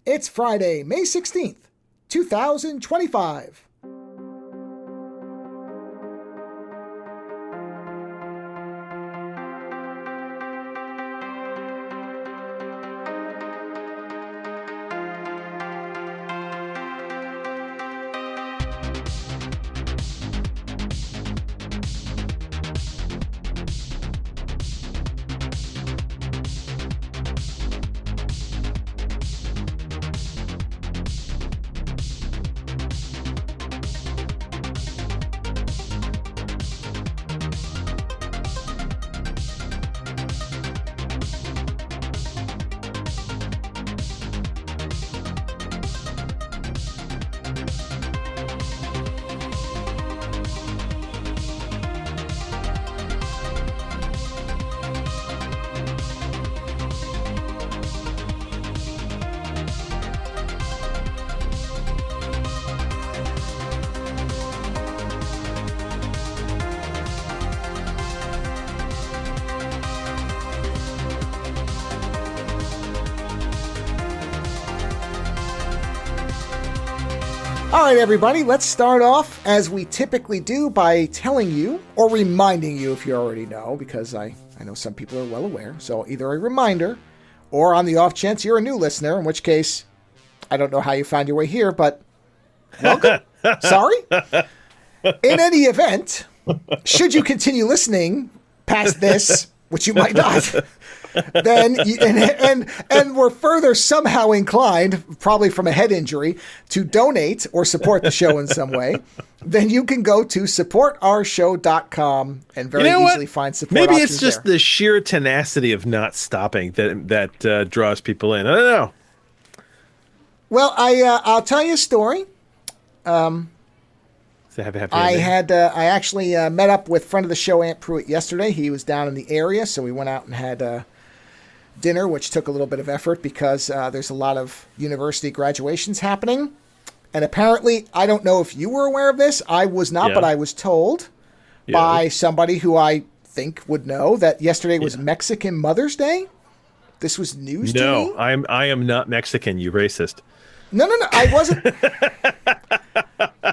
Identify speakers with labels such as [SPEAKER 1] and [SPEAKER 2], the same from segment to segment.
[SPEAKER 1] It's Friday, May 16th, 2025. All right, everybody, let's start off as we typically do by telling you, or reminding you if you already know, because I know some people are well aware. So either a reminder, or on the off chance you're a new listener, in which case, I don't know how you found your way here, but welcome. Sorry. In any event, should you continue listening past this, which you might not, then and we're further somehow inclined, probably from a head injury, to donate or support the show in some way, then you can go to supportourshow.com and very easily find support
[SPEAKER 2] Maybe
[SPEAKER 1] options
[SPEAKER 2] it's just
[SPEAKER 1] there.
[SPEAKER 2] the sheer tenacity of not stopping that draws people in. I don't know.
[SPEAKER 1] Well, I'll tell you a story. I actually met up with friend of the show, Aunt Pruitt, yesterday. He was down in the area, so we went out and had dinner, which took a little bit of effort because there's a lot of university graduations happening. And apparently, I don't know if you were aware of this. I was not, but I was told by somebody who I think would know that yesterday was Mexican Mother's Day. This was news to me.
[SPEAKER 2] No, I am not Mexican, you racist.
[SPEAKER 1] No.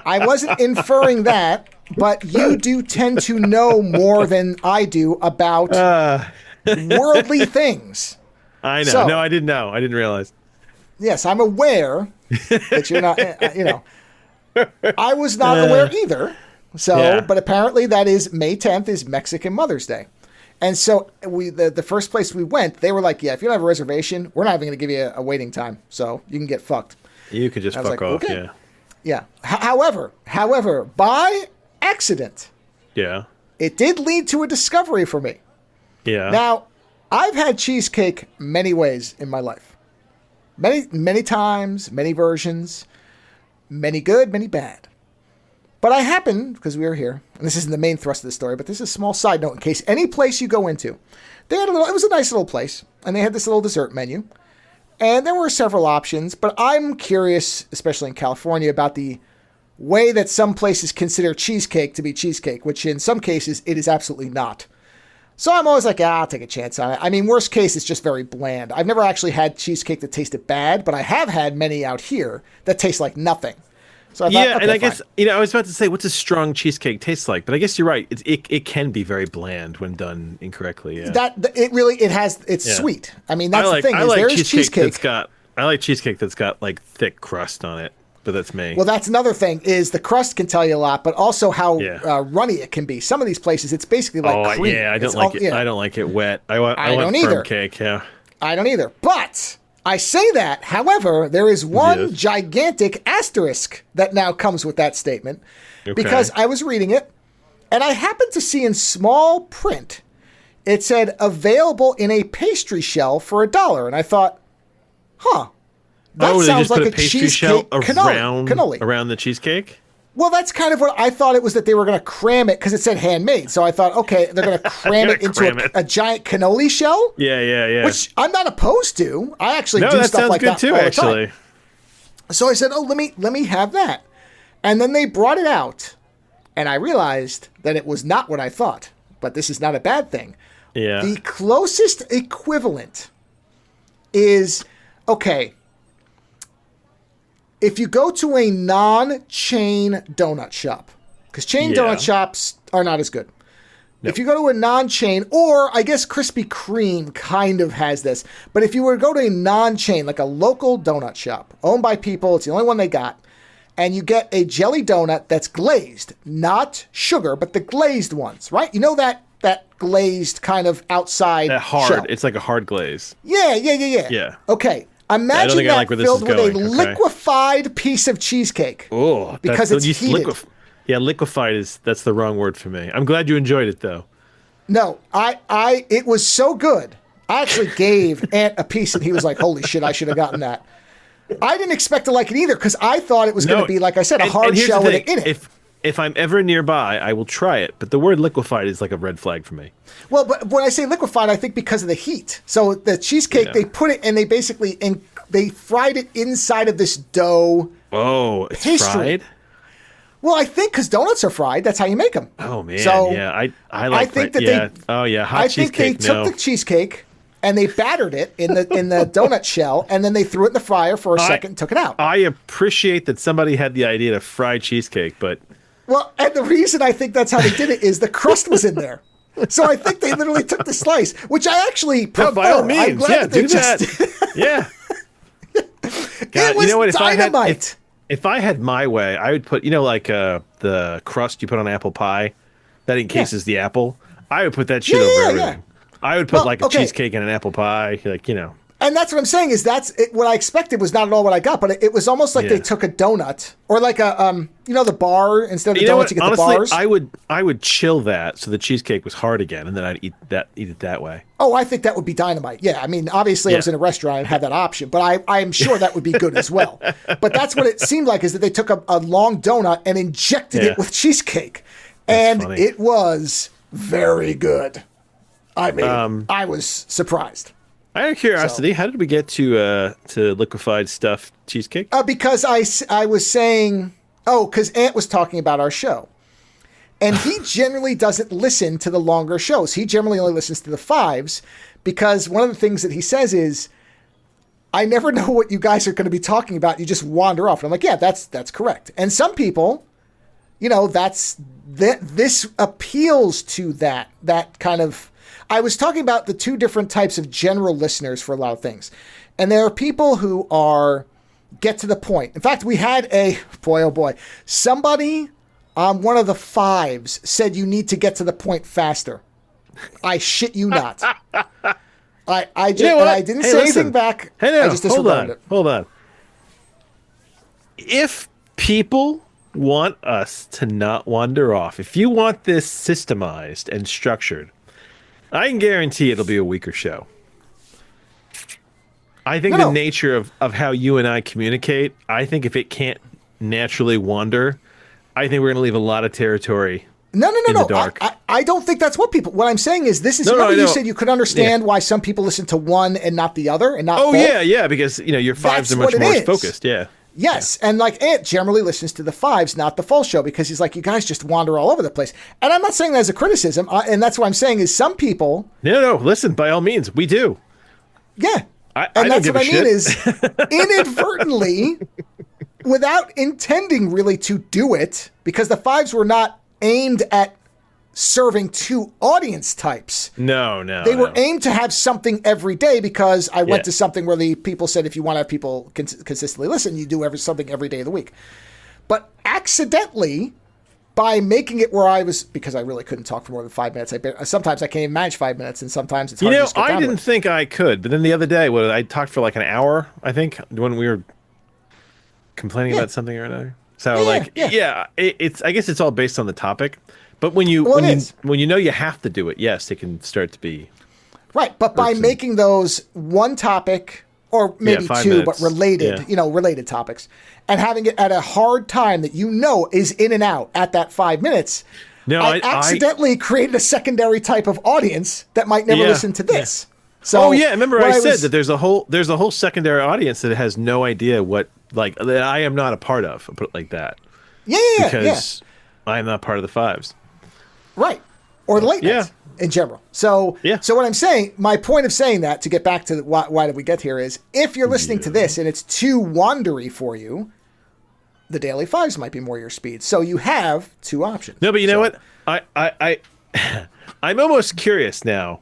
[SPEAKER 1] I wasn't inferring that, but you do tend to know more than I do about worldly things.
[SPEAKER 2] I know.
[SPEAKER 1] So,
[SPEAKER 2] no, I didn't know. I didn't realize.
[SPEAKER 1] Yes, I'm aware that you're not, I was not aware either. So, but apparently that is May 10th is Mexican Mother's Day. And so the first place we went, they were like, yeah, if you don't have a reservation, we're not even going to give you a waiting time. So you can get fucked.
[SPEAKER 2] You could just fuck off, okay.
[SPEAKER 1] Yeah. However, by accident, it did lead to a discovery for me.
[SPEAKER 2] Yeah.
[SPEAKER 1] Now, I've had cheesecake many ways in my life. Many times, many versions, many good, many bad. But I happened, because we were here, and this isn't the main thrust of the story, but this is a small side note in case any place you go into, it was a nice little place, and they had this little dessert menu. And there were several options, but I'm curious, especially in California, about the way that some places consider cheesecake to be cheesecake, which in some cases it is absolutely not. So I'm always like, I'll take a chance on it. I mean, worst case, it's just very bland. I've never actually had cheesecake that tasted bad, but I have had many out here that taste like nothing. So I thought, okay,
[SPEAKER 2] and I
[SPEAKER 1] fine.
[SPEAKER 2] guess, I was about to say, what's a strong cheesecake taste like? But I guess you're right. It can be very bland when done incorrectly. Yeah.
[SPEAKER 1] It's sweet. I mean, that's the thing.
[SPEAKER 2] I like
[SPEAKER 1] there's cheesecake.
[SPEAKER 2] I like cheesecake that's got like thick crust on it, but that's me.
[SPEAKER 1] Well, that's another thing is the crust can tell you a lot, but also how runny it can be. Some of these places, it's basically like cream.
[SPEAKER 2] I don't like it. I don't like it wet. I want firm cake. Yeah. I
[SPEAKER 1] don't either. But I say that, however, there is one gigantic asterisk that now comes with that statement because I was reading it and I happened to see in small print, it said available in a pastry shell for $1. And I thought, that sounds like a
[SPEAKER 2] pastry shell
[SPEAKER 1] cannoli.
[SPEAKER 2] Around the cheesecake?
[SPEAKER 1] Well, that's kind of what I thought it was, that they were going to cram it because it said handmade. So I thought, okay, they're going to cram it into a giant cannoli shell.
[SPEAKER 2] Yeah.
[SPEAKER 1] Which I'm not opposed to. I actually do
[SPEAKER 2] that
[SPEAKER 1] stuff like that
[SPEAKER 2] too,
[SPEAKER 1] all the
[SPEAKER 2] actually.
[SPEAKER 1] time. So I said, let me have that. And then they brought it out, and I realized that it was not what I thought. But this is not a bad thing.
[SPEAKER 2] Yeah.
[SPEAKER 1] The closest equivalent is, okay, if you go to a non-chain donut shop, because chain donut shops are not as good. Nope. If you go to a non-chain, or I guess Krispy Kreme kind of has this, but if you were to go to a non-chain, like a local donut shop, owned by people, it's the only one they got, and you get a jelly donut that's glazed, not sugar, but the glazed ones, right? You know that glazed kind of outside shell.
[SPEAKER 2] It's like a hard glaze.
[SPEAKER 1] Yeah. Okay. Imagine that filled with a liquefied piece of cheesecake.
[SPEAKER 2] Oh,
[SPEAKER 1] because it's heated.
[SPEAKER 2] Liquefied that's the wrong word for me. I'm glad you enjoyed it though.
[SPEAKER 1] No, it was so good. I actually gave Ant a piece and he was like, "Holy shit, I should have gotten that." I didn't expect to like it either because I thought it was going to be, like I said, a hard shell with it in it.
[SPEAKER 2] If I'm ever nearby, I will try it. But the word liquefied is like a red flag for me.
[SPEAKER 1] Well, but when I say liquefied, I think because of the heat. So the cheesecake, they put it and they basically they fried it inside of this dough.
[SPEAKER 2] Oh, it's pastry. Fried?
[SPEAKER 1] Well, I think because donuts are fried, that's how you make them.
[SPEAKER 2] Oh man, so yeah, I like. I think that hot cheesecake.
[SPEAKER 1] I think they took the cheesecake and they battered it in the donut shell, and then they threw it in the fryer for a second and took it out.
[SPEAKER 2] I appreciate that somebody had the idea to fry cheesecake, but
[SPEAKER 1] and the reason I think that's how they did it is the crust was in there. So I think they literally took the slice, which I actually prefer.
[SPEAKER 2] No, by all means, I'm glad that do that. Yeah.
[SPEAKER 1] God, it was dynamite.
[SPEAKER 2] If I had my way, I would put, like the crust you put on apple pie that encases the apple. I would put that shit over everything. Yeah. I would put a cheesecake and an apple pie,
[SPEAKER 1] And that's what I'm saying is what I expected was not at all what I got, but it was almost like they took a donut or like a the bar instead of the donuts you get
[SPEAKER 2] honestly,
[SPEAKER 1] the bars.
[SPEAKER 2] I would chill that so the cheesecake was hard again, and then I'd eat it that way.
[SPEAKER 1] Oh, I think that would be dynamite. Yeah, I mean, obviously I was in a restaurant and had that option, but I'm sure that would be good as well. But that's what it seemed like is that they took a long donut and injected it with cheesecake, and it was very good. I mean, I was surprised.
[SPEAKER 2] Out of curiosity, how did we get to liquefied stuffed cheesecake?
[SPEAKER 1] Because I was saying, because Ant was talking about our show. And he generally doesn't listen to the longer shows. He generally only listens to the 5s because one of the things that he says is, I never know what you guys are going to be talking about. You just wander off. And I'm like, yeah, that's correct. And some people, this appeals to that kind of... I was talking about the two different types of general listeners for a lot of things. And there are people who get to the point. In fact, we had somebody on one of the 5s said you need to get to the point faster. I shit you not. I didn't say anything back.
[SPEAKER 2] Hey, no,
[SPEAKER 1] I just disregarded it.
[SPEAKER 2] Hold on. If people want us to not wander off, if you want this systemized and structured, I can guarantee it'll be a weaker show. I think the nature of how you and I communicate, I think if it can't naturally wander, I think we're going to leave a lot of territory in the dark.
[SPEAKER 1] I don't think that's what I'm saying is this is, you said you could understand why some people listen to one and not the other and not both.
[SPEAKER 2] Yeah, because, your 5s are much more focused, yeah.
[SPEAKER 1] Yes, and Ant generally listens to the 5s, not the full show, because he's like, you guys just wander all over the place. And I'm not saying that as a criticism, and that's what I'm saying is some people...
[SPEAKER 2] No, listen, by all means, we do.
[SPEAKER 1] Yeah,
[SPEAKER 2] and that's what I mean
[SPEAKER 1] is inadvertently, without intending really to do it, because the 5s were not aimed at serving two audience types.
[SPEAKER 2] No.
[SPEAKER 1] They were aimed to have something every day because I went to something where the people said if you want to have people consistently listen, you do something every day of the week. But accidentally, by making it where I was, because I really couldn't talk for more than 5 minutes. Sometimes I can't even manage 5 minutes, and sometimes it's hard to just get down
[SPEAKER 2] I didn't think I could, but then the other day, I talked for like an hour, I think, when we were complaining about something or another. So it's I guess it's all based on the topic. But when you know you have to do it, yes, it can start to be
[SPEAKER 1] right. But by making those one topic or maybe 2, minutes. But related, related topics, and having it at a hard time that is in and out at that 5 minutes, I accidentally created a secondary type of audience that might never listen to this.
[SPEAKER 2] Yeah. So remember I said that there's a whole secondary audience that has no idea what that I am not a part of. I'll put it like that. Because I am not part of the 5s.
[SPEAKER 1] Right. Or the late nights in general. So what I'm saying, my point of saying that, to get back to why did we get here, is if you're listening to this and it's too wandery for you, the daily 5s might be more your speed. So you have two options.
[SPEAKER 2] No, but you know what? I'm almost curious now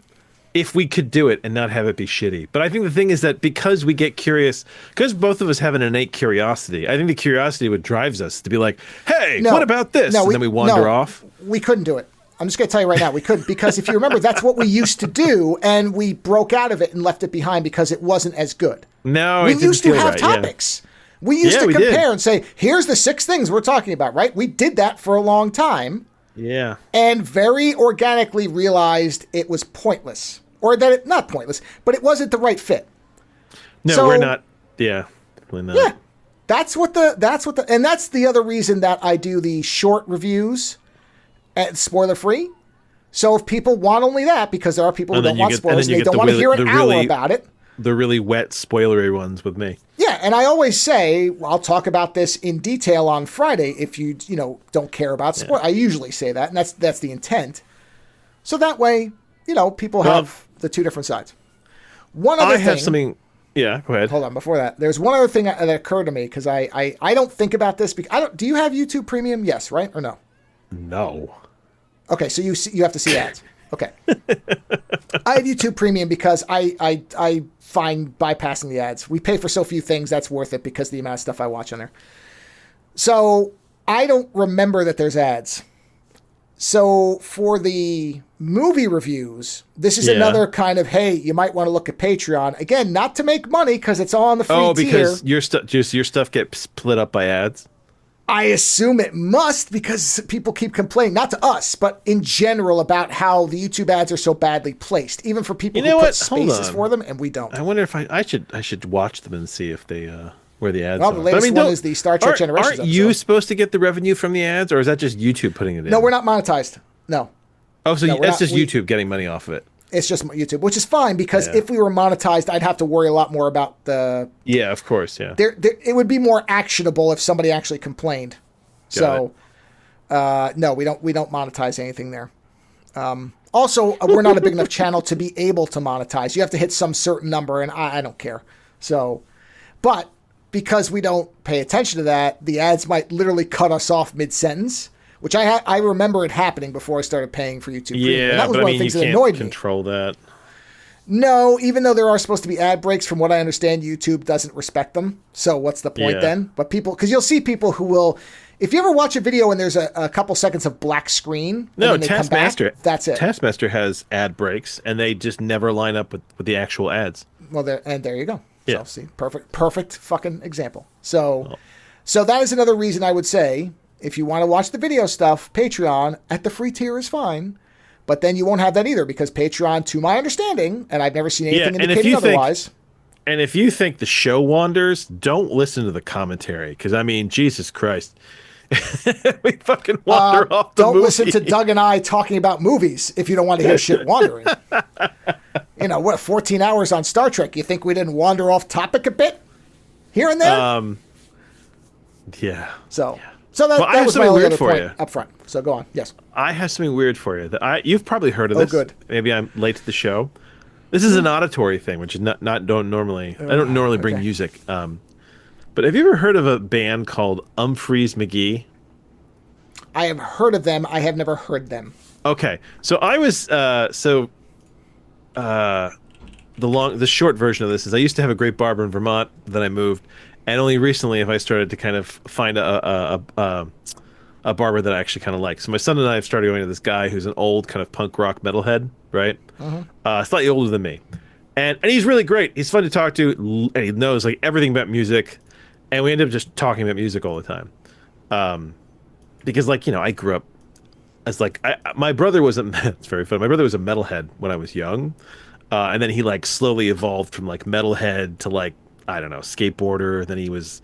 [SPEAKER 2] if we could do it and not have it be shitty. But I think the thing is that because we get curious, because both of us have an innate curiosity, I think the curiosity what drives us to be like, hey, what about this? And then we wander off.
[SPEAKER 1] We couldn't do it. I'm just going to tell you right now, we couldn't, because if you remember, that's what we used to do, and we broke out of it and left it behind because it wasn't as good.
[SPEAKER 2] No,
[SPEAKER 1] we used to have topics. Yeah. We used to compare and say, here's the 6 things we're talking about, right? We did that for a long time.
[SPEAKER 2] Yeah.
[SPEAKER 1] And very organically realized it was pointless. Or that it, not pointless, but it wasn't the right fit.
[SPEAKER 2] No, so, we're not. Yeah, definitely not.
[SPEAKER 1] Yeah, that's and that's the other reason that I do the short reviews at spoiler free. So if people want only that, because there are people who don't want spoilers, and they don't want to hear an hour about it.
[SPEAKER 2] The really wet, spoilery ones with me.
[SPEAKER 1] Yeah, and I always say, I'll talk about this in detail on Friday if you don't care about spoil. I usually say that, and that's the intent. So that way, people have the two different sides. One other thing. I have something.
[SPEAKER 2] Yeah, go ahead.
[SPEAKER 1] Hold on. Before that, there's one other thing that occurred to me because I don't think about this. Because do you have YouTube Premium? Yes, right or no?
[SPEAKER 2] No.
[SPEAKER 1] Okay, so you have to see ads. Okay. I have YouTube Premium because I find bypassing the ads. We pay for so few things that's worth it because of the amount of stuff I watch on there. So I don't remember that there's ads. So for the movie reviews, this is another kind of, hey, you might want to look at Patreon. Again, not to make money because it's all on the free tier.
[SPEAKER 2] Oh, because your stuff gets split up by ads?
[SPEAKER 1] I assume it must, because people keep complaining, not to us, but in general, about how the YouTube ads are so badly placed, even for people who put spaces for them, and we don't.
[SPEAKER 2] I wonder if I should watch them and see if they where the ads
[SPEAKER 1] are. The latest one is the Star Trek Generations
[SPEAKER 2] Aren't you supposed to get the revenue from the ads, or is that just YouTube putting it in?
[SPEAKER 1] No, we're not monetized. No.
[SPEAKER 2] Oh, so that's just YouTube getting money off of it.
[SPEAKER 1] It's just YouTube, which is fine, because if we were monetized, I'd have to worry a lot more about the...
[SPEAKER 2] Yeah, of course, yeah.
[SPEAKER 1] It would be more actionable if somebody actually complained. No, we don't monetize anything there. Also, we're not a big enough channel to be able to monetize. You have to hit some certain number, and I don't care. So, but because we don't pay attention to that, the ads might literally cut us off mid-sentence, which I remember it happening before I started paying for YouTube Premium.
[SPEAKER 2] Yeah,
[SPEAKER 1] and that was one of the things that annoyed me.
[SPEAKER 2] Control that.
[SPEAKER 1] No, even though there are supposed to be ad breaks, from what I understand, YouTube doesn't respect them. So what's the point then? But because you'll see people who will, if you ever watch a video and there's a couple seconds of black screen,
[SPEAKER 2] no,
[SPEAKER 1] and then they
[SPEAKER 2] Taskmaster,
[SPEAKER 1] come back, that's it.
[SPEAKER 2] Taskmaster has ad breaks, and they just never line up with the actual ads.
[SPEAKER 1] Well, there you go. Yeah. So, see, perfect fucking example. So that is another reason I would say, if you want to watch the video stuff, Patreon at the free tier is fine. But then you won't have that either, because Patreon, to my understanding, and I've never seen anything indicating otherwise.
[SPEAKER 2] And if you think the show wanders, don't listen to the commentary, because, I mean, Jesus Christ. We fucking wander off the movie.
[SPEAKER 1] Don't listen to Doug and I talking about movies if you don't want to hear shit wandering. 14 hours on Star Trek. You think we didn't wander off topic a bit here and there?
[SPEAKER 2] Yeah.
[SPEAKER 1] So that was my only other point up front. So go on. Yes.
[SPEAKER 2] I have something weird for you. You've probably heard of this.
[SPEAKER 1] Oh, good.
[SPEAKER 2] Maybe I'm late to the show. This is an auditory thing, which is I don't normally bring music. But have you ever heard of a band called Umphreys McGee?
[SPEAKER 1] I have heard of them. I have never heard them.
[SPEAKER 2] Okay. So I was the short version of this is I used to have a great barber in Vermont. Then I moved, and only recently have I started to kind of find a barber that I actually kind of like. So my son and I have started going to this guy who's an old kind of punk rock metalhead, right? Slightly older than me, and he's really great. He's fun to talk to, and he knows like everything about music, and we end up just talking about music all the time. Because I grew up as my brother was it's very fun. My brother was a metalhead when I was young, and then he slowly evolved from metalhead to I don't know, skateboarder. Then he was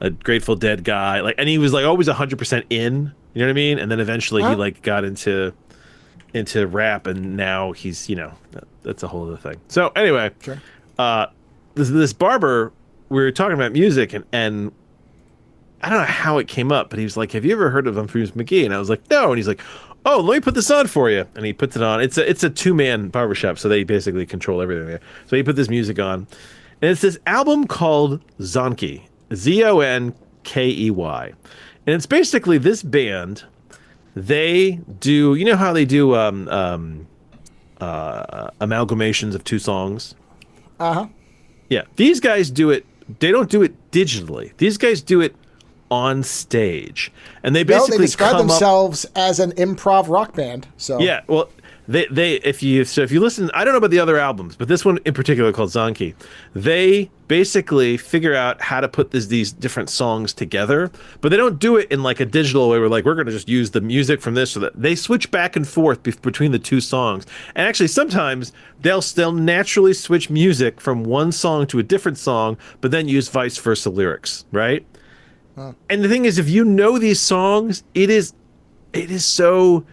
[SPEAKER 2] a Grateful Dead guy, and he was always 100% in. You know what I mean? And then eventually he got into rap, and now he's that's a whole other thing. So anyway,
[SPEAKER 1] sure.
[SPEAKER 2] This barber, we were talking about music, and I don't know how it came up, but he was like, "Have you ever heard of Umphreys McGee?" And I was like, "No." And he's like, "Oh, let me put this on for you." And he puts it on. It's a 2-man barbershop, so they basically control everything there. So he put this music on, and it's this album called Zonky, Zonky, KEY. And it's basically this band. They do, you know how they do amalgamations of two songs?
[SPEAKER 1] Uh-huh.
[SPEAKER 2] Yeah, these guys do it. They don't do it digitally. These guys do it on stage, and they basically
[SPEAKER 1] they describe themselves as an improv rock band. So
[SPEAKER 2] yeah, well, they if you listen, I don't know about the other albums, but this one in particular called Zonky, they basically figure out how to put these different songs together, but they don't do it in like a digital way where like we're going to just use the music from this or that. They switch back and forth between the two songs, and actually sometimes they'll naturally switch music from one song to a different song, but then use vice versa lyrics, right? Huh. And the thing is, if you know these songs, it is so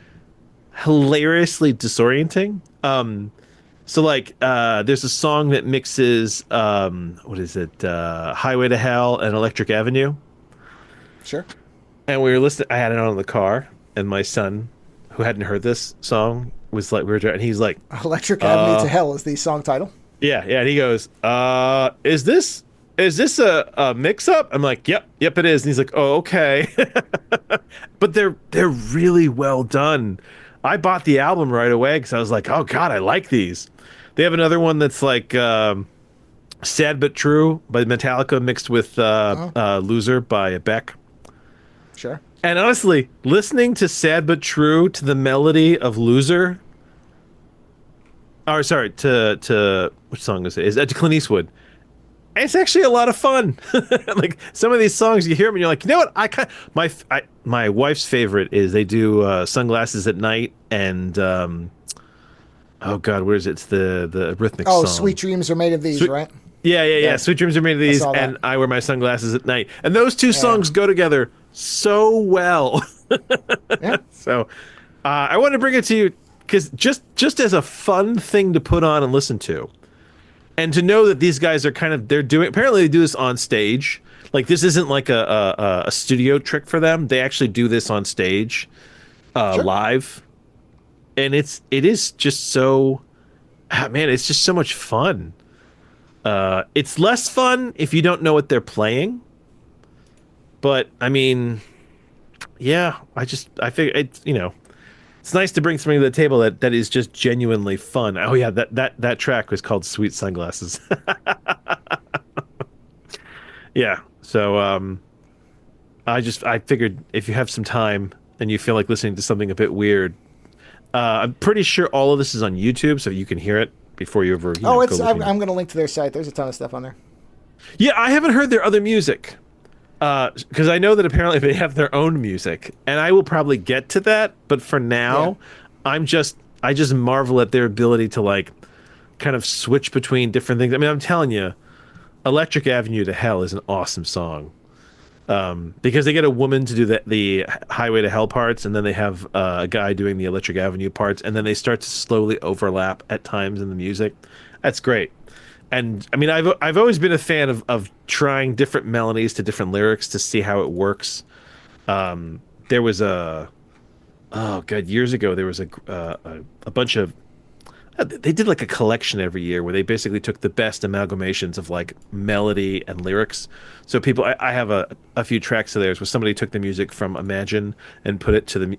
[SPEAKER 2] hilariously disorienting. So like there's a song that mixes what is it, Highway to Hell and Electric Avenue.
[SPEAKER 1] Sure.
[SPEAKER 2] And we were listening, I had it on in the car, and my son, who hadn't heard this song, was like, and he's like,
[SPEAKER 1] Electric Avenue to Hell is the song title.
[SPEAKER 2] Yeah, and he goes, is this a mix-up? I'm like, yep it is. And he's like, oh, okay. But they're really well done. I bought the album right away because I was like, oh god, I like these. They have another one that's like Sad But True by Metallica mixed with Loser by Beck.
[SPEAKER 1] Sure.
[SPEAKER 2] And honestly, listening to Sad But True to the melody of Loser, or sorry, to which song is it? Is that to Clint Eastwood? It's actually a lot of fun. Like some of these songs, you hear them and you're like, you know what? My wife's favorite is they do Sunglasses at Night and oh god, where is it? It's the Rhythmic song.
[SPEAKER 1] Oh, Sweet Dreams Are Made of These, right?
[SPEAKER 2] Yeah. Sweet Dreams Are Made of These, and I Wear My Sunglasses at Night. And those two songs go together so well.
[SPEAKER 1] Yeah.
[SPEAKER 2] So I wanted to bring it to you because just as a fun thing to put on and listen to. And to know that these guys are apparently they do this on stage. Like this isn't like a studio trick for them. They actually do this on stage,
[SPEAKER 1] sure.
[SPEAKER 2] live. And it is just so, man, it's just so much fun. It's less fun if you don't know what they're playing. But I mean, yeah, I figure it's, it's nice to bring something to the table that is just genuinely fun. Oh yeah, that track was called Sweet Sunglasses. Yeah. So I figured if you have some time and you feel like listening to something a bit weird, I'm pretty sure all of this is on YouTube, so you can hear it before you ever.
[SPEAKER 1] I'm going to link to their site. There's a ton of stuff on there.
[SPEAKER 2] Yeah, I haven't heard their other music. Because I know that apparently they have their own music, and I will probably get to that. But for now, I just marvel at their ability to like kind of switch between different things. I mean, I'm telling you, Electric Avenue to Hell is an awesome song. Because they get a woman to do the Highway to Hell parts, and then they have a guy doing the Electric Avenue parts, and then they start to slowly overlap at times in the music. That's great. And I mean, I've always been a fan of trying different melodies to different lyrics to see how it works. There was years ago there was a bunch of, they did like a collection every year where they basically took the best amalgamations of like melody and lyrics. So I have a few tracks of theirs where somebody took the music from Imagine and put it to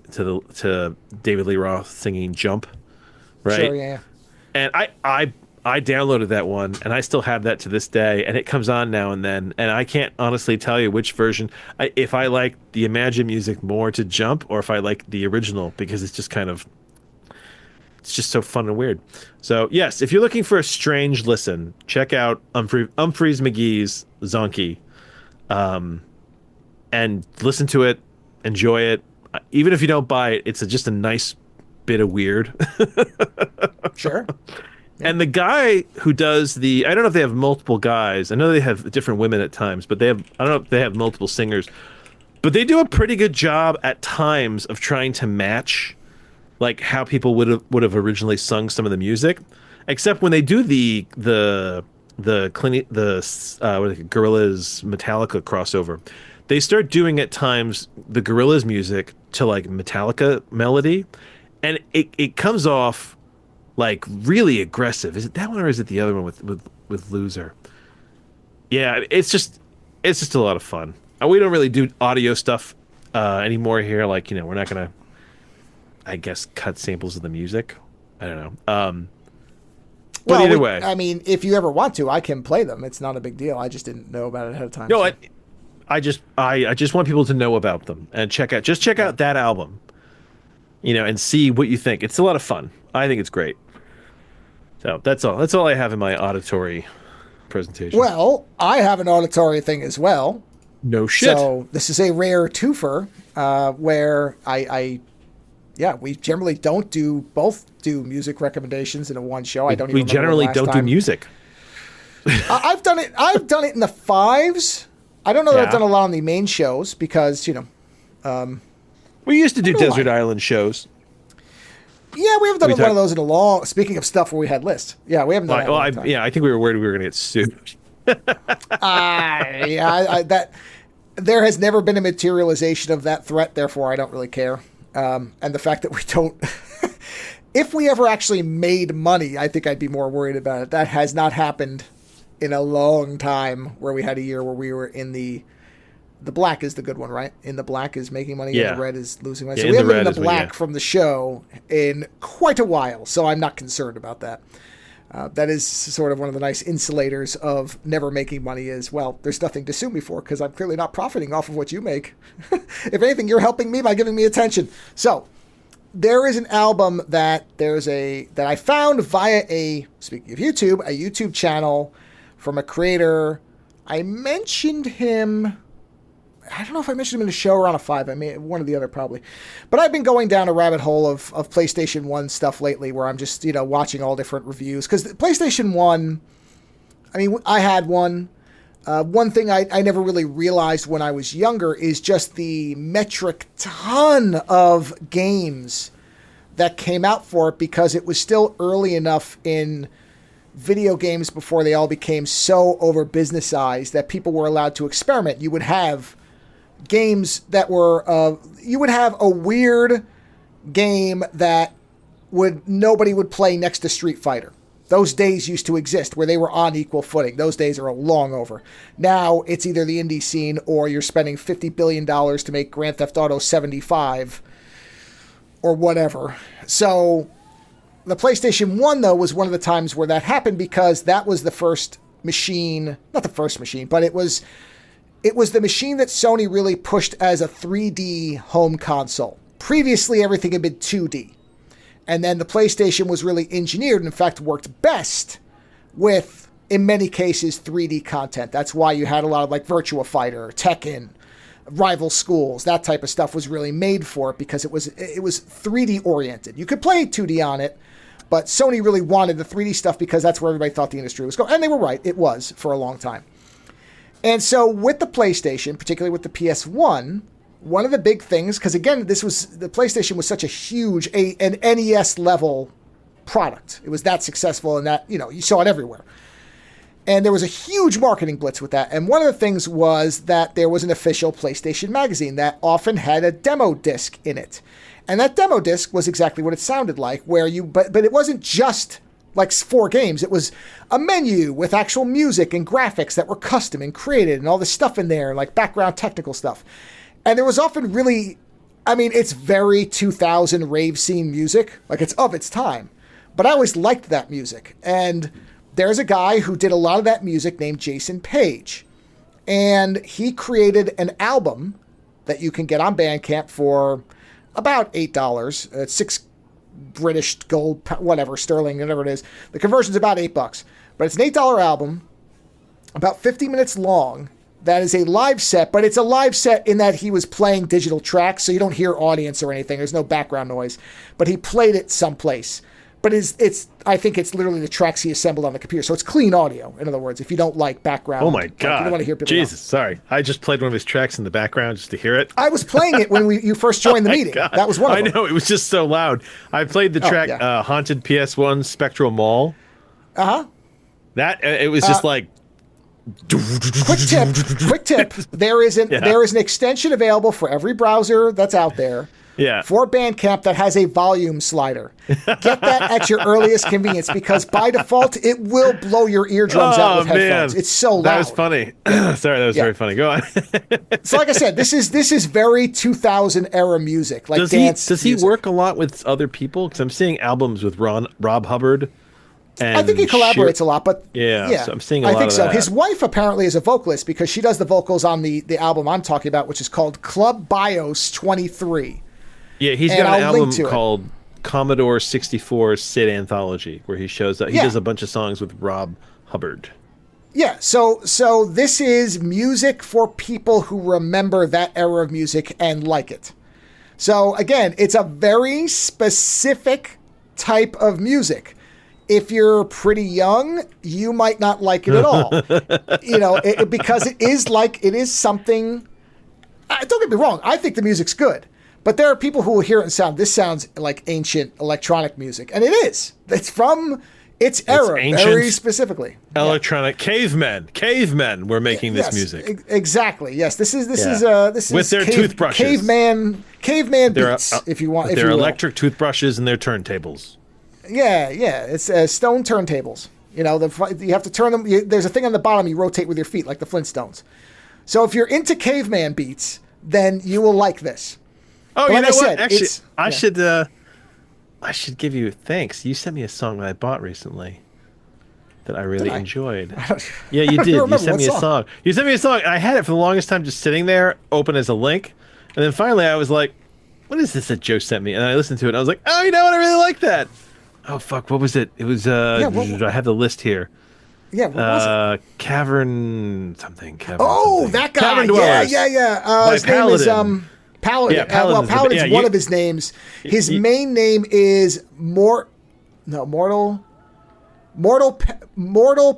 [SPEAKER 2] David Lee Roth singing Jump, right?
[SPEAKER 1] Sure, yeah.
[SPEAKER 2] And I downloaded that one, and I still have that to this day, and it comes on now and then, and I can't honestly tell you which version, if I like the Imagine music more to Jump, or if I like the original, because it's just it's just so fun and weird. So, yes, if you're looking for a strange listen, check out Humphreys McGee's Zonky, and listen to it, enjoy it. Even if you don't buy it, it's just a nice bit of weird.
[SPEAKER 1] Sure.
[SPEAKER 2] Yeah. And the guy who does I don't know if they have multiple guys. I know they have different women at times, but I don't know if they have multiple singers. But they do a pretty good job at times of trying to match like how people would have originally sung some of the music. Except when they do the Gorillaz Metallica crossover, they start doing at times the Gorillaz music to like Metallica melody, and it comes off like really aggressive. Is it that one or is it the other one with Loser? Yeah, it's just a lot of fun. We don't really do audio stuff anymore here. Like, we're not gonna, I guess, cut samples of the music. I don't know. But either way,
[SPEAKER 1] I mean, if you ever want to, I can play them. It's not a big deal. I just didn't know about it ahead of time.
[SPEAKER 2] No,
[SPEAKER 1] so.
[SPEAKER 2] I just want people to know about them and check out that album, and see what you think. It's a lot of fun. I think it's great. So that's all I have in my auditory presentation.
[SPEAKER 1] Well, I have an auditory thing as well.
[SPEAKER 2] No shit.
[SPEAKER 1] So this is a rare twofer where we generally don't do music recommendations in a one show. I don't even.
[SPEAKER 2] We generally don't do music.
[SPEAKER 1] I've done it. I've done it in the 5s. I don't know that I've done a lot on the main shows because
[SPEAKER 2] we used to do Desert Island shows.
[SPEAKER 1] Yeah, we haven't done one of those in a long. Speaking of stuff where we had lists, we haven't done that.
[SPEAKER 2] Well, I think we were worried we were going to get sued.
[SPEAKER 1] That there has never been a materialization of that threat. Therefore, I don't really care. And the fact that we don't, if we ever actually made money, I think I'd be more worried about it. That has not happened in a long time. Where we had a year where we were in the black is the good one, right? In the black is making money, and the red is losing money. So we haven't been in the black from the show in quite a while. So I'm not concerned about that. That is sort of one of the nice insulators of never making money is, well, there's nothing to sue me for because I'm clearly not profiting off of what you make. If anything, you're helping me by giving me attention. So there is an album that I found via speaking of YouTube, a YouTube channel from a creator. I mentioned him. I don't know if I mentioned him in a show or on a 5. I mean, one or the other probably. But I've been going down a rabbit hole of PlayStation 1 stuff lately where I'm just, watching all different reviews. Because PlayStation 1, I mean, I had one. One thing I never really realized when I was younger is just the metric ton of games that came out for it because it was still early enough in video games before they all became so over businessized that people were allowed to experiment. You would have games that were you would have a weird game that nobody would play next to Street Fighter. Those days used to exist where they were on equal footing. Those days are long over. Now it's either the indie scene or you're spending $50 billion to make Grand Theft Auto 75 or whatever. So the PlayStation 1, though, was one of the times where that happened because that was the first machine, not the first machine, but it was the machine that Sony really pushed as a 3D home console. Previously, everything had been 2D. And then the PlayStation was really engineered and, in fact, worked best with, in many cases, 3D content. That's why you had a lot of, like, Virtua Fighter, Tekken, Rival Schools. That type of stuff was really made for it because it was 3D oriented. You could play 2D on it, but Sony really wanted the 3D stuff because that's where everybody thought the industry was going. And they were right. It was for a long time. And so with the PlayStation, particularly with the PS1, one of the big things, because again, the PlayStation was such a huge, an NES level product. It was that successful and that, you saw it everywhere. And there was a huge marketing blitz with that. And one of the things was that there was an official PlayStation magazine that often had a demo disc in it. And that demo disc was exactly what it sounded like, where but it wasn't just like 4 games. It was a menu with actual music and graphics that were custom and created and all this stuff in there, like background technical stuff. And there was often really, it's very 2000 rave scene music. Like, it's of its time. But I always liked that music. And there's a guy who did a lot of that music named Jason Page. And he created an album that you can get on Bandcamp for about $8. It's 6 British gold, whatever, sterling, whatever it is. The conversion's about $8. But it's an $8 album, about 50 minutes long. That is a live set, but it's a live set in that he was playing digital tracks, so you don't hear audience or anything. There's no background noise. But he played it someplace. But I think it's literally the tracks he assembled on the computer. So it's clean audio, in other words, if you don't like background.
[SPEAKER 2] Oh my God.
[SPEAKER 1] Like, you don't want to hear people.
[SPEAKER 2] Jesus, sorry. I just played one of his tracks in the background just to hear it.
[SPEAKER 1] I was playing it when you first joined the meeting.
[SPEAKER 2] God.
[SPEAKER 1] That was one of them.
[SPEAKER 2] I know, it was just so loud. I played the track Haunted PS1 Spectral Mall.
[SPEAKER 1] Uh-huh.
[SPEAKER 2] That, it was just like...
[SPEAKER 1] Quick tip. There is an extension available for every browser that's out there
[SPEAKER 2] Yeah.
[SPEAKER 1] for Bandcamp that has a volume slider. Get that at your earliest convenience, because by default, it will blow your eardrums out with headphones.
[SPEAKER 2] Man.
[SPEAKER 1] It's so loud.
[SPEAKER 2] That was funny. Sorry, that was very funny. Go on.
[SPEAKER 1] So like I said, this is very 2000 era music, like dance
[SPEAKER 2] Does he work a lot with other people? Because I'm seeing albums with Rob Hubbard. And
[SPEAKER 1] I think he collaborates a lot, but
[SPEAKER 2] yeah, so I'm seeing a lot
[SPEAKER 1] I think
[SPEAKER 2] of
[SPEAKER 1] so.
[SPEAKER 2] that.
[SPEAKER 1] His wife apparently is a vocalist, because she does the vocals on the album I'm talking about, which is called Club Bios 23.
[SPEAKER 2] Yeah, he's
[SPEAKER 1] And
[SPEAKER 2] got an
[SPEAKER 1] I'll link
[SPEAKER 2] album
[SPEAKER 1] to it.
[SPEAKER 2] called Commodore 64 Sid Anthology, where he shows up. He does a bunch of songs with Rob Hubbard.
[SPEAKER 1] Yeah, so this is music for people who remember that era of music and like it. So again, it's a very specific type of music. If you're pretty young, you might not like it at all. Because it is something. Don't get me wrong, I think the music's good. But there are people who will hear it and this sounds like ancient electronic music. And it is. It's from its era, very specifically.
[SPEAKER 2] Electronic cavemen were making this music.
[SPEAKER 1] Exactly. Yes. This is
[SPEAKER 2] with their toothbrushes.
[SPEAKER 1] Caveman beats, if you want.
[SPEAKER 2] Their electric toothbrushes and their turntables.
[SPEAKER 1] Yeah. It's stone turntables. You have to turn them. There's a thing on the bottom you rotate with your feet, like the Flintstones. So if you're into caveman beats, then you will like this.
[SPEAKER 2] Oh,
[SPEAKER 1] but
[SPEAKER 2] you know
[SPEAKER 1] what?
[SPEAKER 2] Actually, I should give you thanks. You sent me a song that I bought recently that I really enjoyed. Yeah, you did. You sent me a song. You sent me a song. I had it for the longest time just sitting there, open as a link. And then finally I was like, what is this that Joe sent me? And I listened to it and I was like, oh, you know what? I really like that. Oh, fuck. What was it? It was, I have the list here.
[SPEAKER 1] Yeah, what was it?
[SPEAKER 2] Cavern something.
[SPEAKER 1] That guy.
[SPEAKER 2] Cavern Dwellers.
[SPEAKER 1] Yeah. His name is Paladin.
[SPEAKER 2] Yeah, Paladin's
[SPEAKER 1] Paladin's one of his names. His main name is Mortal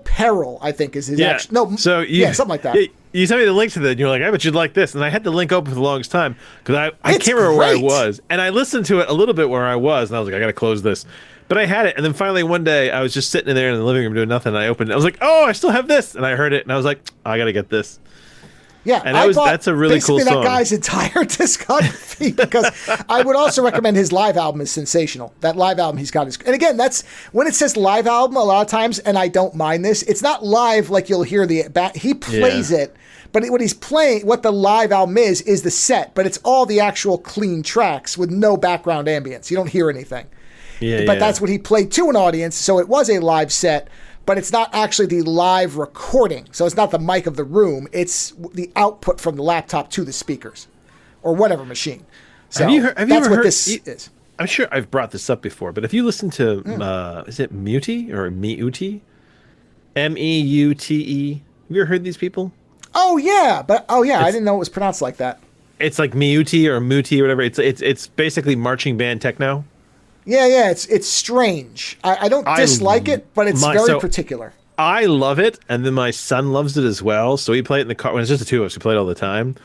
[SPEAKER 1] Peril, I think is his actual. No,
[SPEAKER 2] so
[SPEAKER 1] something like that.
[SPEAKER 2] You sent me the link to that, and you're like, I bet you'd like this. And I had the link open for the longest time, because I can't remember where I was. And I listened to it a little bit where I was, and I was like, I got to close this. But I had it, and then finally one day, I was just sitting in there in the living room doing nothing, and I opened it. I was like, oh, I still have this. And I heard it, and I was like, I got to get this.
[SPEAKER 1] Yeah,
[SPEAKER 2] and that's a really cool song.
[SPEAKER 1] Basically, that guy's entire discography, because I would also recommend his live album is sensational. That live album he's got is, and again, that's when it says live album a lot of times, and I don't mind this. It's not live like you'll hear he plays it, but what he's playing, what the live album is the set, but it's all the actual clean tracks with no background ambience. You don't hear anything. But that's what he played to an audience, so it was a live set. But it's not actually the live recording. So it's not the mic of the room. It's the output from the laptop to the speakers or whatever machine. So
[SPEAKER 2] have you ever heard
[SPEAKER 1] this is.
[SPEAKER 2] I'm sure I've brought this up before, but if you listen to, is it Muti or Meuti? Meute? Have you ever heard these people?
[SPEAKER 1] Oh, yeah. I didn't know it was pronounced like that.
[SPEAKER 2] It's like Meuti or Muti or whatever. It's basically marching band techno.
[SPEAKER 1] Yeah, it's strange. I don't dislike it, but it's very particular.
[SPEAKER 2] I love it, and then my son loves it as well. So we play it in the car. When it's just the two of us, we play it all the time.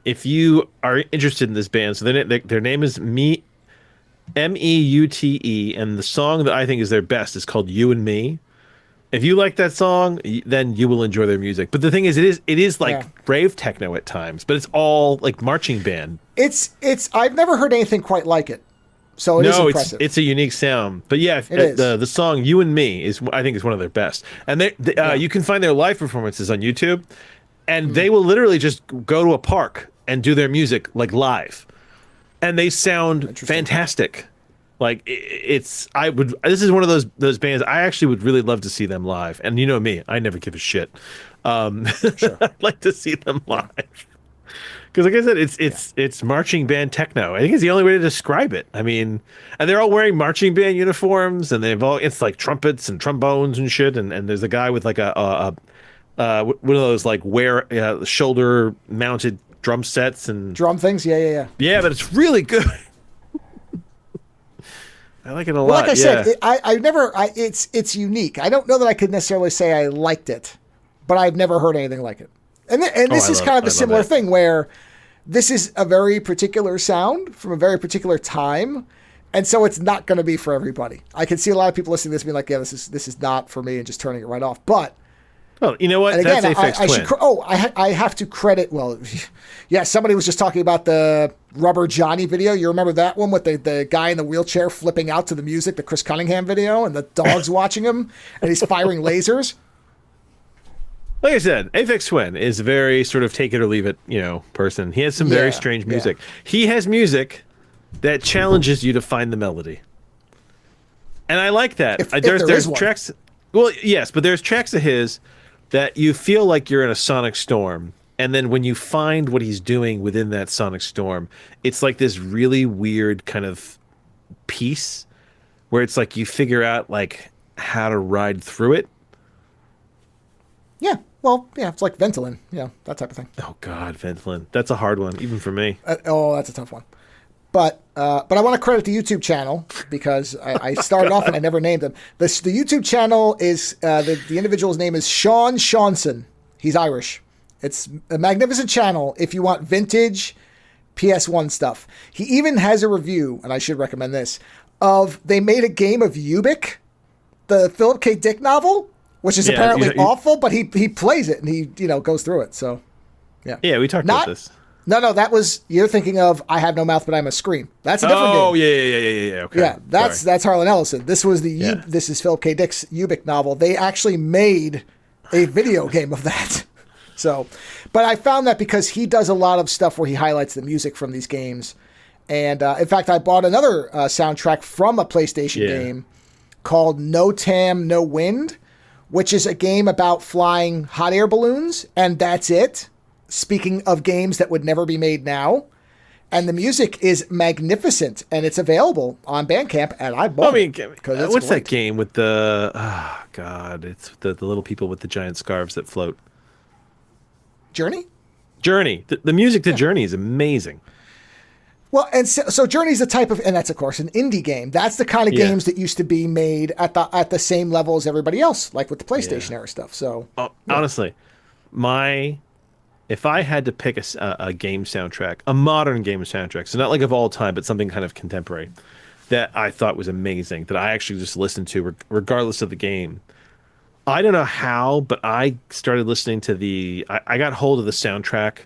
[SPEAKER 2] If you are interested in this band, so their name is Meute, and the song that I think is their best is called "You and Me." If you like that song, then you will enjoy their music. But the thing is, it is like rave techno at times, but it's all like marching band.
[SPEAKER 1] It's I've never heard anything quite like it. So it's impressive.
[SPEAKER 2] It's a unique sound. But yeah, the song "You and Me" I think is one of their best. And you can find their live performances on YouTube, and they will literally just go to a park and do their music like live, and they sound fantastic. Like this is one of those bands I actually would really love to see them live. And you know me, I never give a shit. Sure. I'd like to see them live. Because like I said, it's marching band techno. I think it's the only way to describe it. I mean, and they're all wearing marching band uniforms, and it's like trumpets and trombones and shit. And there's a guy with like a one of those like shoulder mounted drum sets and
[SPEAKER 1] drum things. Yeah.
[SPEAKER 2] Yeah, but it's really good. I like it a lot.
[SPEAKER 1] Like I said, it's unique. I don't know that I could necessarily say I liked it, but I've never heard anything like it. And this is kind of a similar thing where this is a very particular sound from a very particular time, and so it's not going to be for everybody. I can see a lot of people listening to this being like, "Yeah, this is not for me," and just turning it right off. But
[SPEAKER 2] Well, you know what?
[SPEAKER 1] And again,
[SPEAKER 2] That's Aphex Twin.
[SPEAKER 1] I have to credit. Well, yeah, somebody was just talking about the Rubber Johnny video. You remember that one with the guy in the wheelchair flipping out to the music, the Chris Cunningham video, and the dog's watching him, and he's firing lasers.
[SPEAKER 2] Like I said, Aphex Twin is a very sort of take it or leave it, person. He has some very strange music. Yeah. He has music that challenges you to find the melody, and I like that. There's tracks. Well, yes, but there's tracks of his that you feel like you're in a sonic storm, and then when you find what he's doing within that sonic storm, it's like this really weird kind of piece where it's like you figure out like how to ride through it.
[SPEAKER 1] Yeah. Well, yeah, it's like Ventolin. Yeah, that type of thing.
[SPEAKER 2] Oh, God, Ventolin. That's a hard one, even for me.
[SPEAKER 1] That's a tough one. But I want to credit the YouTube channel because I started off and I never named him. The YouTube channel is, the individual's name is Sean Shaunson. He's Irish. It's a magnificent channel if you want vintage PS1 stuff. He even has a review, and I should recommend this, they made a game of Ubik, the Philip K. Dick novel, which is apparently awful, but he plays it and he goes through it. So, yeah.
[SPEAKER 2] Yeah, we talked about this.
[SPEAKER 1] No, that was, you're thinking of I Have No Mouth But I Must Scream. That's a different game.
[SPEAKER 2] Oh, yeah. Okay.
[SPEAKER 1] Yeah, that's Harlan Ellison. This was this is Philip K. Dick's Ubik novel. They actually made a video game of that. So, but I found that because he does a lot of stuff where he highlights the music from these games. And in fact, I bought another soundtrack from a PlayStation game called No Tam, No Wind, which is a game about flying hot air balloons, and that's it. Speaking of games that would never be made now. And the music is magnificent, and it's available on Bandcamp, and I bought it.
[SPEAKER 2] What's that game with the... Oh, God. It's the little people with the giant scarves that float.
[SPEAKER 1] Journey?
[SPEAKER 2] Journey. The music to Journey is amazing.
[SPEAKER 1] Well, and so Journey's the type of, and that's of course an indie game. That's the kind of games that used to be made at the same level as everybody else, like with the PlayStation era stuff. So
[SPEAKER 2] honestly, if I had to pick a game soundtrack, a modern game soundtrack, so not like of all time, but something kind of contemporary, that I thought was amazing, that I actually just listened to regardless of the game. I don't know how, but I started listening to I got hold of the soundtrack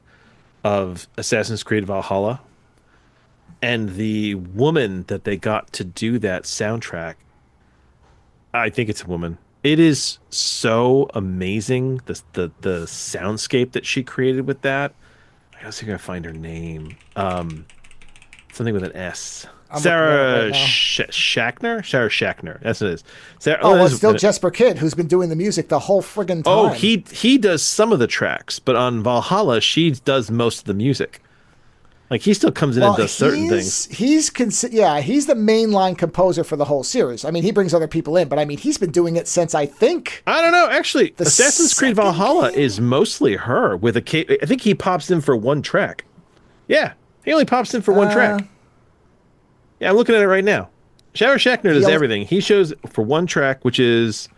[SPEAKER 2] of Assassin's Creed Valhalla. And the woman that they got to do that soundtrack, I think it's a woman. It is so amazing, the soundscape that she created with that. I gotta see if I can find her name. Something with an S. Sarah Schachner? Sarah Schachner. That's what it is.
[SPEAKER 1] It's still Jesper Kidd, who's been doing the music the whole friggin' time.
[SPEAKER 2] Oh, he does some of the tracks, but on Valhalla, she does most of the music. Like, he still comes in and does certain things. He's
[SPEAKER 1] the mainline composer for the whole series. I mean, he brings other people in, but I mean, he's been doing it since, I think...
[SPEAKER 2] I don't know. Actually, Assassin's Creed Valhalla is mostly her with I think he pops in for one track. Yeah, he only pops in for one track. Yeah, I'm looking at it right now. Sarah Schachner does everything. He shows for one track, which is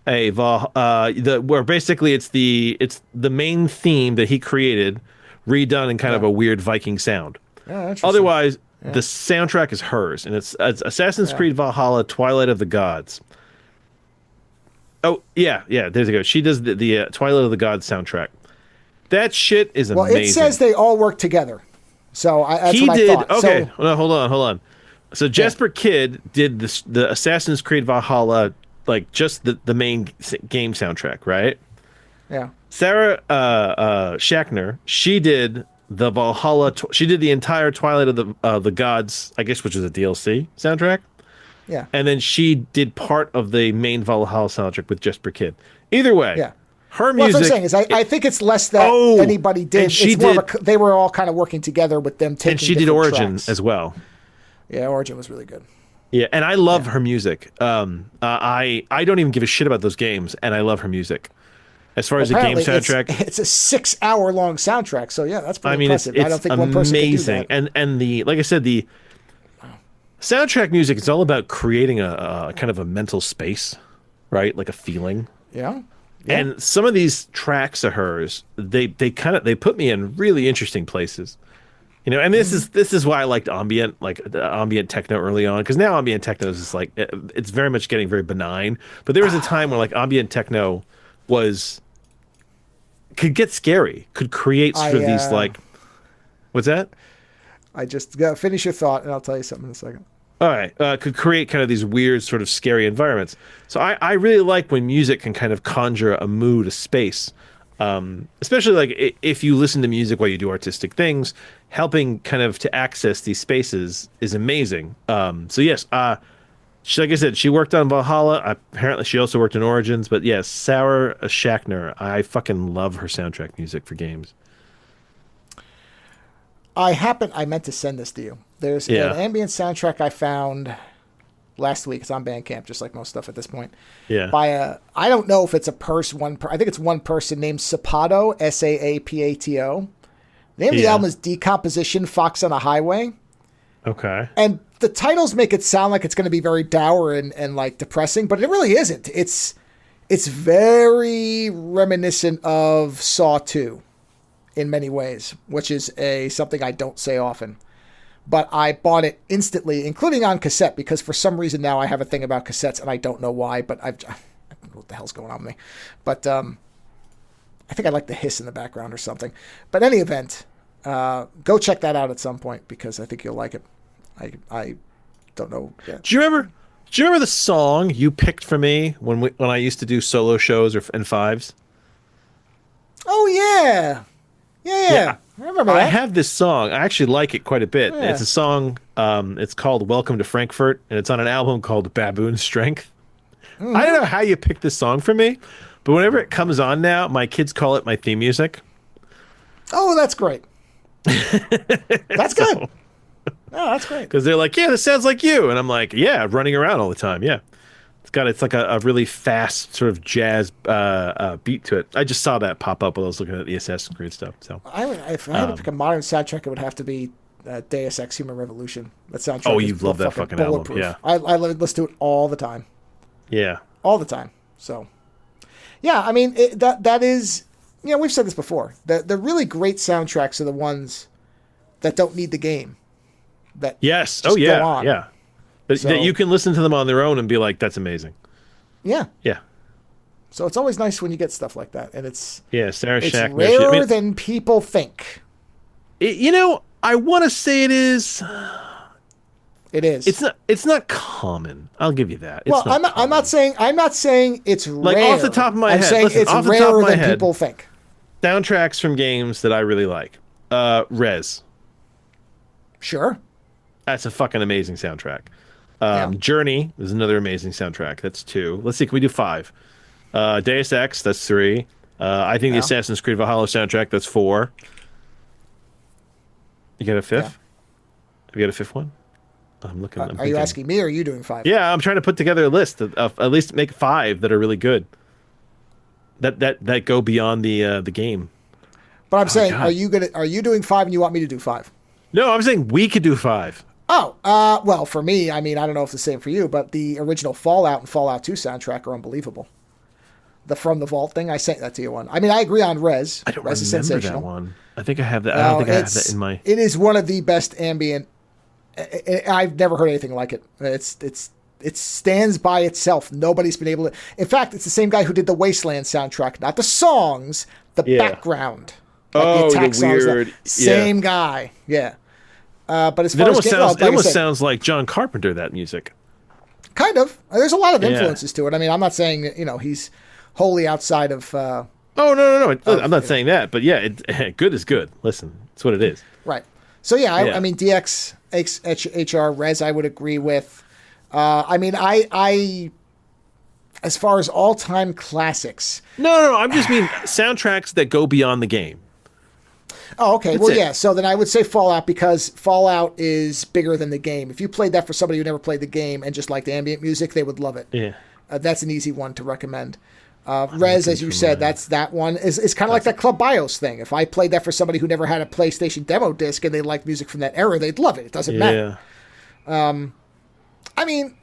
[SPEAKER 2] where basically it's the main theme that he created, redone in kind of a weird Viking sound. Otherwise, the soundtrack is hers, and it's Assassin's Creed Valhalla, Twilight of the Gods. Oh, yeah, there you go. She does the Twilight of the Gods soundtrack. That shit is amazing.
[SPEAKER 1] Well, it says they all work together. So that's what I thought.
[SPEAKER 2] Okay, no, hold on. So Jesper Kidd did the Assassin's Creed Valhalla, like just the main game soundtrack, right?
[SPEAKER 1] Yeah.
[SPEAKER 2] Sarah Schachner, she did the Valhalla. She did the entire Twilight of the Gods, I guess, which is a DLC soundtrack.
[SPEAKER 1] Yeah.
[SPEAKER 2] And then she did part of the main Valhalla soundtrack with Jesper Kidd. Either way, her music.
[SPEAKER 1] What I'm saying is, I think it's less that anybody did. They were all kind of working together with them taking.
[SPEAKER 2] And she did Origin as well.
[SPEAKER 1] Yeah, Origin was really good.
[SPEAKER 2] Yeah, and I love her music. I don't even give a shit about those games, and I love her music. As far as the game soundtrack,
[SPEAKER 1] it's a 6-hour-long soundtrack. So yeah, that's pretty impressive. I don't think one person can do that.
[SPEAKER 2] And like I said, the soundtrack music is all about creating a kind of a mental space, right? Like a feeling.
[SPEAKER 1] Yeah.
[SPEAKER 2] And some of these tracks of hers, they put me in really interesting places. And this is why I liked ambient, like the ambient techno early on, because now ambient techno is just like it's very much getting very benign. But there was a time where like ambient techno was could get scary, could create sort of these like, what's that?
[SPEAKER 1] I just got finish your thought, and I'll tell you something in a second.
[SPEAKER 2] All right, could create kind of these weird, sort of scary environments. So I really like when music can kind of conjure a mood, a space. Especially like if you listen to music while you do artistic things, helping kind of to access these spaces is amazing. So yes, like I said, she worked on Valhalla. Apparently, she also worked on Origins. But yes, Sarah Schachner, I fucking love her soundtrack music for games.
[SPEAKER 1] I meant to send this to you. There's an ambient soundtrack I found last week. It's on Bandcamp, just like most stuff at this point.
[SPEAKER 2] Yeah.
[SPEAKER 1] I don't know if it's a I think it's one person named Sapato, Saapato. The name of the album is Decomposition, Fox on a Highway.
[SPEAKER 2] Okay.
[SPEAKER 1] And the titles make it sound like it's going to be very dour and like depressing, but it really isn't. It's very reminiscent of Saw 2 in many ways, which is something I don't say often. But I bought it instantly, including on cassette, because for some reason now I have a thing about cassettes, and I don't know why, but I don't know what the hell's going on with me. But I think I like the hiss in the background or something. But in any event, go check that out at some point, because I think you'll like it. I don't know. Yeah.
[SPEAKER 2] Do you remember the song you picked for me when I used to do solo shows and fives?
[SPEAKER 1] Oh, yeah. Yeah. I remember that.
[SPEAKER 2] I have this song. I actually like it quite a bit.
[SPEAKER 1] Yeah.
[SPEAKER 2] It's a song. It's called "Welcome to Frankfurt," and it's on an album called Baboon Strength. Mm-hmm. I don't know how you picked this song for me, but whenever it comes on now, my kids call it my theme music.
[SPEAKER 1] Oh, that's great. That's good. Oh, that's great.
[SPEAKER 2] Because they're like, "Yeah, this sounds like you," and I'm like, "Yeah, running around all the time." Yeah, it's like a really fast sort of jazz beat to it. I just saw that pop up while I was looking at the Assassin's Creed stuff. So
[SPEAKER 1] if I had to pick a modern soundtrack, it would have to be Deus Ex: Human Revolution. That soundtrack.
[SPEAKER 2] Oh, you love that fucking album. Yeah,
[SPEAKER 1] I listen to it all the time.
[SPEAKER 2] Yeah,
[SPEAKER 1] all the time. So, yeah, I mean that is, we've said this before. The really great soundtracks are the ones that don't need the game. That
[SPEAKER 2] yes. Oh yeah. Yeah. That you can listen to them on their own and be like, that's amazing.
[SPEAKER 1] Yeah.
[SPEAKER 2] Yeah.
[SPEAKER 1] So it's always nice when you get stuff like that. And it's
[SPEAKER 2] Sarah Schachner.
[SPEAKER 1] Rarer than people think.
[SPEAKER 2] I want to say it is.
[SPEAKER 1] It is.
[SPEAKER 2] It's not common. I'll give you that.
[SPEAKER 1] I'm not saying it's rare.
[SPEAKER 2] Like off the top of my head.
[SPEAKER 1] I'm saying it's rarer than people think.
[SPEAKER 2] Soundtracks from games that I really like. Rez.
[SPEAKER 1] Sure.
[SPEAKER 2] That's a fucking amazing soundtrack. Journey is another amazing soundtrack. That's 2. Let's see, can we do 5? Deus Ex, that's 3. I think the Assassin's Creed Valhalla soundtrack, that's 4. You got a 5th? Yeah. Have you got a 5th one? I'm looking.
[SPEAKER 1] Are you asking me, or are you doing 5?
[SPEAKER 2] Yeah, I'm trying to put together a list of at least make 5 that are really good. That go beyond the game.
[SPEAKER 1] But I'm saying, God. Are you doing 5 and you want me to do 5?
[SPEAKER 2] No, I'm saying we could do 5.
[SPEAKER 1] Oh, well, for me, I mean, I don't know if it's the same for you, but the original Fallout and Fallout 2 soundtrack are unbelievable. The From the Vault thing, I sent that to you one. I mean, I agree on Rez.
[SPEAKER 2] I don't
[SPEAKER 1] Rez
[SPEAKER 2] remember
[SPEAKER 1] is sensational.
[SPEAKER 2] that one. I think I have that. I don't think I have that in my...
[SPEAKER 1] It is one of the best ambient... I've never heard anything like it. It stands by itself. Nobody's been able to... In fact, it's the same guy who did the Wasteland soundtrack. Not the songs, the background.
[SPEAKER 2] Like
[SPEAKER 1] the
[SPEAKER 2] weird...
[SPEAKER 1] Same guy. Yeah. But as far
[SPEAKER 2] it almost sounds like John Carpenter, that music.
[SPEAKER 1] Kind of. There's a lot of influences to it. I mean, I'm not saying he's wholly outside of...
[SPEAKER 2] oh, no. I'm not saying that. But yeah, good is good. Listen, it's what it is.
[SPEAKER 1] Right. So yeah, I mean, DX, HR, Rez, I would agree with. I mean, I as far as all-time classics...
[SPEAKER 2] No, I just mean soundtracks that go beyond the game.
[SPEAKER 1] Oh, okay. Well, yeah. So then I would say Fallout, because Fallout is bigger than the game. If you played that for somebody who never played the game and just liked ambient music, they would love it.
[SPEAKER 2] Yeah.
[SPEAKER 1] That's an easy one to recommend. Rez, as you said, that one is kind of like that Club BIOS thing. If I played that for somebody who never had a PlayStation demo disc and they liked music from that era, they'd love it. It doesn't matter. I mean...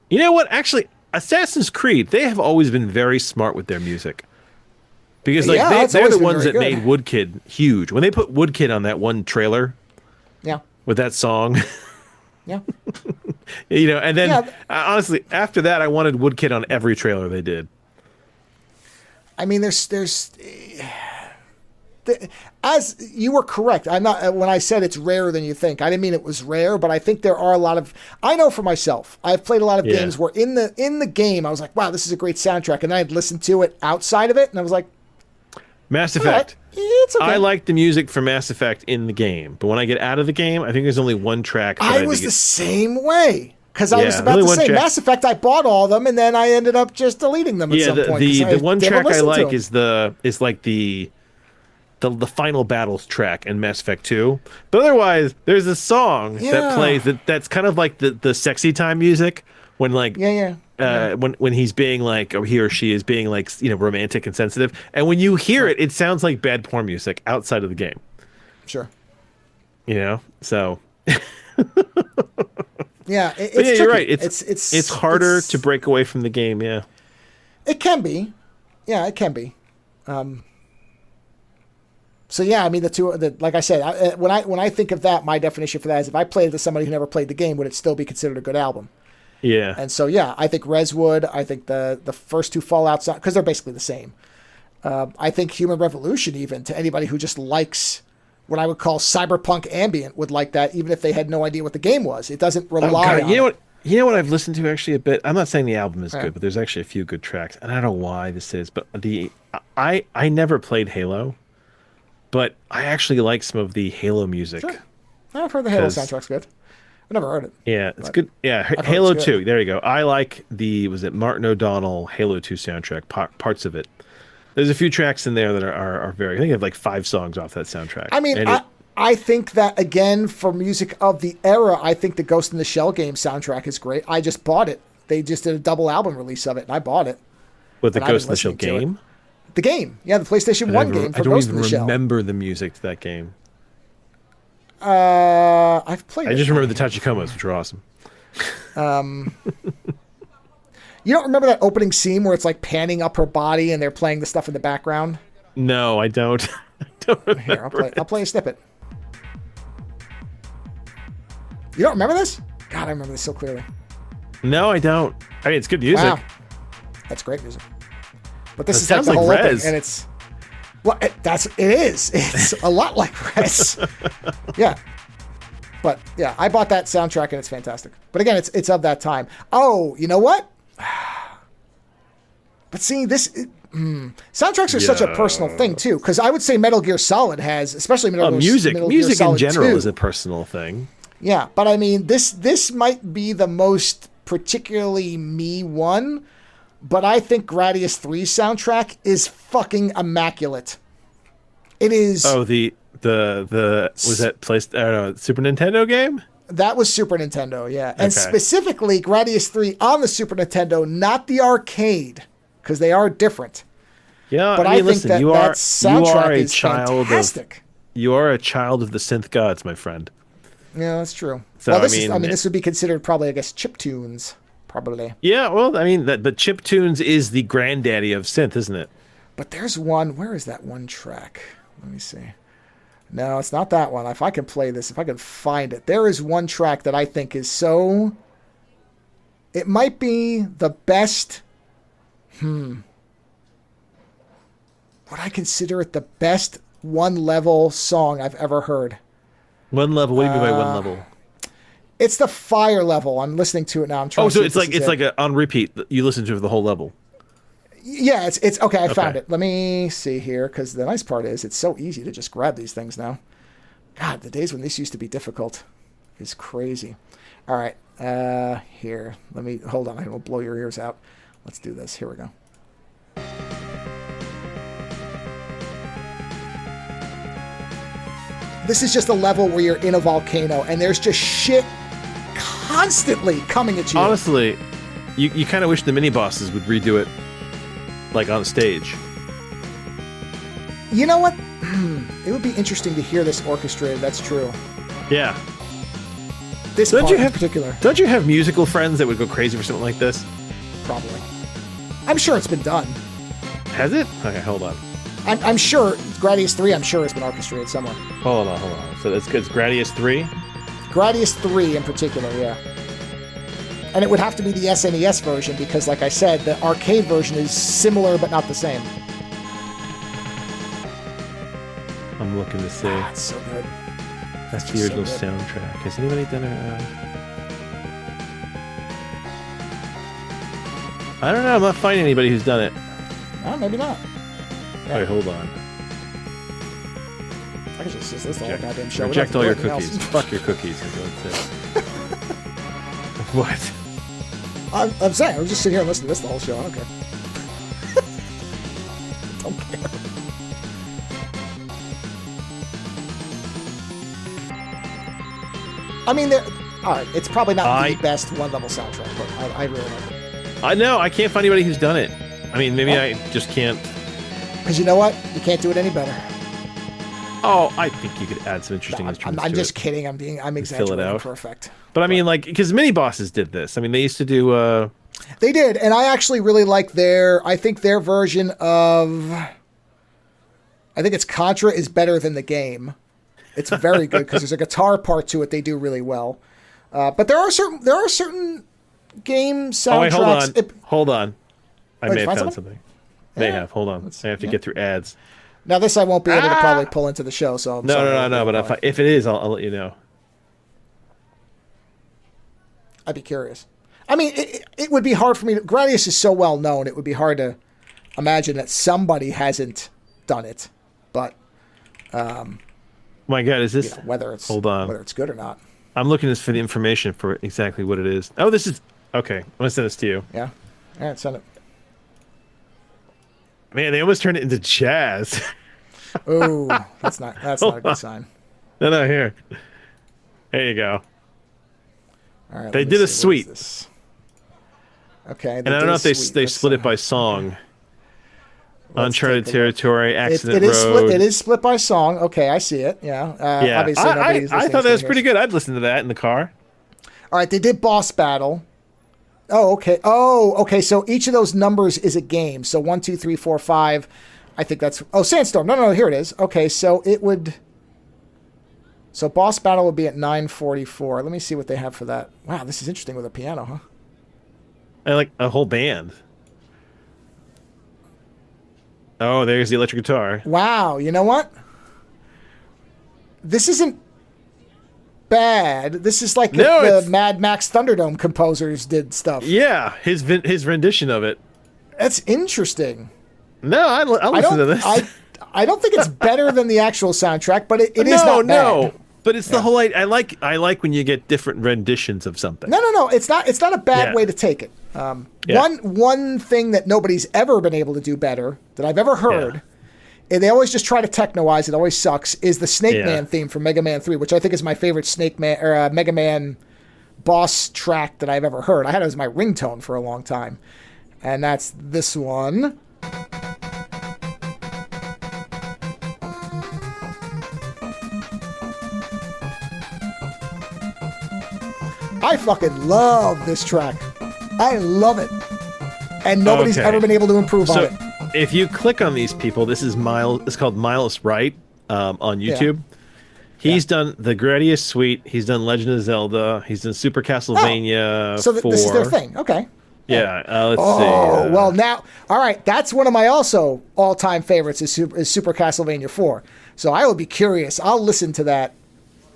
[SPEAKER 2] You know what? Actually, Assassin's Creed, they have always been very smart with their music. Because they're the ones that made Woodkid huge. When they put Woodkid on that one trailer, with that song, and then honestly, after that, I wanted Woodkid on every trailer they did.
[SPEAKER 1] I mean, as you were correct. I'm not, when I said it's rarer than you think, I didn't mean it was rare, but I think there are a lot of, I know for myself, I've played a lot of games where in the game, I was like, wow, this is a great soundtrack. And then I'd listen to it outside of it. And I was like,
[SPEAKER 2] Mass Effect.
[SPEAKER 1] It's okay.
[SPEAKER 2] I like the music for Mass Effect in the game, but when I get out of the game, I think there's only one track.
[SPEAKER 1] I was the same way. Because I was about to say, Mass Effect, I bought all of them, and then I ended up just deleting them at some point.
[SPEAKER 2] The one track I like is like the final battles track in Mass Effect 2. But otherwise, there's a song that plays that's kind of like the sexy time music when when he's being like, or he or she is being like, romantic and sensitive. And when you hear it, it sounds like bad porn music outside of the game.
[SPEAKER 1] Sure.
[SPEAKER 2] So.
[SPEAKER 1] Yeah, it's
[SPEAKER 2] you're right. It's harder to break away from the game. Yeah,
[SPEAKER 1] it can be. Yeah, it can be. So yeah, I mean like I said, when I think of that, my definition for that is if I played it to somebody who never played the game, would it still be considered a good album?
[SPEAKER 2] Yeah.
[SPEAKER 1] And so yeah, I think Reswood. I think the first two Fallouts, because they're basically the same. I think Human Revolution, even to anybody who just likes what I would call cyberpunk ambient, would like that, even if they had no idea what the game was. It doesn't rely on
[SPEAKER 2] it. You know what I've listened to actually a bit? I'm not saying the album is good, but there's actually a few good tracks. And I don't know why this is, but I never played Halo, but I actually like some of the Halo music.
[SPEAKER 1] Sure. I've heard the Halo soundtrack's good. I've never heard it.
[SPEAKER 2] Yeah, it's good. Yeah, Halo 2. There you go. I like was it Martin O'Donnell Halo 2 soundtrack, parts of it. There's a few tracks in there that are very... I think I have like 5 songs off that soundtrack.
[SPEAKER 1] I mean, I think that, again, for music of the era, I think the Ghost in the Shell game soundtrack is great. I just bought it. They just did a double album release of it, and I bought it.
[SPEAKER 2] With the Ghost in the Shell game?
[SPEAKER 1] The game. Yeah, the PlayStation 1 game for Ghost in the Shell.
[SPEAKER 2] I don't even remember the music to that game.
[SPEAKER 1] I've played it.
[SPEAKER 2] I just remember the Tachikomas, which were awesome.
[SPEAKER 1] You don't remember that opening scene where it's like panning up her body and they're playing the stuff in the background?
[SPEAKER 2] No, I don't. I don't remember.
[SPEAKER 1] Here, I'll play a snippet. You don't remember this? God, I remember this so clearly.
[SPEAKER 2] No, I don't. I mean, it's good music.
[SPEAKER 1] Wow. That's great music. But this is
[SPEAKER 2] like
[SPEAKER 1] the whole
[SPEAKER 2] Rez.
[SPEAKER 1] opening, and it's... Well, it is. It's a lot like Rez. Yeah. But, yeah, I bought that soundtrack, and it's fantastic. But again, it's of that time. Oh, you know what? But see, soundtracks are such a personal thing too, because I would say Metal Gear Solid has, especially Metal Gear
[SPEAKER 2] music
[SPEAKER 1] Solid
[SPEAKER 2] in general
[SPEAKER 1] 2.
[SPEAKER 2] is a personal thing.
[SPEAKER 1] Yeah, but I mean, this might be the most particularly me one, but I think Gradius 3's soundtrack is fucking immaculate. It is.
[SPEAKER 2] Oh, the was that placed? I don't know, Super Nintendo game.
[SPEAKER 1] That was Super Nintendo, yeah. And specifically Gradius 3 on the Super Nintendo, not the arcade, because they are different.
[SPEAKER 2] Yeah,
[SPEAKER 1] but I think
[SPEAKER 2] listen,
[SPEAKER 1] that soundtrack is fantastic.
[SPEAKER 2] You are a child of the synth gods, my friend.
[SPEAKER 1] Yeah, that's true.
[SPEAKER 2] So,
[SPEAKER 1] well, this would be considered probably, I guess, chiptunes, probably.
[SPEAKER 2] Yeah, well, I mean, but chiptunes is the granddaddy of synth, isn't it?
[SPEAKER 1] But there's one. Where is that one track? Let me see. No, it's not that one. If I can play this, if I can find it. There is one track that I think is so... It might be the best... Would I consider it the best one-level song I've ever heard?
[SPEAKER 2] One level? What do you mean by one level?
[SPEAKER 1] It's the fire level. I'm listening to it now. I'm trying.
[SPEAKER 2] Oh, so it's like on repeat. You listen to the whole level.
[SPEAKER 1] Yeah, it's okay. I found it. Let me see here, because the nice part is it's so easy to just grab these things now. God, the days when this used to be difficult is crazy. All right, here. Let me hold on. I will blow your ears out. Let's do this. Here we go. This is just a level where you're in a volcano and there's just shit constantly coming at you.
[SPEAKER 2] Honestly, you kind of wish the mini bosses would redo it like on stage.
[SPEAKER 1] You know what? It would be interesting to hear this orchestrated. That's true.
[SPEAKER 2] Yeah.
[SPEAKER 1] This part in particular.
[SPEAKER 2] Don't you have musical friends that would go crazy for something like this?
[SPEAKER 1] Probably. I'm sure it's been done.
[SPEAKER 2] Has it? Okay, hold on.
[SPEAKER 1] I'm sure Gradius 3, I'm sure it's been orchestrated somewhere.
[SPEAKER 2] Hold on. So it's Gradius 3?
[SPEAKER 1] Gradius 3 in particular, yeah. And it would have to be the SNES version because, like I said, the arcade version is similar but not the same.
[SPEAKER 2] I'm looking to see.
[SPEAKER 1] It's so good.
[SPEAKER 2] That's the original soundtrack. Has anybody done it? I don't know. I'm not finding anybody who's done it.
[SPEAKER 1] No, maybe not.
[SPEAKER 2] Yeah. Wait, hold on.
[SPEAKER 1] I can just list the whole goddamn show.
[SPEAKER 2] Reject all your cookies. Fuck your cookies. What?
[SPEAKER 1] I'm saying, I'm just sitting here and listening to this the whole show. I don't care. Don't care. I mean, all right, it's probably not the best one-level soundtrack, but I really like it.
[SPEAKER 2] I know. I can't find anybody who's done it. I mean, maybe I just can't.
[SPEAKER 1] Because you know what? You can't do it any better.
[SPEAKER 2] Oh, I think you could add some interesting instruments.
[SPEAKER 1] I'm just kidding. I'm exaggerating for effect.
[SPEAKER 2] But I mean, like, because mini bosses did this. I mean, they used to do.
[SPEAKER 1] They did, and I actually really like I think their version of. I think it's Contra is better than the game. It's very good because there's a guitar part to it. They do really well, but there are certain game soundtracks.
[SPEAKER 2] Oh wait, hold on. I may have found something. May have. Hold on. I have to get through ads.
[SPEAKER 1] Now this I won't be able to probably pull into the show. So
[SPEAKER 2] no. But if it is, I'll let you know.
[SPEAKER 1] I'd be curious. I mean, it would be hard for me. Gradius is so well known. It would be hard to imagine that somebody hasn't done it. But
[SPEAKER 2] my God, is this
[SPEAKER 1] whether it's whether it's good or not?
[SPEAKER 2] I'm looking for the information for exactly what it is. Oh, this is okay. I'm gonna send this to you.
[SPEAKER 1] Yeah. All right, send it.
[SPEAKER 2] Man, they almost turned it into jazz.
[SPEAKER 1] Oh, that's not a good sign.
[SPEAKER 2] No, here. There you go.
[SPEAKER 1] All right.
[SPEAKER 2] They did a suite.
[SPEAKER 1] Okay.
[SPEAKER 2] And I don't know if they split it by song. Uncharted Territory, Accident Road.
[SPEAKER 1] It is split by song. Okay, I see it. Yeah.
[SPEAKER 2] Yeah.
[SPEAKER 1] Obviously,
[SPEAKER 2] I thought that was pretty good. I'd listen to that in the car.
[SPEAKER 1] All right, they did Boss Battle. Oh, okay. So each of those numbers is a game. So 1, 2, 3, 4, 5. I think that's. Oh, Sandstorm. No. Here it is. Okay, so it would. So Boss Battle would be at 9:44. Let me see what they have for that. Wow, this is interesting with a piano, huh?
[SPEAKER 2] I like a whole band. Oh, there's the electric guitar.
[SPEAKER 1] Wow, you know what? This isn't bad. This is like the Mad Max Thunderdome composers did stuff.
[SPEAKER 2] Yeah, his rendition of it.
[SPEAKER 1] That's interesting.
[SPEAKER 2] No, I'll listen to this.
[SPEAKER 1] I don't think it's better than the actual soundtrack, but it is not bad.
[SPEAKER 2] No. But it's the whole. I like when you get different renditions of something.
[SPEAKER 1] No. It's not a bad way to take it. One thing that nobody's ever been able to do better that I've ever heard, and they always just try to technoize it. Always sucks. Is the Snake Man theme from Mega Man 3, which I think is my favorite Mega Man boss track that I've ever heard. I had it as my ringtone for a long time, and that's this one. I fucking love this track. I love it. And nobody's ever been able to improve on it.
[SPEAKER 2] If you click on these people, this is Miles. It's called Miles Wright on YouTube. Yeah. He's done the Gradius Suite. He's done Legend of Zelda. He's done Super Castlevania 4.
[SPEAKER 1] This is their thing. Okay.
[SPEAKER 2] Yeah. Let's see.
[SPEAKER 1] Oh, well, now, all right. That's one of my also all-time favorites is Super Castlevania 4. So I will be curious. I'll listen to that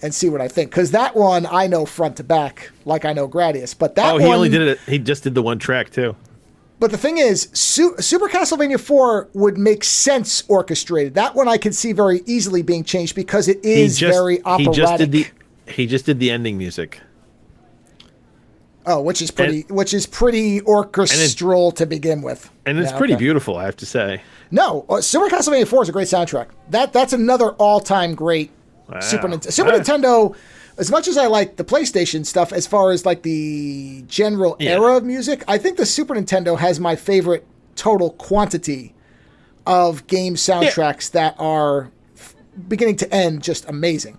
[SPEAKER 1] and see what I think. Because that one I know front to back, like I know Gradius. But that one...
[SPEAKER 2] he only did it. He just did the one track, too.
[SPEAKER 1] But the thing is, Super Castlevania 4 would make sense orchestrated. That one I could see very easily being changed because it is very operatic.
[SPEAKER 2] He just did the ending music.
[SPEAKER 1] Oh, which is pretty orchestral to begin with.
[SPEAKER 2] And it's pretty beautiful, I have to say.
[SPEAKER 1] No, Super Castlevania 4 is a great soundtrack. That's another all-time great Super Nintendo. As much as I like the PlayStation stuff, as far as like the general era of music, I think the Super Nintendo has my favorite total quantity of game soundtracks that are beginning to end just amazing.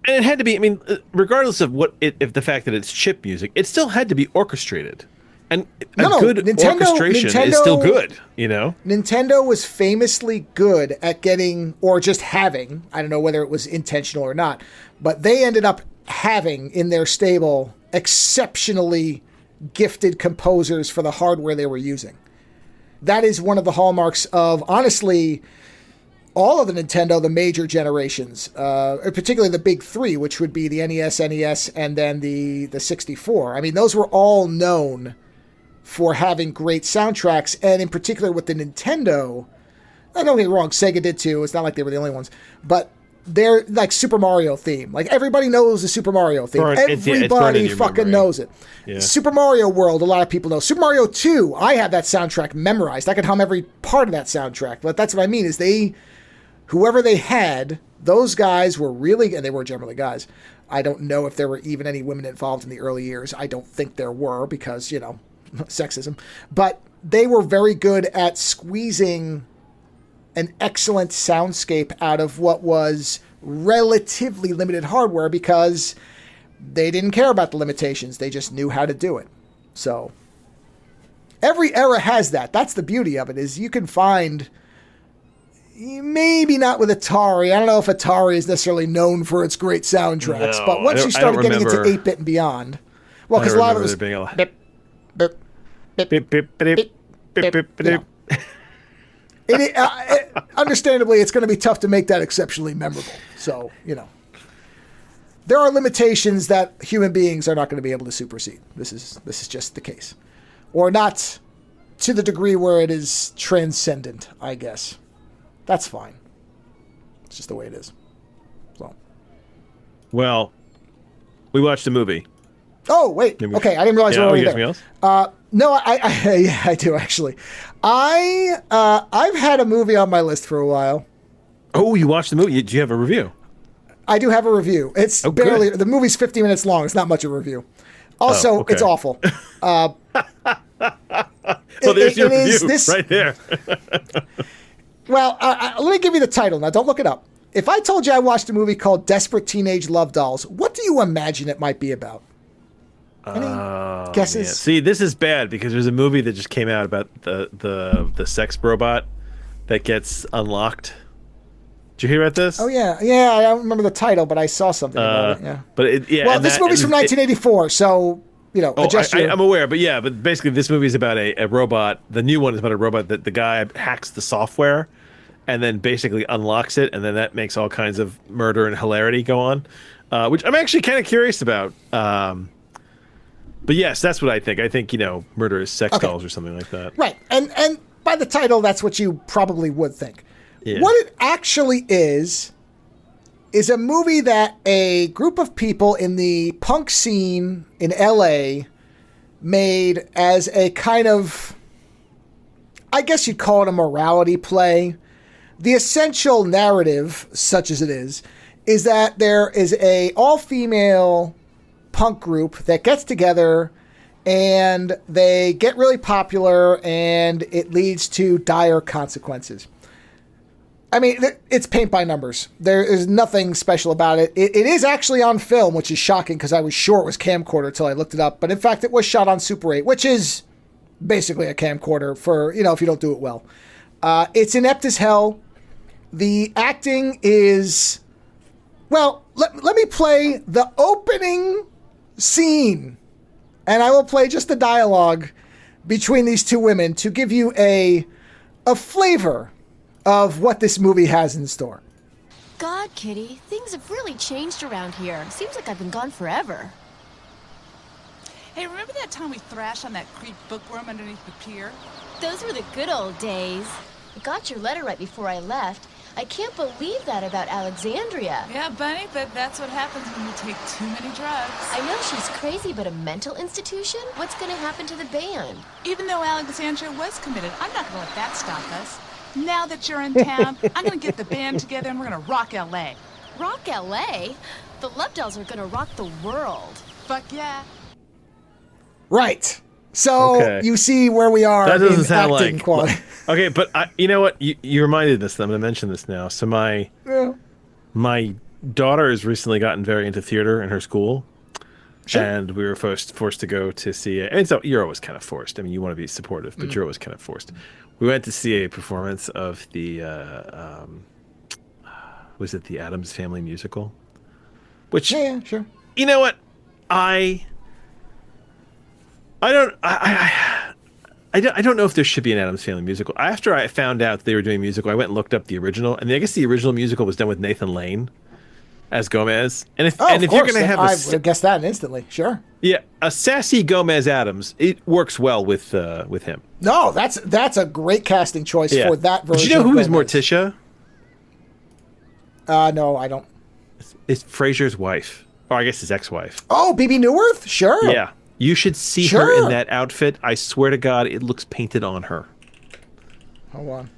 [SPEAKER 2] And it had to be, I mean, regardless of if the fact that it's chip music, it still had to be orchestrated. And good orchestration is still good, you know?
[SPEAKER 1] Nintendo was famously good at getting, or just having, I don't know whether it was intentional or not, but they ended up having in their stable exceptionally gifted composers for the hardware they were using. That is one of the hallmarks of, honestly, all of the Nintendo, the major generations, particularly the big three, which would be the NES, and then the 64. I mean, those were all known for having great soundtracks, and in particular with the Nintendo, don't get me wrong, Sega did too. It's not like they were the only ones, but they're like Super Mario theme. Like everybody knows the Super Mario theme. Everybody fucking knows it. Yeah. Super Mario World, a lot of people know. Super Mario 2, I have that soundtrack memorized. I could hum every part of that soundtrack. But that's what I mean is whoever they had, those guys were really, and they were generally guys. I don't know if there were even any women involved in the early years. I don't think there were because, sexism. But they were very good at squeezing an excellent soundscape out of what was relatively limited hardware because they didn't care about the limitations. They just knew how to do it. So every era has that. That's the beauty of it, is you can find, maybe not with Atari. I don't know if Atari is necessarily known for its great soundtracks, but once you started getting into 8-bit and beyond, well, because a lot of it was bip, bip, bip, bip, bip, bip, bip. Understandably, it's going to be tough to make that exceptionally memorable. So, there are limitations that human beings are not going to be able to supersede. This is just the case, or not to the degree where it is transcendent. I guess that's fine. It's just the way it is. So,
[SPEAKER 2] well, we watched a movie.
[SPEAKER 1] Oh wait, okay. I didn't realize we were already there. No, I do actually. I've had a movie on my list for a while.
[SPEAKER 2] Oh, you watched the movie? Do you have a review?
[SPEAKER 1] I do have a review. It's barely the movie's 50 minutes long. It's not much of a review. Also, It's awful.
[SPEAKER 2] There's your review right there.
[SPEAKER 1] Well, let me give you the title now. Don't look it up. If I told you I watched a movie called Desperate Teenage Love Dolls, what do you imagine it might be about? Any guesses?
[SPEAKER 2] Man. See, this is bad because there's a movie that just came out about the sex robot that gets unlocked. Did you hear about this?
[SPEAKER 1] Oh yeah. I don't remember the title, but I saw something about it. Yeah.
[SPEAKER 2] But
[SPEAKER 1] well, this movie's from 1984, so
[SPEAKER 2] I'm aware, but basically this movie is about a robot. The new one is about a robot that the guy hacks the software, and then basically unlocks it, and then that makes all kinds of murder and hilarity go on, which I'm actually kind of curious about. But yes, that's what I think. I think, murderous sex dolls or something like that.
[SPEAKER 1] Right. And by the title, that's what you probably would think. Yeah. What it actually is a movie that a group of people in the punk scene in LA made as a kind of, I guess you'd call it a morality play. The essential narrative, such as it is that there is a all-female punk group that gets together and they get really popular and it leads to dire consequences. I mean, it's paint by numbers. There is nothing special about it. It is actually on film, which is shocking because I was sure it was camcorder until I looked it up. But in fact, it was shot on Super 8, which is basically a camcorder for, if you don't do it well. It's inept as hell. The acting is, well, let me play the opening scene, and I will play just the dialogue between these two women to give you a flavor of what this movie has in store.
[SPEAKER 3] God, Kitty, things have really changed around here. Seems like I've been gone forever.
[SPEAKER 4] Hey, remember that time we thrashed on that creep bookworm underneath the pier?
[SPEAKER 3] Those were the good old days. I got your letter right before I left. I can't believe that about Alexandria.
[SPEAKER 4] Yeah, Bunny, but that's what happens when you take too many drugs.
[SPEAKER 3] I know she's crazy, but a mental institution? What's going to happen to the band?
[SPEAKER 4] Even though Alexandria was committed, I'm not going to let that stop us. Now that you're in town, I'm going to get the band together and we're going to rock L.A.
[SPEAKER 3] Rock L.A.? The Love Dolls are going to rock the world.
[SPEAKER 4] Fuck yeah.
[SPEAKER 1] Right. So you see where we are
[SPEAKER 2] that doesn't
[SPEAKER 1] in
[SPEAKER 2] sound
[SPEAKER 1] acting
[SPEAKER 2] like,
[SPEAKER 1] quality.
[SPEAKER 2] Okay, but you know what? You reminded this. I'm going to mention this now. So my daughter has recently gotten very into theater in her school. Sure. And we were forced to go to see it. And so you're always kind of forced. I mean, you want to be supportive, but you're always kind of forced. We went to see a performance of the, was it the Addams Family musical? Which,
[SPEAKER 1] yeah, sure.
[SPEAKER 2] You know what? I I don't know if there should be an Addams Family musical. After I found out they were doing a musical, I went and looked up the original, and I guess the original musical was done with Nathan Lane as Gomez. And if you're going to have
[SPEAKER 1] I would guess that instantly. Sure.
[SPEAKER 2] Yeah, a sassy Gomez Addams, it works well with him.
[SPEAKER 1] No, that's a great casting choice for that version.
[SPEAKER 2] Do you know who is
[SPEAKER 1] Gomez.
[SPEAKER 2] Morticia?
[SPEAKER 1] No, I don't.
[SPEAKER 2] It's Frasier's wife, or I guess his ex-wife.
[SPEAKER 1] Oh, BB Newirth? Sure.
[SPEAKER 2] Yeah, you should see her in that outfit. I swear to God, it looks painted on her.
[SPEAKER 1] Hold on.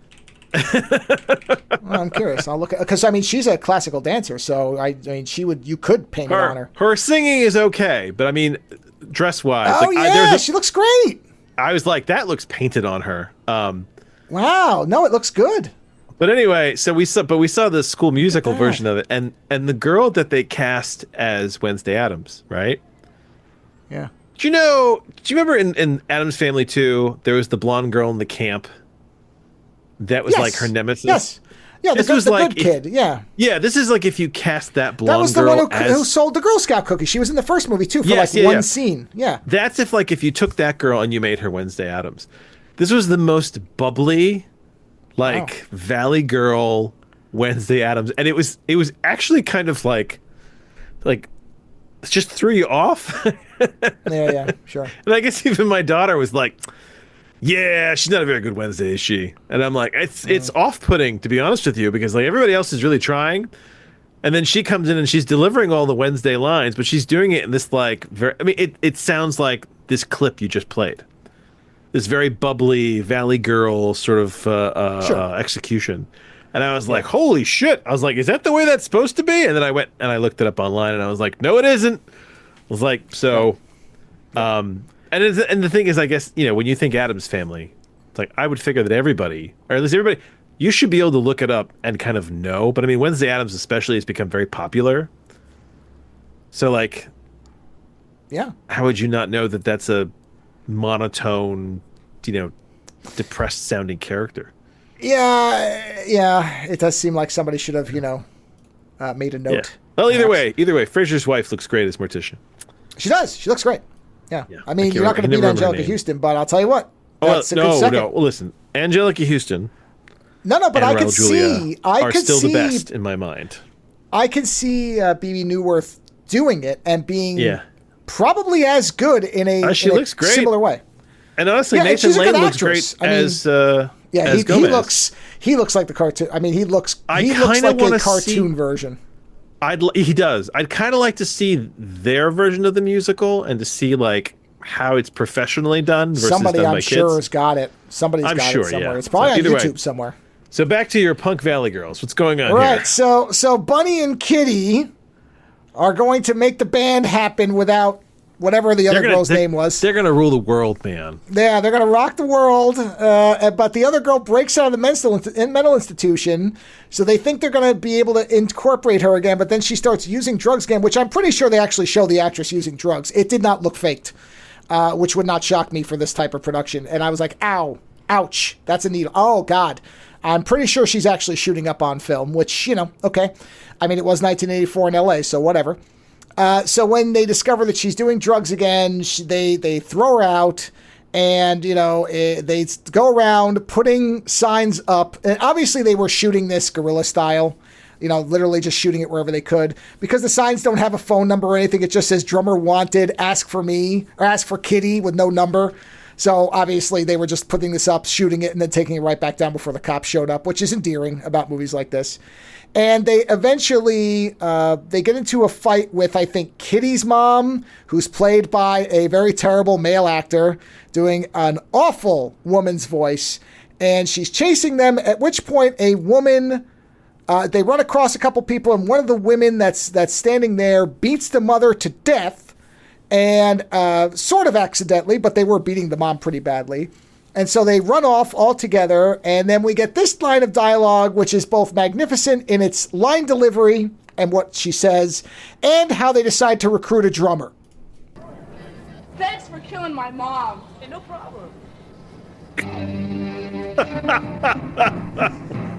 [SPEAKER 1] Well, I'm curious. I'll look at, because I mean she's a classical dancer, so I mean you could paint it on her.
[SPEAKER 2] Her singing is okay, but I mean dress wise.
[SPEAKER 1] Oh yeah, she looks great.
[SPEAKER 2] I was like, that looks painted on her.
[SPEAKER 1] Wow, no, it looks good.
[SPEAKER 2] But anyway, so we saw the school musical version of it, and the girl that they cast as Wednesday Addams, right?
[SPEAKER 1] Yeah.
[SPEAKER 2] Do you remember in Addams Family 2, there was the blonde girl in the camp that was like her nemesis?
[SPEAKER 1] Yes. Yeah, the good kid. Yeah.
[SPEAKER 2] Yeah, this is like if you cast that blonde girl.
[SPEAKER 1] That was the one who sold the Girl Scout cookie. She was in the first movie too for one scene. Yeah.
[SPEAKER 2] That's if you took that girl and you made her Wednesday Addams. This was the most bubbly, Valley Girl Wednesday Addams, and it was actually kind of like it just threw you off.
[SPEAKER 1] Yeah, sure.
[SPEAKER 2] And I guess even my daughter was like, yeah, she's not a very good Wednesday, is she? And I'm like, it's off-putting, to be honest with you, because everybody else is really trying, and then she comes in and she's delivering all the Wednesday lines, but she's doing it in this it sounds like this clip you just played, this very bubbly Valley Girl sort of execution, and I was like, holy shit! I was like, is that the way that's supposed to be? And then I went and I looked it up online, and I was like, no, it isn't. I was like, so. And the thing is, I guess, when you think Addams Family, it's like, I would figure that everybody, or at least everybody, you should be able to look it up and kind of know. But I mean, Wednesday Addams especially has become very popular. So
[SPEAKER 1] yeah,
[SPEAKER 2] how would you not know that that's a monotone, depressed sounding character?
[SPEAKER 1] Yeah, it does seem like somebody should have, made a note.
[SPEAKER 2] Yeah. Well, either way, Frasier's wife looks great as Morticia.
[SPEAKER 1] She does. She looks great. Yeah. I mean, you're not going to beat Angelica Houston, but I'll tell you what. That's a good second.
[SPEAKER 2] No. Well, listen, Angelica Houston.
[SPEAKER 1] No, but I could see.
[SPEAKER 2] Are still the best in my mind.
[SPEAKER 1] I could see BB Newirth doing it and being probably as good in a similar way.
[SPEAKER 2] And honestly, Nathan Lane looks great as Gomez.
[SPEAKER 1] He looks like the cartoon. I mean, he looks like a cartoon version.
[SPEAKER 2] He does. I'd kind of like to see their version of the musical and to see how it's professionally done versus
[SPEAKER 1] somebody
[SPEAKER 2] done by
[SPEAKER 1] I'm sure
[SPEAKER 2] kids.
[SPEAKER 1] has got it. Somebody's got it somewhere. Yeah. It's probably on YouTube somewhere.
[SPEAKER 2] So back to your Punk Valley Girls. What's going on
[SPEAKER 1] here?
[SPEAKER 2] Right.
[SPEAKER 1] So Bunny and Kitty are going to make the band happen without whatever the other girl's name was.
[SPEAKER 2] They're going to rule the world, man.
[SPEAKER 1] Yeah, they're going to rock the world. But the other girl breaks out of the mental institution, so they think they're going to be able to incorporate her again, but then she starts using drugs again, which I'm pretty sure they actually show the actress using drugs. It did not look faked, which would not shock me for this type of production. And I was like, ow, ouch, that's a needle. Oh, God. I'm pretty sure she's actually shooting up on film, which, okay. I mean, it was 1984 in L.A., so whatever. So when they discover that she's doing drugs again, they throw her out, and they go around putting signs up. And obviously, they were shooting this guerrilla style, literally just shooting it wherever they could, because the signs don't have a phone number or anything. It just says "drummer wanted, ask for me" or "ask for Kitty" with no number. So obviously, they were just putting this up, shooting it, and then taking it right back down before the cops showed up, which is endearing about movies like this. And they eventually, they get into a fight with, I think, Kitty's mom, who's played by a very terrible male actor doing an awful woman's voice. And she's chasing them, at which point a woman, they run across a couple people, and one of the women that's standing there beats the mother to death, and sort of accidentally, but they were beating the mom pretty badly. And so they run off all together, and then we get this line of dialogue, which is both magnificent in its line delivery and what she says, and how they decide to recruit a drummer.
[SPEAKER 5] Thanks for killing my mom.
[SPEAKER 6] Hey, no problem.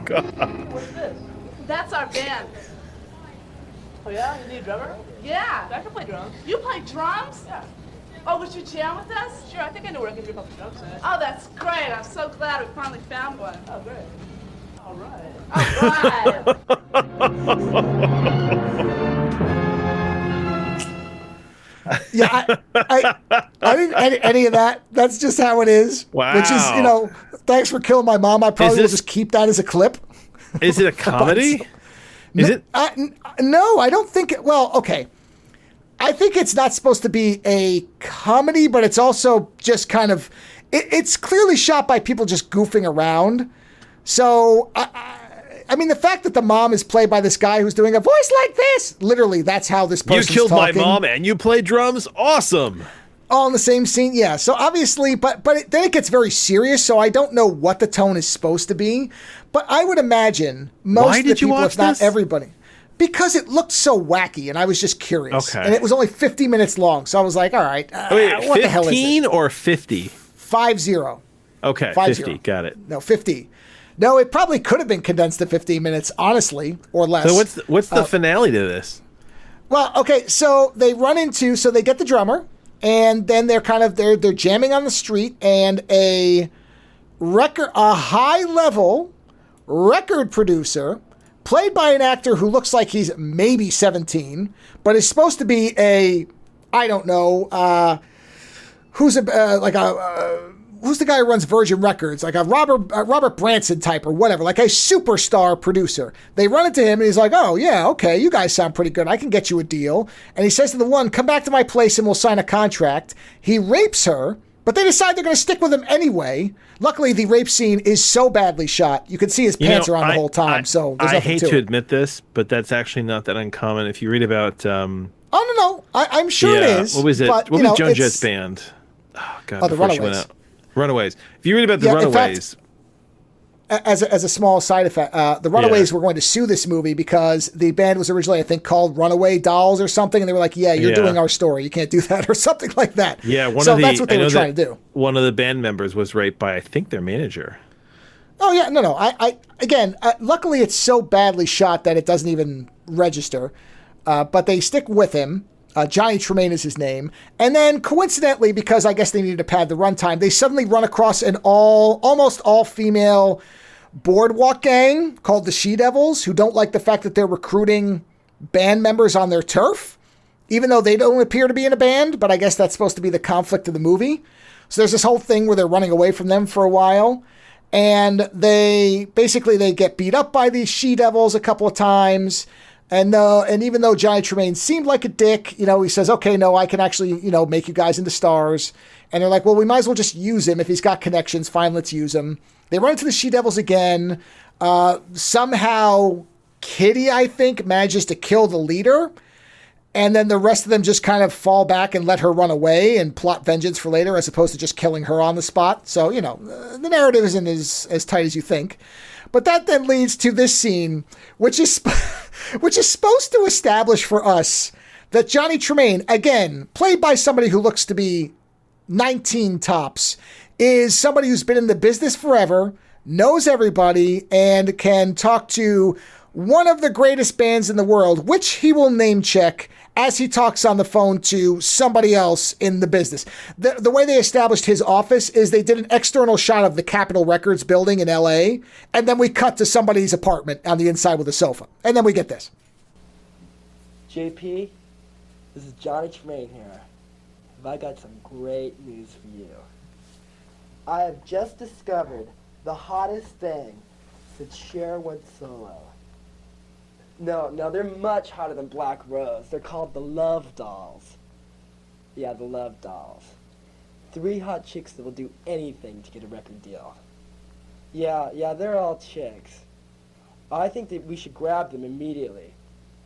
[SPEAKER 2] God.
[SPEAKER 6] What's this?
[SPEAKER 5] That's our band.
[SPEAKER 6] Oh yeah? You need a drummer?
[SPEAKER 5] Yeah.
[SPEAKER 6] I can play drums.
[SPEAKER 5] You play drums?
[SPEAKER 6] Yeah.
[SPEAKER 5] Oh, would you jam with us?
[SPEAKER 4] Sure, I think I know where I can do a couple jumps at.
[SPEAKER 5] Oh, that's great. I'm so glad we finally found one.
[SPEAKER 4] Oh, great. All right.
[SPEAKER 5] All right.
[SPEAKER 1] Yeah, I didn't edit any of that. That's just how it is.
[SPEAKER 2] Wow.
[SPEAKER 1] Which is, thanks for killing my mom. I probably will just keep that as a clip.
[SPEAKER 2] Is it a comedy? Is it?
[SPEAKER 1] No, I don't think it. Well, okay. I think it's not supposed to be a comedy, but it's also just kind of. It's clearly shot by people just goofing around. So, I mean, the fact that the mom is played by this guy who's doing a voice like this, literally, that's how this person's
[SPEAKER 2] You killed
[SPEAKER 1] talking.
[SPEAKER 2] my mom and you play drums? Awesome.
[SPEAKER 1] All in the same scene, yeah. So obviously, but then it gets very serious, so I don't know what the tone is supposed to be. But I would imagine most of the people, if not everybody, because it looked so wacky, and I was just curious.
[SPEAKER 2] Okay.
[SPEAKER 1] And it was only 50 minutes long, so I was like, all right,
[SPEAKER 2] Wait,
[SPEAKER 1] what the hell is
[SPEAKER 2] 15
[SPEAKER 1] it?
[SPEAKER 2] or 50?
[SPEAKER 1] 50.
[SPEAKER 2] Okay,
[SPEAKER 1] 50.
[SPEAKER 2] 50. Got it.
[SPEAKER 1] No, 50. No, it probably could have been condensed to 15 minutes, honestly, or less.
[SPEAKER 2] So what's the finale to this?
[SPEAKER 1] Well, okay, so they get the drummer, and then they're jamming on the street, and a high-level record producer, played by an actor who looks like he's maybe 17, but is supposed to be who's the guy who runs Virgin Records? Like a Robert Branson type or whatever, like a superstar producer. They run into him and he's like, oh yeah, okay, you guys sound pretty good. I can get you a deal. And he says to the one, come back to my place and we'll sign a contract. He rapes her, but they decide they're going to stick with him anyway. Luckily, the rape scene is so badly shot. You can see his pants are on the whole time. So there's nothing
[SPEAKER 2] I hate
[SPEAKER 1] to
[SPEAKER 2] to
[SPEAKER 1] it.
[SPEAKER 2] admit this, but that's actually not that uncommon. If you read about...
[SPEAKER 1] oh, no. I'm sure it is.
[SPEAKER 2] What was it?
[SPEAKER 1] But,
[SPEAKER 2] what was Joan Jett's band? Oh, God.
[SPEAKER 1] The Runaways.
[SPEAKER 2] Runaways. If you read about the Runaways...
[SPEAKER 1] As a small side effect, the Runaways were going to sue this movie because the band was originally, I think, called Runaway Dolls or something, and they were like, "You're doing our story. You can't do that," or something like that.
[SPEAKER 2] Yeah,
[SPEAKER 1] that's what they were trying to do.
[SPEAKER 2] One of the band members was raped by, I think, their manager.
[SPEAKER 1] Oh yeah, no. Luckily it's so badly shot that it doesn't even register. But they stick with him. Johnny Tremaine is his name. And then coincidentally, because I guess they needed to pad the runtime, they suddenly run across an almost all-female boardwalk gang called the She-Devils, who don't like the fact that they're recruiting band members on their turf, even though they don't appear to be in a band, but I guess that's supposed to be the conflict of the movie. So there's this whole thing where they're running away from them for a while. And they get beat up by these She-Devils a couple of times. And even though Johnny Tremaine seemed like a dick, he says, okay, no, I can actually, make you guys into stars. And they're like, well, we might as well just use him. If he's got connections, fine, let's use him. They run into the She-Devils again. Somehow Kitty, I think, manages to kill the leader. And then the rest of them just kind of fall back and let her run away and plot vengeance for later, as opposed to just killing her on the spot. So, the narrative isn't as tight as you think. But that then leads to this scene, which is supposed to establish for us that Johnny Tremaine, again, played by somebody who looks to be 19 tops, is somebody who's been in the business forever, knows everybody, and can talk to one of the greatest bands in the world, which he will name check as he talks on the phone to somebody else in the business. The way they established his office is they did an external shot of the Capitol Records building in LA, and then we cut to somebody's apartment on the inside with a sofa. And then we get this.
[SPEAKER 6] JP, this is Johnny Tremaine here. Have I got some great news for you? I have just discovered the hottest thing since Cher went solo. No, they're much hotter than Black Rose. They're called the Love Dolls. Yeah, the Love Dolls. 3 hot chicks that will do anything to get a record deal. Yeah, they're all chicks. I think that we should grab them immediately.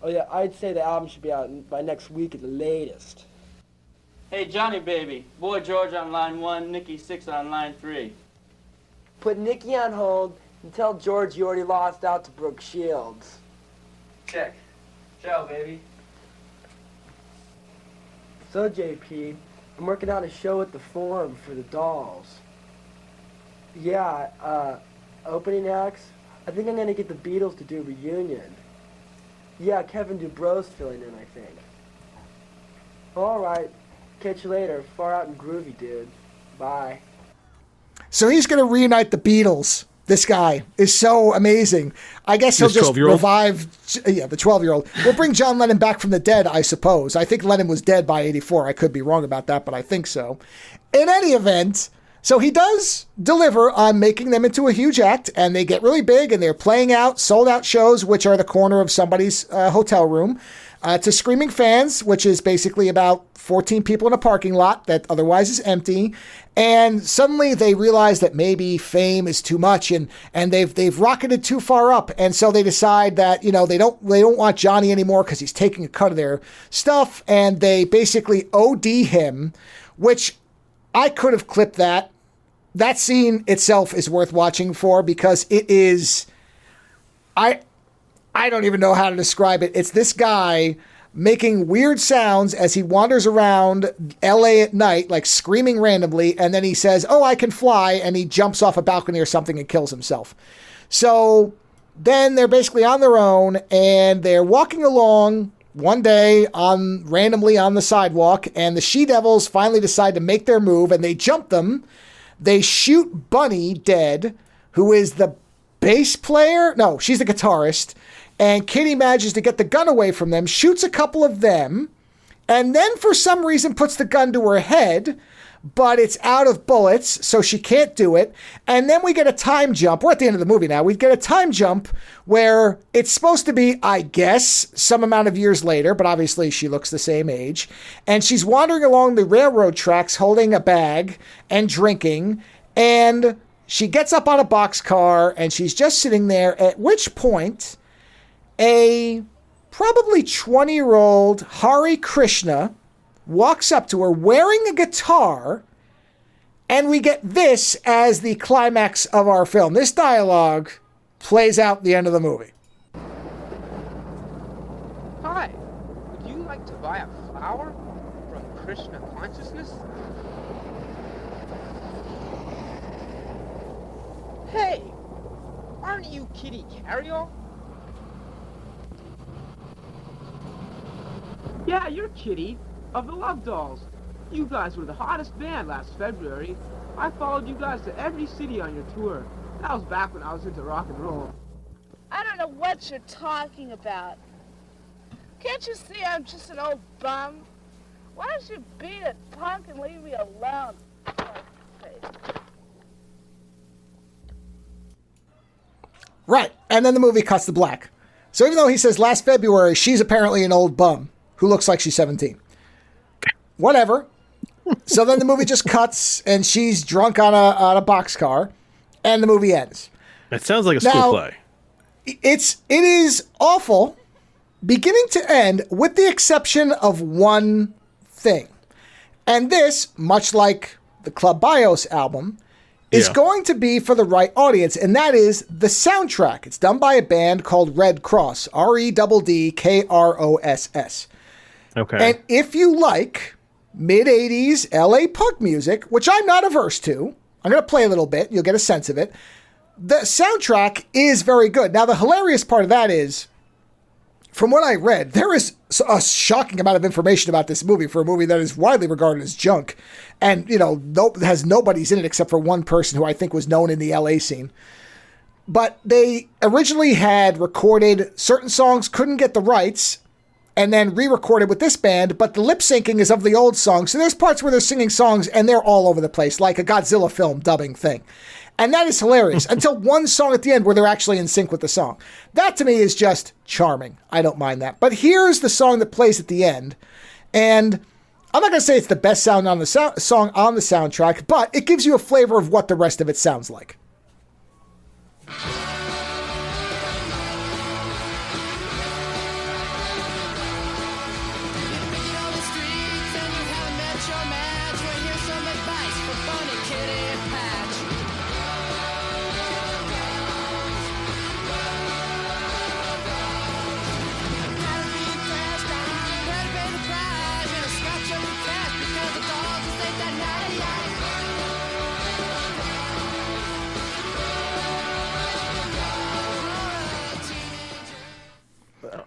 [SPEAKER 6] Oh yeah, I'd say the album should be out by next week at the latest.
[SPEAKER 7] Hey, Johnny baby. Boy George on line 1, Nikki 6 on line 3.
[SPEAKER 6] Put Nikki on hold and tell George you already lost out to Brooke Shields.
[SPEAKER 7] Check. Ciao, baby.
[SPEAKER 6] So, JP, I'm working on a show at the Forum for the Dolls. Yeah, opening acts. I think I'm gonna get the Beatles to do a reunion. Yeah, Kevin Dubro's filling in, I think. All right. Catch you later. Far out and groovy, dude. Bye.
[SPEAKER 1] So he's going to reunite the Beatles. This guy is so amazing. I guess he'll just revive the 12-year-old. We'll bring John Lennon back from the dead, I suppose. I think Lennon was dead by 84. I could be wrong about that, but I think so. In any event, so he does deliver on making them into a huge act, and they get really big, and they're playing out sold-out shows, which are the corner of somebody's hotel room, to screaming fans, which is basically about 14 people in a parking lot that otherwise is empty. And suddenly they realize that maybe fame is too much, and they've rocketed too far up. And so they decide that, you know, they don't want Johnny anymore because he's taking a cut of their stuff, and they basically OD him, which I could have clipped that. That scene itself is worth watching for because it is, I don't even know how to describe it. It's this guy making weird sounds as he wanders around LA at night, like screaming randomly, and then he says, "Oh, I can fly," and he jumps off a balcony or something and kills himself. So then they're basically on their own, and they're walking along one day randomly on the sidewalk, and the She-Devils finally decide to make their move, and they jump them. They shoot Bunny dead, who is the bass player. No, she's the guitarist. And Kitty manages to get the gun away from them, shoots a couple of them, and then for some reason puts the gun to her head, but it's out of bullets, so she can't do it. And then we get a time jump. We're at the end of the movie now. We get a time jump where it's supposed to be, I guess, some amount of years later, but obviously she looks the same age. And she's wandering along the railroad tracks holding a bag and drinking, and she gets up on a boxcar, and she's just sitting there, at which point a probably 20-year-old Hare Krishna walks up to her wearing a guitar, and we get this as the climax of our film. This dialogue plays out the end of the movie.
[SPEAKER 8] Hi, would you like to buy a flower from Krishna consciousness? Hey, aren't you Kitty Carryall? Yeah, you're Kitty, of the Love Dolls. You guys were the hottest band last February. I followed you guys to every city on your tour. That was back when I was into rock and roll.
[SPEAKER 5] I don't know what you're talking about. Can't you see I'm just an old bum? Why don't you beat it, punk, and leave me alone? For Christ's sake.
[SPEAKER 1] Right, and then the movie cuts to black. So even though he says last February, she's apparently an old bum who looks like she's 17. Whatever. So then the movie just cuts, and she's drunk on a boxcar, and the movie ends.
[SPEAKER 2] That sounds like a school play.
[SPEAKER 1] It is awful, beginning to end, with the exception of one thing. And this, much like the Club Bios album, is going to be for the right audience, and that is the soundtrack. It's done by a band called Red Cross, REDDKROSS.
[SPEAKER 2] Okay.
[SPEAKER 1] And if you like mid-'80s LA punk music, which I'm not averse to, I'm going to play a little bit, you'll get a sense of it, the soundtrack is very good. Now, the hilarious part of that is, from what I read, there is a shocking amount of information about this movie for a movie that is widely regarded as junk. And, you know, has nobody's in it except for one person who I think was known in the LA scene. But they originally had recorded certain songs, couldn't get the rights, and then re-recorded with this band, but the lip syncing is of the old songs. So there's parts where they're singing songs and they're all over the place, like a Godzilla film dubbing thing. And that is hilarious until one song at the end where they're actually in sync with the song. That to me is just charming. I don't mind that. But here's the song that plays at the end. And I'm not going to say it's the best sound on the song on the soundtrack, but it gives you a flavor of what the rest of it sounds like.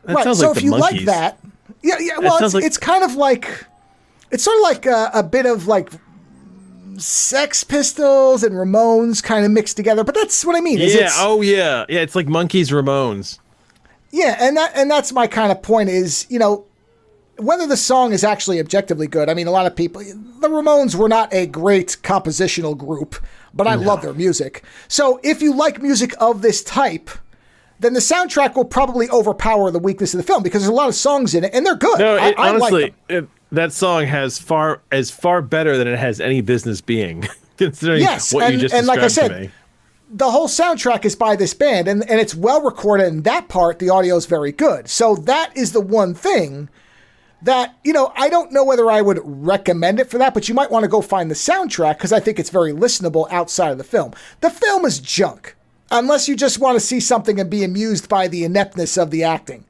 [SPEAKER 2] That
[SPEAKER 1] right.
[SPEAKER 2] sounds
[SPEAKER 1] So
[SPEAKER 2] like
[SPEAKER 1] if
[SPEAKER 2] the
[SPEAKER 1] you
[SPEAKER 2] Monkees.
[SPEAKER 1] like that, yeah. Well, it's kind of like It's sort of like a bit of like Sex Pistols and Ramones kind of mixed together, but that's what I mean.
[SPEAKER 2] Yeah, it's like Monkeys, Ramones.
[SPEAKER 1] Yeah, and that's my kind of point is, whether the song is actually objectively good. I mean, a lot of people, the Ramones were not a great compositional group, but I love their music. So if you like music of this type, then the soundtrack will probably overpower the weakness of the film because there's a lot of songs in it, and they're good.
[SPEAKER 2] No, honestly,
[SPEAKER 1] like them.
[SPEAKER 2] That song is far better than it has any business being, considering what you just described
[SPEAKER 1] like I said,
[SPEAKER 2] to me.
[SPEAKER 1] The whole soundtrack is by this band, and it's well recorded, and that part, the audio is very good. So that is the one thing that, I don't know whether I would recommend it for that, but you might want to go find the soundtrack because I think it's very listenable outside of the film. The film is junk, unless you just want to see something and be amused by the ineptness of the acting,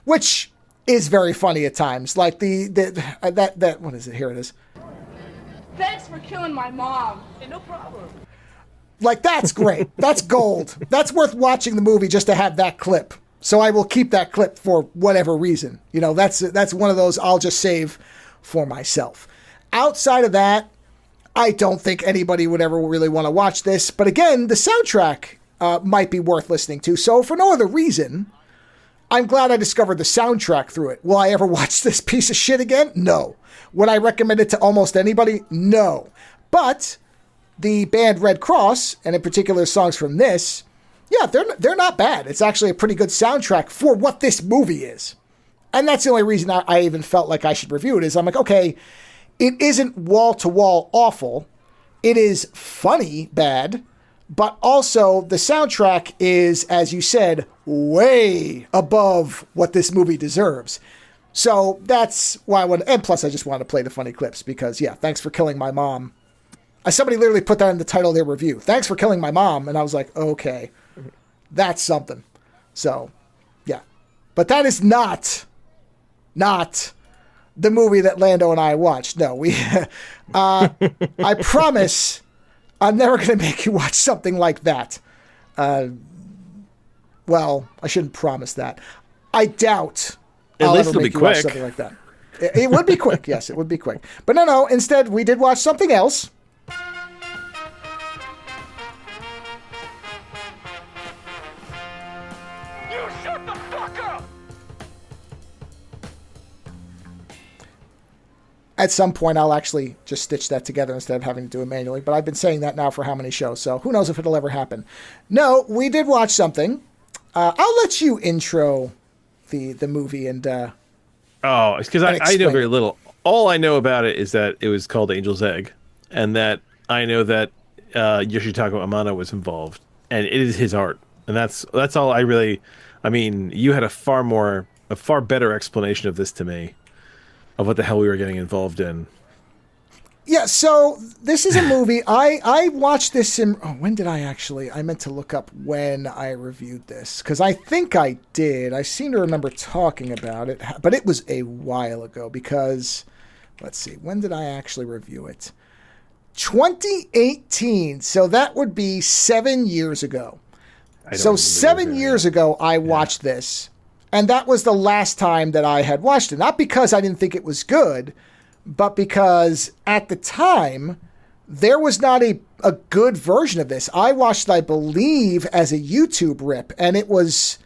[SPEAKER 1] which is very funny at times. Like that what is it? Here it is.
[SPEAKER 5] Thanks for killing my mom. Hey, no problem.
[SPEAKER 1] Like, that's great. That's gold. That's worth watching the movie just to have that clip. So I will keep that clip for whatever reason. That's one of those I'll just save for myself. Outside of that, I don't think anybody would ever really want to watch this. But again, the soundtrack might be worth listening to. So for no other reason, I'm glad I discovered the soundtrack through it. Will I ever watch this piece of shit again? No. Would I recommend it to almost anybody? No. But the band Red Cross, and in particular songs from this, yeah, they're not bad. It's actually a pretty good soundtrack for what this movie is. And that's the only reason I even felt like I should review it, is I'm like, okay, it isn't wall-to-wall awful. It is funny bad, but also the soundtrack is, as you said, way above what this movie deserves. So that's why I wanted, and plus I just wanted to play the funny clips because, yeah, thanks for killing my mom. Somebody literally put that in the title of their review. Thanks for killing my mom. And I was like, okay, that's something. So, yeah. But that is not the movie that Lando and I watched. No, I promise I'm never going to make you watch something like that. Well, I shouldn't promise that. I doubt I'll ever make you watch something like that. It would be quick. Yes, it would be quick. But no. Instead, we did watch something else. At some point, I'll actually just stitch that together instead of having to do it manually. But I've been saying that now for how many shows, so who knows if it'll ever happen. No, we did watch something. I'll let you intro the movie and
[SPEAKER 2] it's because I know very little. All I know about it is that it was called Angel's Egg, and that I know that Yoshitaka Amano was involved, and it is his art, and that's all I really. I mean, you had a far better explanation of this to me, of what the hell we were getting involved in.
[SPEAKER 1] Yeah, so this is a movie. I watched this in... Oh, when did I actually... I meant to look up when I reviewed this, because I think I did. I seem to remember talking about it, but it was a while ago because... Let's see, when did I actually review it? 2018, so that would be 7 years ago. So 7 years ago, I watched this. And that was the last time that I had watched it. Not because I didn't think it was good, but because at the time, there was not a good version of this. I watched it, I believe, as a YouTube rip, and it was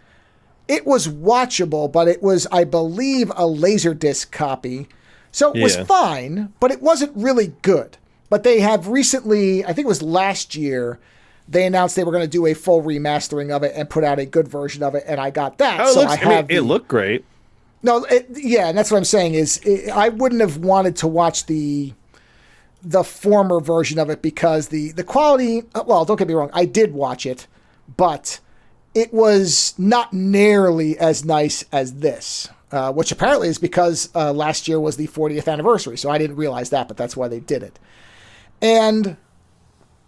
[SPEAKER 1] watchable, but it was, I believe, a Laserdisc copy. So it was fine, but it wasn't really good. But they have recently, I think it was last year, they announced they were going to do a full remastering of it and put out a good version of it, and I got that.
[SPEAKER 2] It looked great.
[SPEAKER 1] No, and that's what I'm saying is I wouldn't have wanted to watch the former version of it because the quality, well, don't get me wrong, I did watch it, but it was not nearly as nice as this, which apparently is because last year was the 40th anniversary, so I didn't realize that, but that's why they did it. And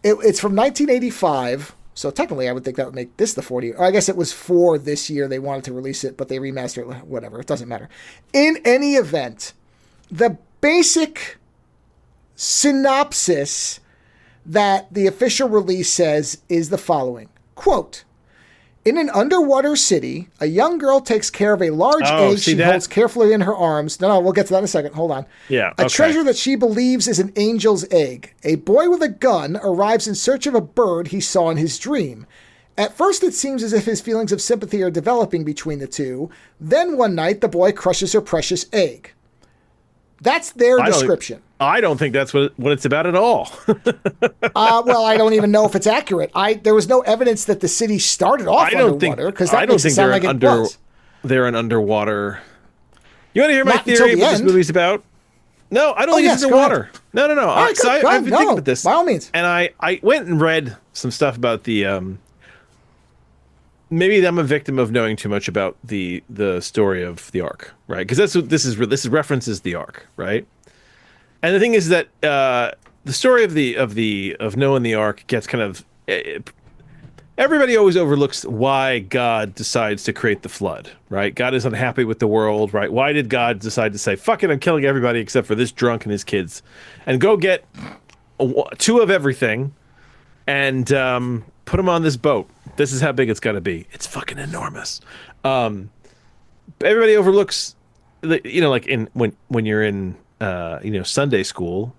[SPEAKER 1] it's from 1985, so technically I would think that would make this the 40th. Or I guess it was for this year they wanted to release it, but they remastered it, whatever, it doesn't matter. In any event, the basic synopsis that the official release says is the following. Quote, In an underwater city, a young girl takes care of a large egg she holds carefully in her arms. No, we'll get to that in a second. Hold on.
[SPEAKER 2] Yeah.
[SPEAKER 1] A treasure that she believes is an angel's egg. A boy with a gun arrives in search of a bird he saw in his dream. At first, it seems as if his feelings of sympathy are developing between the two. Then one night, the boy crushes her precious egg. That's their description.
[SPEAKER 2] I don't think that's what it's about at all.
[SPEAKER 1] Well, I don't even know if it's accurate. There was no evidence that the city started off underwater, because that makes it sound like it was.
[SPEAKER 2] They're an underwater. You want to hear my theory of what this movie's about? No, I don't think it's underwater. No.
[SPEAKER 1] Right,
[SPEAKER 2] I've been thinking about this.
[SPEAKER 1] By all means.
[SPEAKER 2] And I went and read some stuff about the. Maybe I'm a victim of knowing too much about the story of the Ark, right? Because that's what this references the Ark, right? And the thing is that the story of Noah and the Ark gets kind of everybody always overlooks why God decides to create the flood, right? God is unhappy with the world, right? Why did God decide to say, "Fuck it, I'm killing everybody except for this drunk and his kids, and go get two of everything and put them on this boat. This is how big it's got to be. It's fucking enormous." Everybody overlooks, like when you're in Sunday school,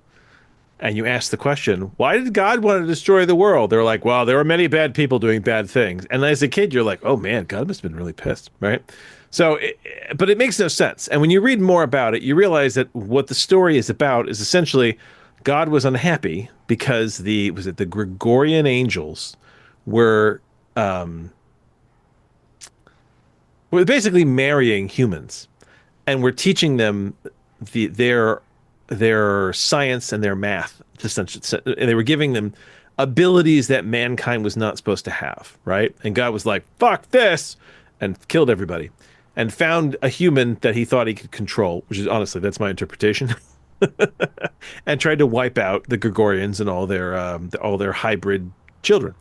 [SPEAKER 2] and you ask the question, "Why did God want to destroy the world?" They're like, "Well, there were many bad people doing bad things." And as a kid, you're like, "Oh man, God must have been really pissed," right? So, but it makes no sense. And when you read more about it, you realize that what the story is about is essentially God was unhappy because the Gregorian angels were basically marrying humans, and were teaching them their science and their math. And they were giving them abilities that mankind was not supposed to have, right? And God was like, "Fuck this," and killed everybody, and found a human that he thought he could control, which is honestly, that's my interpretation. And tried to wipe out the Gregorians and all their hybrid children.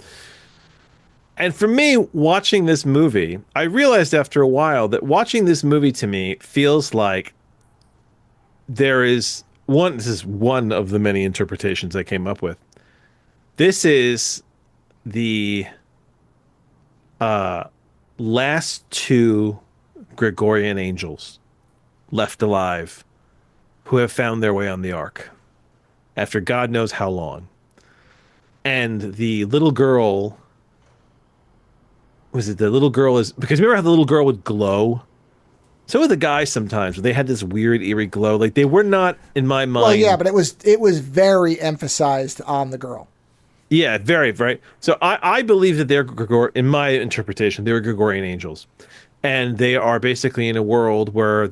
[SPEAKER 2] And for me, watching this movie, I realized after a while that watching this movie to me feels like this is one of the many interpretations I came up with. This is the last two Gregorian angels left alive who have found their way on the Ark after God knows how long. And the little girl... the little girl is... Because remember how the little girl would glow? So would the guys sometimes. They had this weird, eerie glow. Like, they were not, in my mind...
[SPEAKER 1] Well, yeah, but it was very emphasized on the girl.
[SPEAKER 2] Yeah, very, right? So I believe that they're in my interpretation, they were Gregorian angels. And they are basically in a world where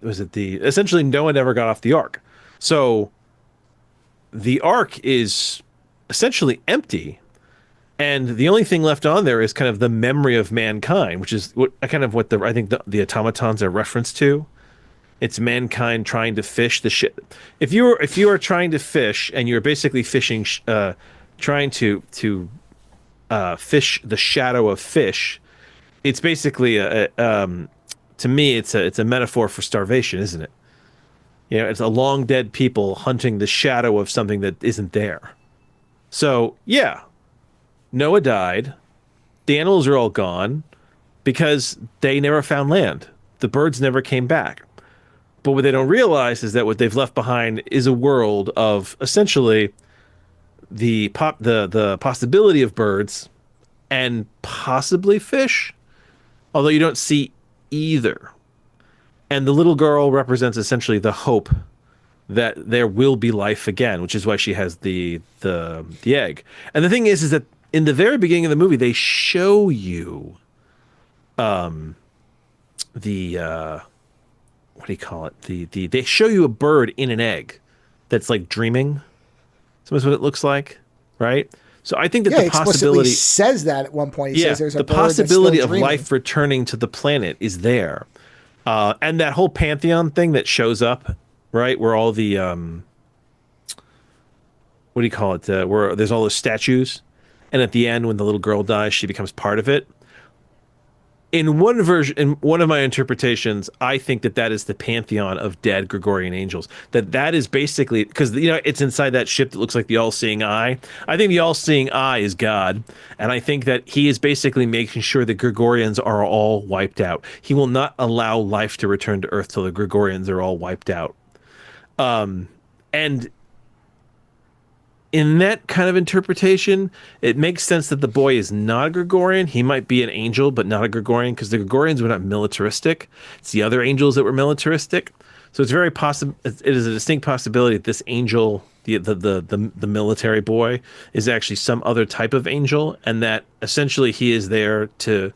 [SPEAKER 2] essentially no one ever got off the Ark. So the Ark is essentially empty, and the only thing left on there is kind of the memory of mankind, which is I think the automatons are referenced to. It's mankind trying to fish the shit. If you are trying to fish and you're basically fishing, trying to fish the shadow of fish, it's basically to me, it's a metaphor for starvation, isn't it? You know, it's a long dead people hunting the shadow of something that isn't there. So, yeah, Noah died. The animals are all gone because they never found land. The birds never came back. But what they don't realize is that what they've left behind is a world of essentially the possibility of birds and possibly fish, although you don't see either. And the little girl represents essentially the hope that there will be life again, which is why she has the egg. And the thing is that in the very beginning of the movie, they show you what do you call it? They show you a bird in an egg that's like dreaming. That's what it looks like, right? So I think that the possibility
[SPEAKER 1] says that at one point. He says there's a bird
[SPEAKER 2] possibility
[SPEAKER 1] that's
[SPEAKER 2] of
[SPEAKER 1] still dreaming.
[SPEAKER 2] life returning to the planet is there, and that whole pantheon thing that shows up, right, where all the what do you call it? Where there's all those statues, and at the end when the little girl dies, she becomes part of it. in one version, in one of my interpretations, I think that is the pantheon of dead Gregorian angels. That is basically, because it's inside that ship that looks like the all-seeing eye. I think the all-seeing eye is God, and I think that he is basically making sure the Gregorians are all wiped out. He will not allow life to return to Earth till the Gregorians are all wiped out. And in that kind of interpretation, it makes sense that the boy is not a Gregorian. He might be an angel, but not a Gregorian, because the Gregorians were not militaristic. It's the other angels that were militaristic. So it's very possible. It is a distinct possibility that this angel, the military boy, is actually some other type of angel, and that essentially he is there to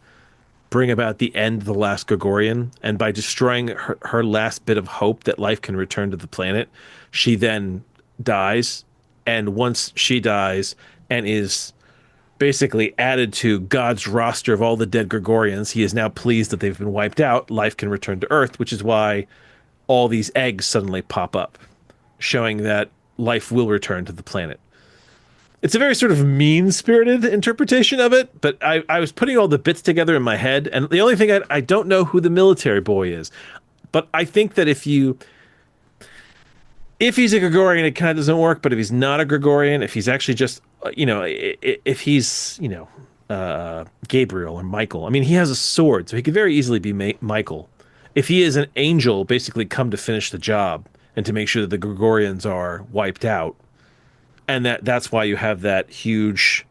[SPEAKER 2] bring about the end of the last Gregorian. And by destroying her last bit of hope that life can return to the planet, she then dies. And once she dies and is basically added to God's roster of all the dead Gregorians, he is now pleased that they've been wiped out. Life can return to Earth, which is why all these eggs suddenly pop up, showing that life will return to the planet. It's a very sort of mean-spirited interpretation of it, but I was putting all the bits together in my head, and the only thing I don't know who the military boy is. But I think that if he's a Gregorian, it kind of doesn't work. But if he's not a Gregorian, if he's actually just, if he's, Gabriel or Michael, I mean, he has a sword, so he could very easily be Michael. If he is an angel, basically come to finish the job and to make sure that the Gregorians are wiped out, and that's why you have that huge,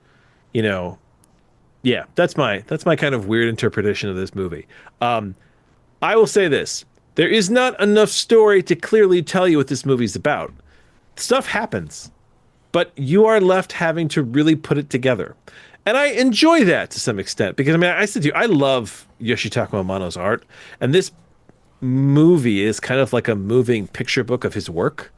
[SPEAKER 2] that's my kind of weird interpretation of this movie. I will say this. There is not enough story to clearly tell you what this movie's about. Stuff happens, but you are left having to really put it together. And I enjoy that to some extent, because I said to you, I love Yoshitaka Amano's art, and this movie is kind of like a moving picture book of his work.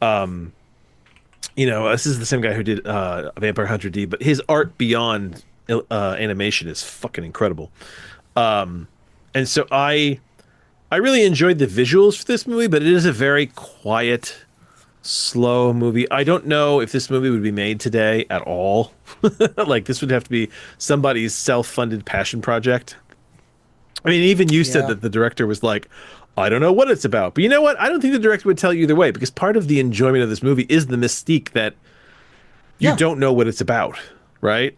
[SPEAKER 2] This is the same guy who did Vampire Hunter D, but his art beyond animation is fucking incredible. And so I really enjoyed the visuals for this movie, but it is a very quiet, slow movie. I don't know if this movie would be made today at all. Like, this would have to be somebody's self-funded passion project. I mean, even you said that the director was like, I don't know what it's about. But you know what? I don't think the director would tell you either way, because part of the enjoyment of this movie is the mystique that you don't know what it's about, right?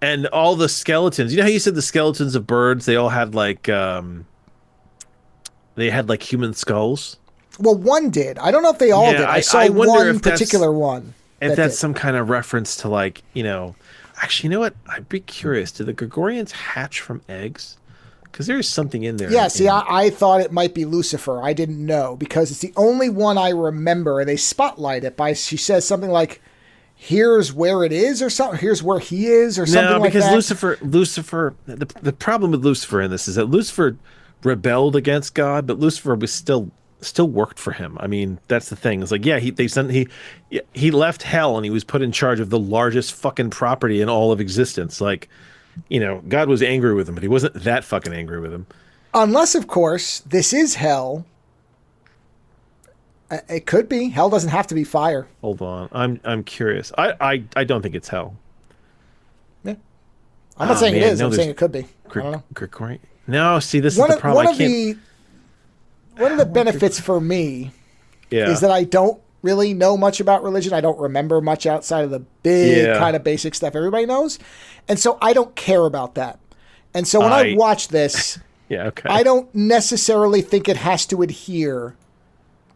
[SPEAKER 2] And all the skeletons. You know how you said the skeletons of birds, they all had like human skulls?
[SPEAKER 1] Well, one did. I don't know if they all did. I saw one particular one.
[SPEAKER 2] If that's some kind of reference to actually, you know what? I'd be curious. Do the Gregorians hatch from eggs? Because there is something in there.
[SPEAKER 1] Yeah, I thought it might be Lucifer. I didn't know, because it's the only one I remember, and they spotlight it by, she says something like, here's where it is, or something. Here's where he is, or something like that.
[SPEAKER 2] No, because Lucifer, the problem with Lucifer in this is that Lucifer rebelled against God, but Lucifer was still worked for him. I mean, that's the thing. It's like, he left hell and he was put in charge of the largest fucking property in all of existence. Like, God was angry with him, but he wasn't that fucking angry with him.
[SPEAKER 1] Unless, of course, this is hell. It could be. Hell doesn't have to be fire.
[SPEAKER 2] Hold on. I'm curious. I don't think it's hell.
[SPEAKER 1] Yeah. I'm not saying it is. I'm saying it could be. I don't know.
[SPEAKER 2] Gregorian? No, see, this is the problem.
[SPEAKER 1] One of the benefits for me is that I don't really know much about religion. I don't remember much outside of the big kind of basic stuff everybody knows. And so I don't care about that. And so when I watch this, I don't necessarily think it has to adhere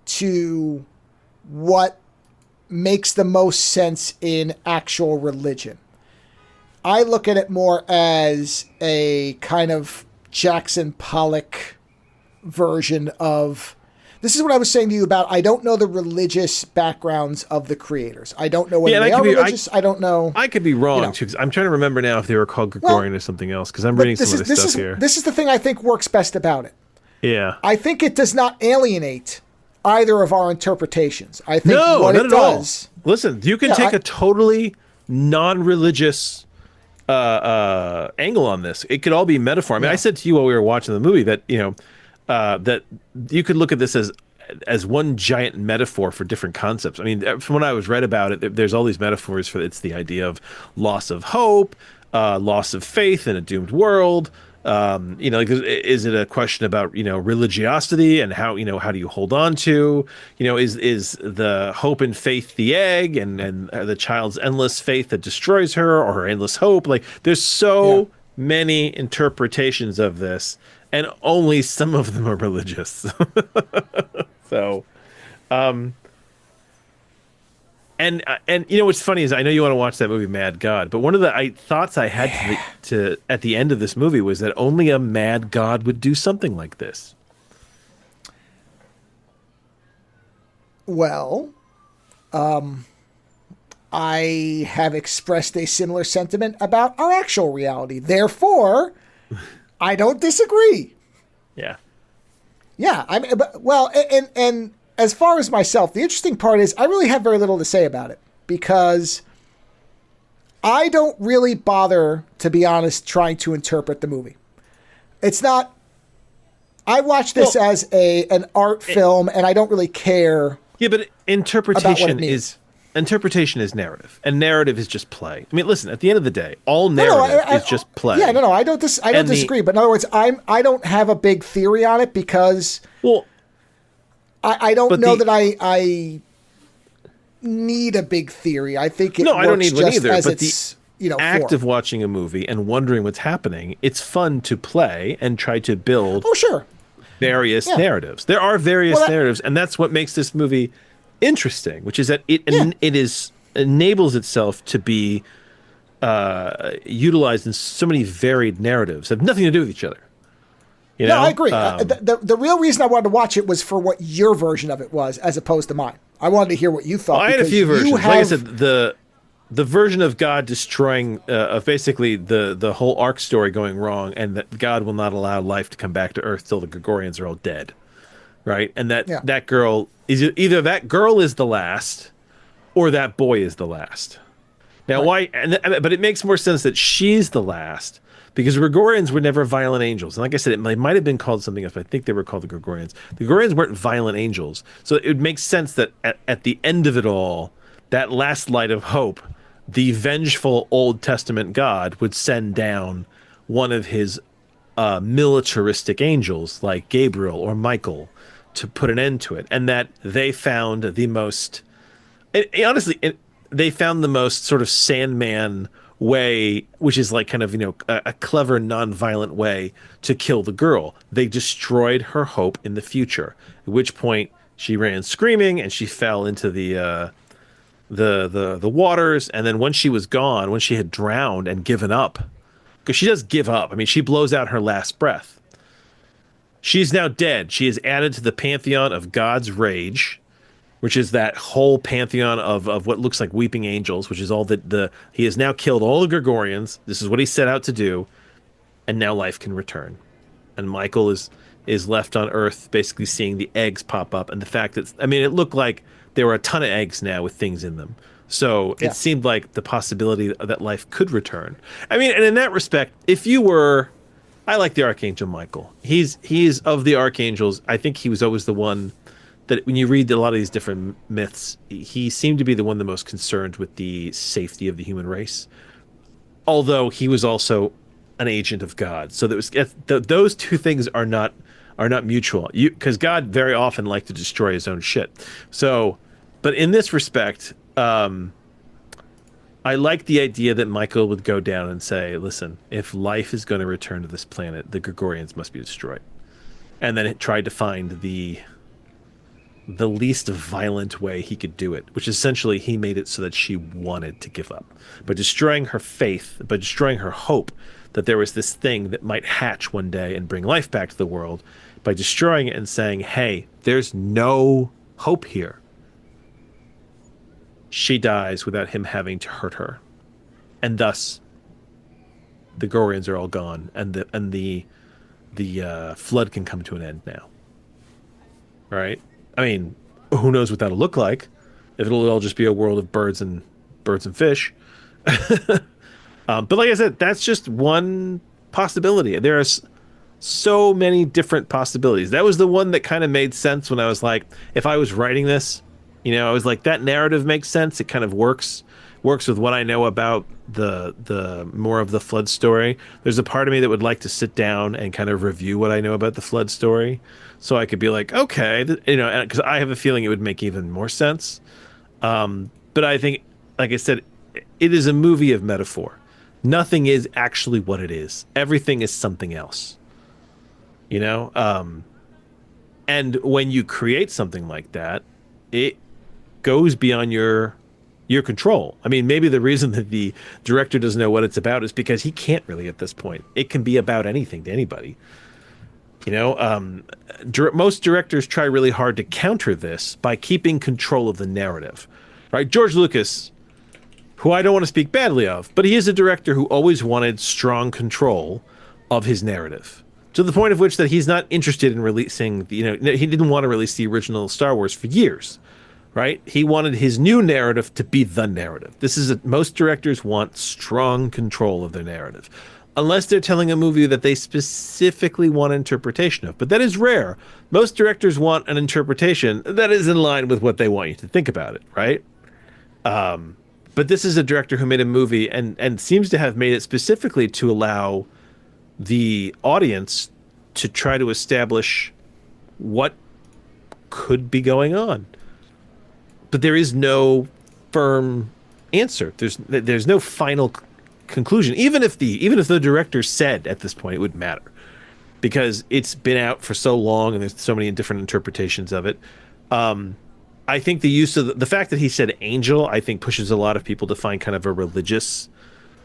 [SPEAKER 1] to what makes the most sense in actual religion. I look at it more as a kind of Jackson Pollock version of, this is what I was saying to you about, I don't know the religious backgrounds of the creators. I don't know whether they are religious. I don't know.
[SPEAKER 2] I could be wrong, too, because I'm trying to remember now if they were called Gregorian or something else, because I'm reading some of this stuff here.
[SPEAKER 1] This is the thing I think works best about it.
[SPEAKER 2] Yeah.
[SPEAKER 1] I think it does not alienate either of our interpretations. I think
[SPEAKER 2] what it
[SPEAKER 1] does...
[SPEAKER 2] Listen, you can take a totally non-religious angle on this. It could all be metaphor. I mean, I said to you while we were watching the movie that, that you could look at this as one giant metaphor for different concepts. I mean, from when I was read about it, there's all these metaphors for it's the idea of loss of hope, loss of faith in a doomed world. Like, is it a question about, religiosity and how do you hold on to, is the hope and faith the egg and the child's endless faith that destroys her, or her endless hope? Like, there's so many interpretations of this, and only some of them are religious. So, and what's funny is, I know you want to watch that movie Mad God, but one of the thoughts I had to at the end of this movie was that only a mad God would do something like this.
[SPEAKER 1] Well, I have expressed a similar sentiment about our actual reality. Therefore, I don't disagree.
[SPEAKER 2] Yeah.
[SPEAKER 1] Yeah. And as far as myself, the interesting part is I really have very little to say about it, because I don't really bother, to be honest, trying to interpret the movie. It's not. I watch this as an art film, and I don't really care.
[SPEAKER 2] Yeah, but interpretation is narrative, and narrative is just play. I mean, listen. At the end of the day, all narrative is just play.
[SPEAKER 1] Yeah, no, I don't disagree. But in other words, I don't have a big theory on it, because I don't know that I need a big theory. I think it works
[SPEAKER 2] I don't need one either.
[SPEAKER 1] As
[SPEAKER 2] but
[SPEAKER 1] it's,
[SPEAKER 2] the act of watching a movie and wondering what's happening, it's fun to play and try to build.
[SPEAKER 1] Oh, sure.
[SPEAKER 2] Various narratives. There are various narratives, and that's what makes this movie interesting, which is that it enables itself to be utilized in so many varied narratives that have nothing to do with each other.
[SPEAKER 1] No, I agree. The real reason I wanted to watch it was for what your version of it was, as opposed to mine. I wanted to hear what you thought.
[SPEAKER 2] Well, I had a few versions. Like I said, the version of God destroying, of basically the whole arc story going wrong, and that God will not allow life to come back to Earth till the Gregorians are all dead, right? And that girl is either that girl is the last, or that boy is the last. Now, why? But it makes more sense that she's the last, because Gregorians were never violent angels. And like I said, it might have been called something else, but I think they were called the Gregorians. The Gregorians weren't violent angels. So it makes sense that at the end of it all, that last light of hope, the vengeful Old Testament God would send down one of his militaristic angels, like Gabriel or Michael, to put an end to it. And that they found the most... they found the most sort of Sandman way, which is like kind of, a clever, non-violent way to kill the girl. They destroyed her hope in the future, at which point she ran screaming and she fell into the waters. And then when she was gone, when she had drowned and given up, because she does give up. I mean, she blows out her last breath. She's now dead. She is added to the pantheon of God's rage, which is that whole pantheon of what looks like weeping angels, which is all he has now killed all the Gregorians. This is what he set out to do, and now life can return. And Michael is left on Earth, basically seeing the eggs pop up, and the fact that, I mean, it looked like there were a ton of eggs now with things in them. So it seemed like the possibility that life could return. I mean, and in that respect, I like the Archangel Michael. He's of the archangels. I think he was always the one that when you read a lot of these different myths, he seemed to be the one the most concerned with the safety of the human race. Although he was also an agent of God. So those two things are not mutual. Because God very often liked to destroy his own shit. So, but in this respect, I like the idea that Michael would go down and say, listen, if life is going to return to this planet, the Gregorians must be destroyed. And then it tried to find the least violent way he could do it, which essentially he made it so that she wanted to give up. By destroying her faith, by destroying her hope that there was this thing that might hatch one day and bring life back to the world, by destroying it and saying, hey, there's no hope here, she dies without him having to hurt her. And thus, the Gregorians are all gone, and the flood can come to an end now. Right? I mean, who knows what that'll look like? If it'll all just be a world of birds and fish. But like I said, that's just one possibility. There's so many different possibilities. That was the one that kind of made sense when I was like, if I was writing this, I was like, that narrative makes sense. It kind of works. works with what I know about the more of the flood story. There's a part of me that would like to sit down and kind of review what I know about the flood story, so I could be like, okay, because I have a feeling it would make even more sense. But I think, like I said, it is a movie of metaphor. Nothing is actually what it is. Everything is something else. And when you create something like that, it goes beyond your control. I mean, maybe the reason that the director doesn't know what it's about is because he can't really at this point. It can be about anything to anybody. Most directors try really hard to counter this by keeping control of the narrative, right? George Lucas, who I don't want to speak badly of, but he is a director who always wanted strong control of his narrative, to the point of which that he's not interested in releasing, he didn't want to release the original Star Wars for years, right? He wanted his new narrative to be the narrative. Most directors want strong control of their narrative, unless they're telling a movie that they specifically want interpretation of. But that is rare. Most directors want an interpretation that is in line with what they want you to think about it, right? But this is a director who made a movie and seems to have made it specifically to allow the audience to try to establish what could be going on. But there is no firm answer. There's no final conclusion. Even if the director said at this point, it would matter, because it's been out for so long and there's so many different interpretations of it. I think the use of the fact that he said angel, I think pushes a lot of people to find kind of a religious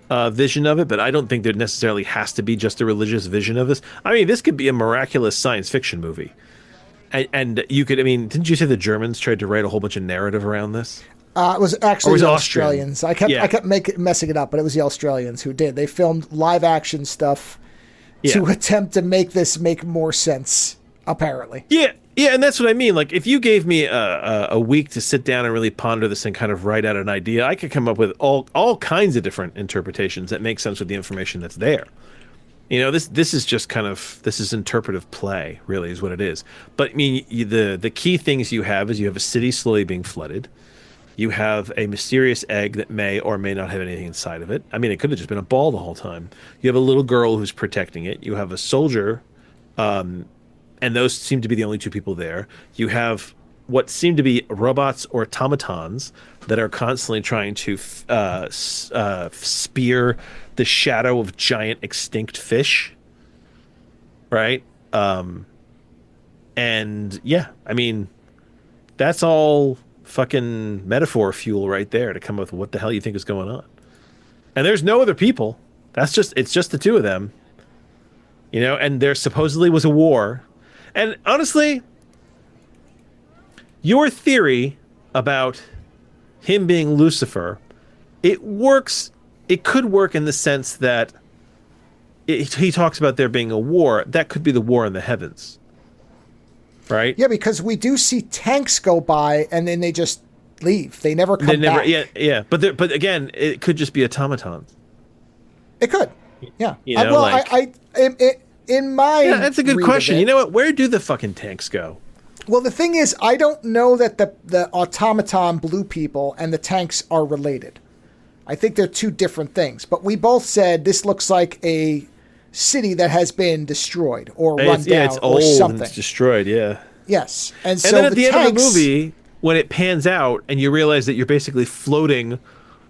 [SPEAKER 2] vision of it, but I don't think there necessarily has to be just a religious vision of this. I mean, this could be a miraculous science fiction movie. And you could, didn't you say the Germans tried to write a whole bunch of narrative around this?
[SPEAKER 1] It was actually the Australians. I kept messing it up, but it was the Australians who did. They filmed live action stuff to attempt to make this make more sense, apparently.
[SPEAKER 2] Yeah, and that's what I mean. Like, if you gave me a week to sit down and really ponder this and kind of write out an idea, I could come up with all kinds of different interpretations that make sense with the information that's there. This is just this is interpretive play, really, is what it is. But the key things you have is you have a city slowly being flooded. You have a mysterious egg that may or may not have anything inside of it. It could have just been a ball the whole time. You have a little girl who's protecting it. You have a soldier, and those seem to be the only two people there. You have what seem to be robots or automatons that are constantly trying to spear the shadow of giant extinct fish, right? That's all fucking metaphor fuel right there to come up with what the hell you think is going on. And there's no other people. It's just the two of them, and there supposedly was a war. And honestly, your theory about him being Lucifer, it works. It could work in the sense that he talks about there being a war. That could be the war in the heavens. Right?
[SPEAKER 1] Yeah, because we do see tanks go by and then they just leave. They never come back.
[SPEAKER 2] Yeah. But again, it could just be automatons.
[SPEAKER 1] It could. Yeah.
[SPEAKER 2] That's a good question. You know what? Where do the fucking tanks go?
[SPEAKER 1] Well, the thing is, I don't know that the automaton blue people and the tanks are related. I think they're two different things. But we both said this looks like a city that has been destroyed or run down
[SPEAKER 2] it's
[SPEAKER 1] or
[SPEAKER 2] old
[SPEAKER 1] something.
[SPEAKER 2] And it's destroyed, yeah.
[SPEAKER 1] Yes. And so
[SPEAKER 2] then at the
[SPEAKER 1] tanks,
[SPEAKER 2] end of the movie, when it pans out and you realize that you're basically floating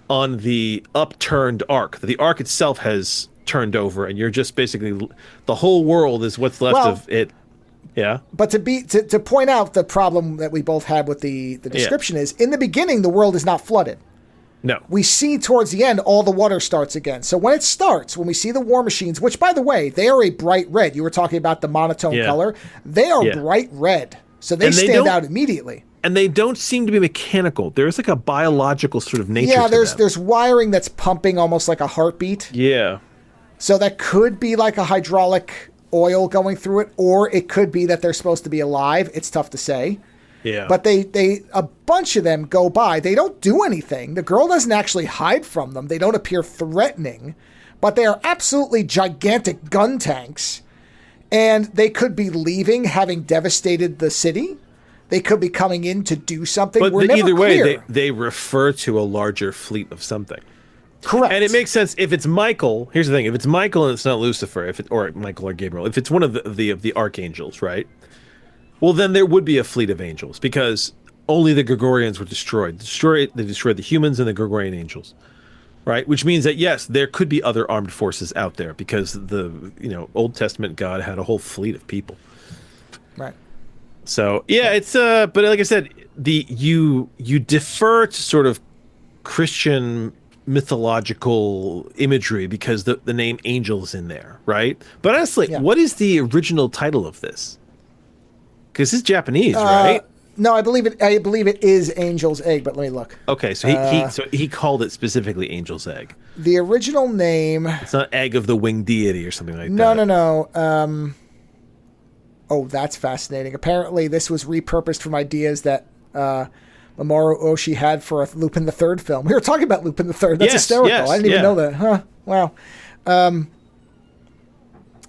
[SPEAKER 2] on the upturned arc, that the arc itself has turned over and you're just basically, the whole world is what's left of it. Yeah.
[SPEAKER 1] But to point out the problem that we both had with the description is, in the beginning, the world is not flooded.
[SPEAKER 2] No.
[SPEAKER 1] We see towards the end, all the water starts again. So when it starts, when we see the war machines, which, by the way, they are a bright red. You were talking about the monotone color. They are bright red. So they stand out immediately.
[SPEAKER 2] And they don't seem to be mechanical. There's like a biological sort of nature to them.
[SPEAKER 1] There's wiring that's pumping almost like a heartbeat.
[SPEAKER 2] Yeah.
[SPEAKER 1] So that could be like a hydraulic oil going through it, or it could be that they're supposed to be alive. It's tough to say.
[SPEAKER 2] Yeah.
[SPEAKER 1] But they a bunch of them go by. They don't do anything. The girl doesn't actually hide from them. They don't appear threatening, but they are absolutely gigantic gun tanks. And they could be leaving, having devastated the city. They could be coming in to do something.
[SPEAKER 2] But
[SPEAKER 1] We're never
[SPEAKER 2] either way,
[SPEAKER 1] clear.
[SPEAKER 2] they refer to a larger fleet of something.
[SPEAKER 1] Correct.
[SPEAKER 2] And it makes sense if it's Michael. Here's the thing: if it's Michael and it's not Lucifer, or Michael or Gabriel, if it's one of the archangels, right? Well, then there would be a fleet of angels because only the Gregorians were destroyed. They destroyed the humans and the Gregorian angels, right? Which means that yes, there could be other armed forces out there because the Old Testament God had a whole fleet of people.
[SPEAKER 1] Right.
[SPEAKER 2] So yeah, it's but like I said, you defer to sort of Christian mythological imagery because the name angel is in there, right? But honestly, what is the original title of this? Because it's Japanese, right?
[SPEAKER 1] No, I believe it is Angel's Egg, but let me look.
[SPEAKER 2] Okay, so he called it specifically Angel's Egg.
[SPEAKER 1] The original name.
[SPEAKER 2] It's not Egg of the Winged Deity or something like
[SPEAKER 1] that.
[SPEAKER 2] No.
[SPEAKER 1] Oh, that's fascinating. Apparently, this was repurposed from ideas that Mamoru Oshii had for a Lupin the Third film. We were talking about Lupin the Third. That's hysterical. I didn't even know that. Huh? Wow.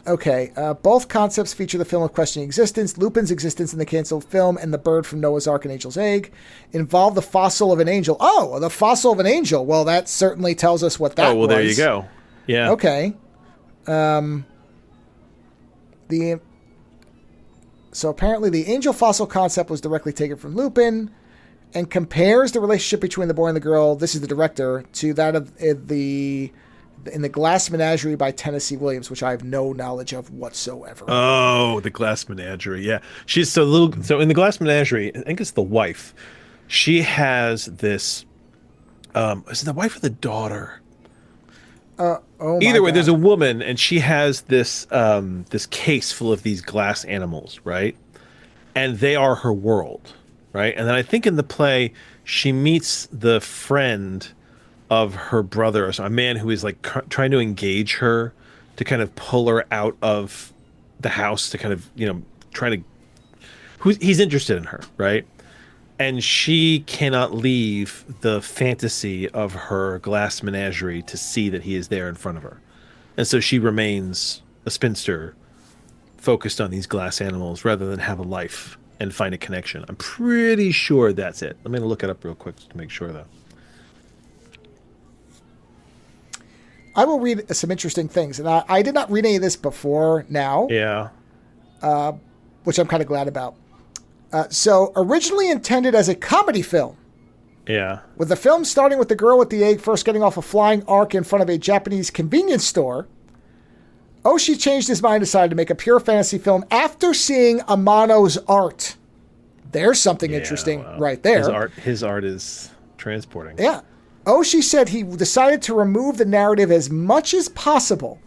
[SPEAKER 1] Okay. Both concepts feature the film of questioning existence. Lupin's existence in the canceled film and the bird from Noah's Ark and Angel's Egg involve the fossil of an angel. Oh, the fossil of an angel. Well, that certainly tells us what that was.
[SPEAKER 2] Oh, well, there you go. Yeah.
[SPEAKER 1] Okay. So apparently the angel fossil concept was directly taken from Lupin and compares the relationship between the boy and the girl, this is the director, to that of in the Glass Menagerie by Tennessee Williams, which I have no knowledge of whatsoever.
[SPEAKER 2] Oh, the Glass Menagerie, yeah. She's so little. So in the Glass Menagerie, I think it's the wife. She has this. Is it the wife or the daughter? Either way, there's a woman, and she has this this case full of these glass animals, right? And they are her world, right? And then I think in the play, she meets the friend of her brother, or so, a man who is like trying to engage her to kind of pull her out of the house to kind of trying to. He's interested in her, right? And she cannot leave the fantasy of her glass menagerie to see that he is there in front of her. And so she remains a spinster focused on these glass animals rather than have a life and find a connection. I'm pretty sure that's it. I'm going to look it up real quick to make sure, though.
[SPEAKER 1] I will read some interesting things. And I did not read any of this before now.
[SPEAKER 2] Yeah.
[SPEAKER 1] Which I'm kind of glad about. So, originally intended as a comedy film.
[SPEAKER 2] Yeah.
[SPEAKER 1] With the film starting with the girl with the egg first getting off a flying arc in front of a Japanese convenience store, Oshii changed his mind and decided to make a pure fantasy film after seeing Amano's art. There's something interesting right there.
[SPEAKER 2] His art is transporting.
[SPEAKER 1] Yeah. Oshii said he decided to remove the narrative as much as possible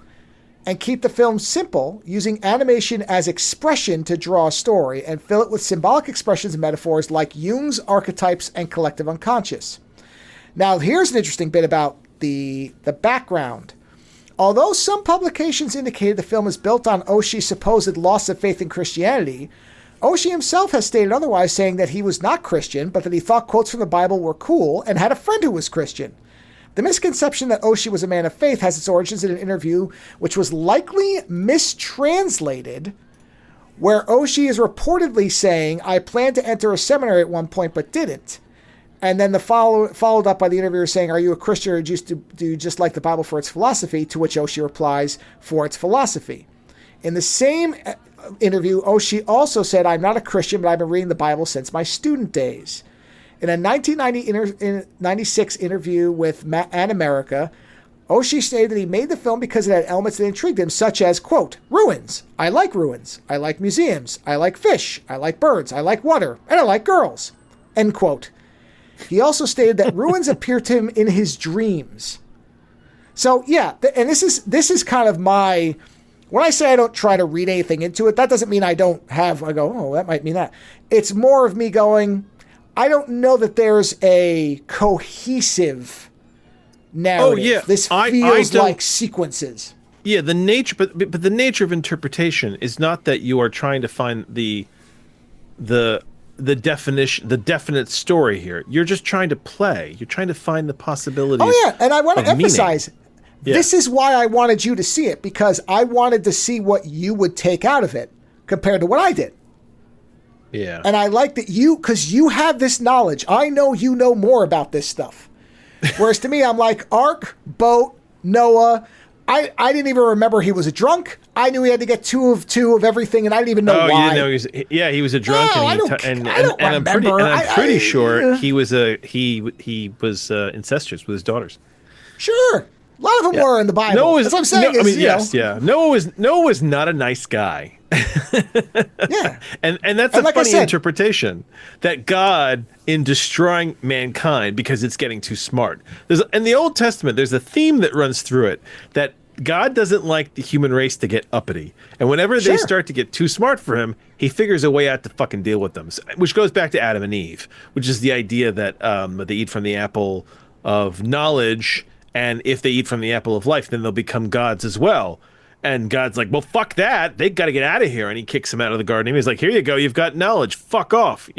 [SPEAKER 1] and keep the film simple, using animation as expression to draw a story and fill it with symbolic expressions and metaphors like Jung's archetypes and collective unconscious. Now, here's an interesting bit about the background. Although some publications indicated the film is built on Oshii's supposed loss of faith in Christianity, Oshii himself has stated otherwise, saying that he was not Christian, but that he thought quotes from the Bible were cool and had a friend who was Christian. The misconception that Oshii was a man of faith has its origins in an interview which was likely mistranslated, where Oshii is reportedly saying, I planned to enter a seminary at one point but didn't. And then followed up by the interviewer saying, are you a Christian or do you just like the Bible for its philosophy? To which Oshii replies, for its philosophy. In the same interview, Oshii also said, I'm not a Christian, but I've been reading the Bible since my student days. In a 1996 interview with An America, Oshii stated that he made the film because it had elements that intrigued him, such as, quote, ruins. I like museums. I like fish. I like birds. I like water. And I like girls. End quote. He also stated that ruins appeared to him in his dreams. So, yeah, and this is kind of my... When I say I don't try to read anything into it, that doesn't mean I go, oh, that might mean that. It's more of me going... I don't know that there's a cohesive narrative.
[SPEAKER 2] Oh, yeah.
[SPEAKER 1] This feels like sequences.
[SPEAKER 2] Yeah, the nature, but the nature of interpretation is not that you are trying to find the definition, the definite story here. You're just trying to play. You're trying to find the possibilities.
[SPEAKER 1] Oh yeah, and I want to emphasize,
[SPEAKER 2] yeah.
[SPEAKER 1] This is why I wanted you to see it, because I wanted to see what you would take out of it compared to what I did.
[SPEAKER 2] Yeah.
[SPEAKER 1] And I like that because you have this knowledge. I know you know more about this stuff. Whereas to me, I'm like, Ark, boat, Noah. I didn't even remember he was a drunk. I knew he had to get two of everything, and I didn't even know why.
[SPEAKER 2] You didn't know he was a drunk,
[SPEAKER 1] No,
[SPEAKER 2] and
[SPEAKER 1] I'm
[SPEAKER 2] pretty sure he was incestuous with his daughters.
[SPEAKER 1] Sure, a lot of them were in the Bible. That's what I'm saying.
[SPEAKER 2] Noah was not a nice guy.
[SPEAKER 1] Yeah,
[SPEAKER 2] and that's a funny interpretation that God, in destroying mankind because it's getting too smart. In the Old Testament, there's a theme that runs through it that God doesn't like the human race to get uppity, and whenever they start to get too smart for him, he figures a way out to fucking deal with them. Which goes back to Adam and Eve, which is the idea that they eat from the apple of knowledge, and if they eat from the apple of life, then they'll become gods as well. And God's like, well, fuck that. They got to get out of here. And he kicks him out of the garden. He's like, here you go. You've got knowledge. Fuck off.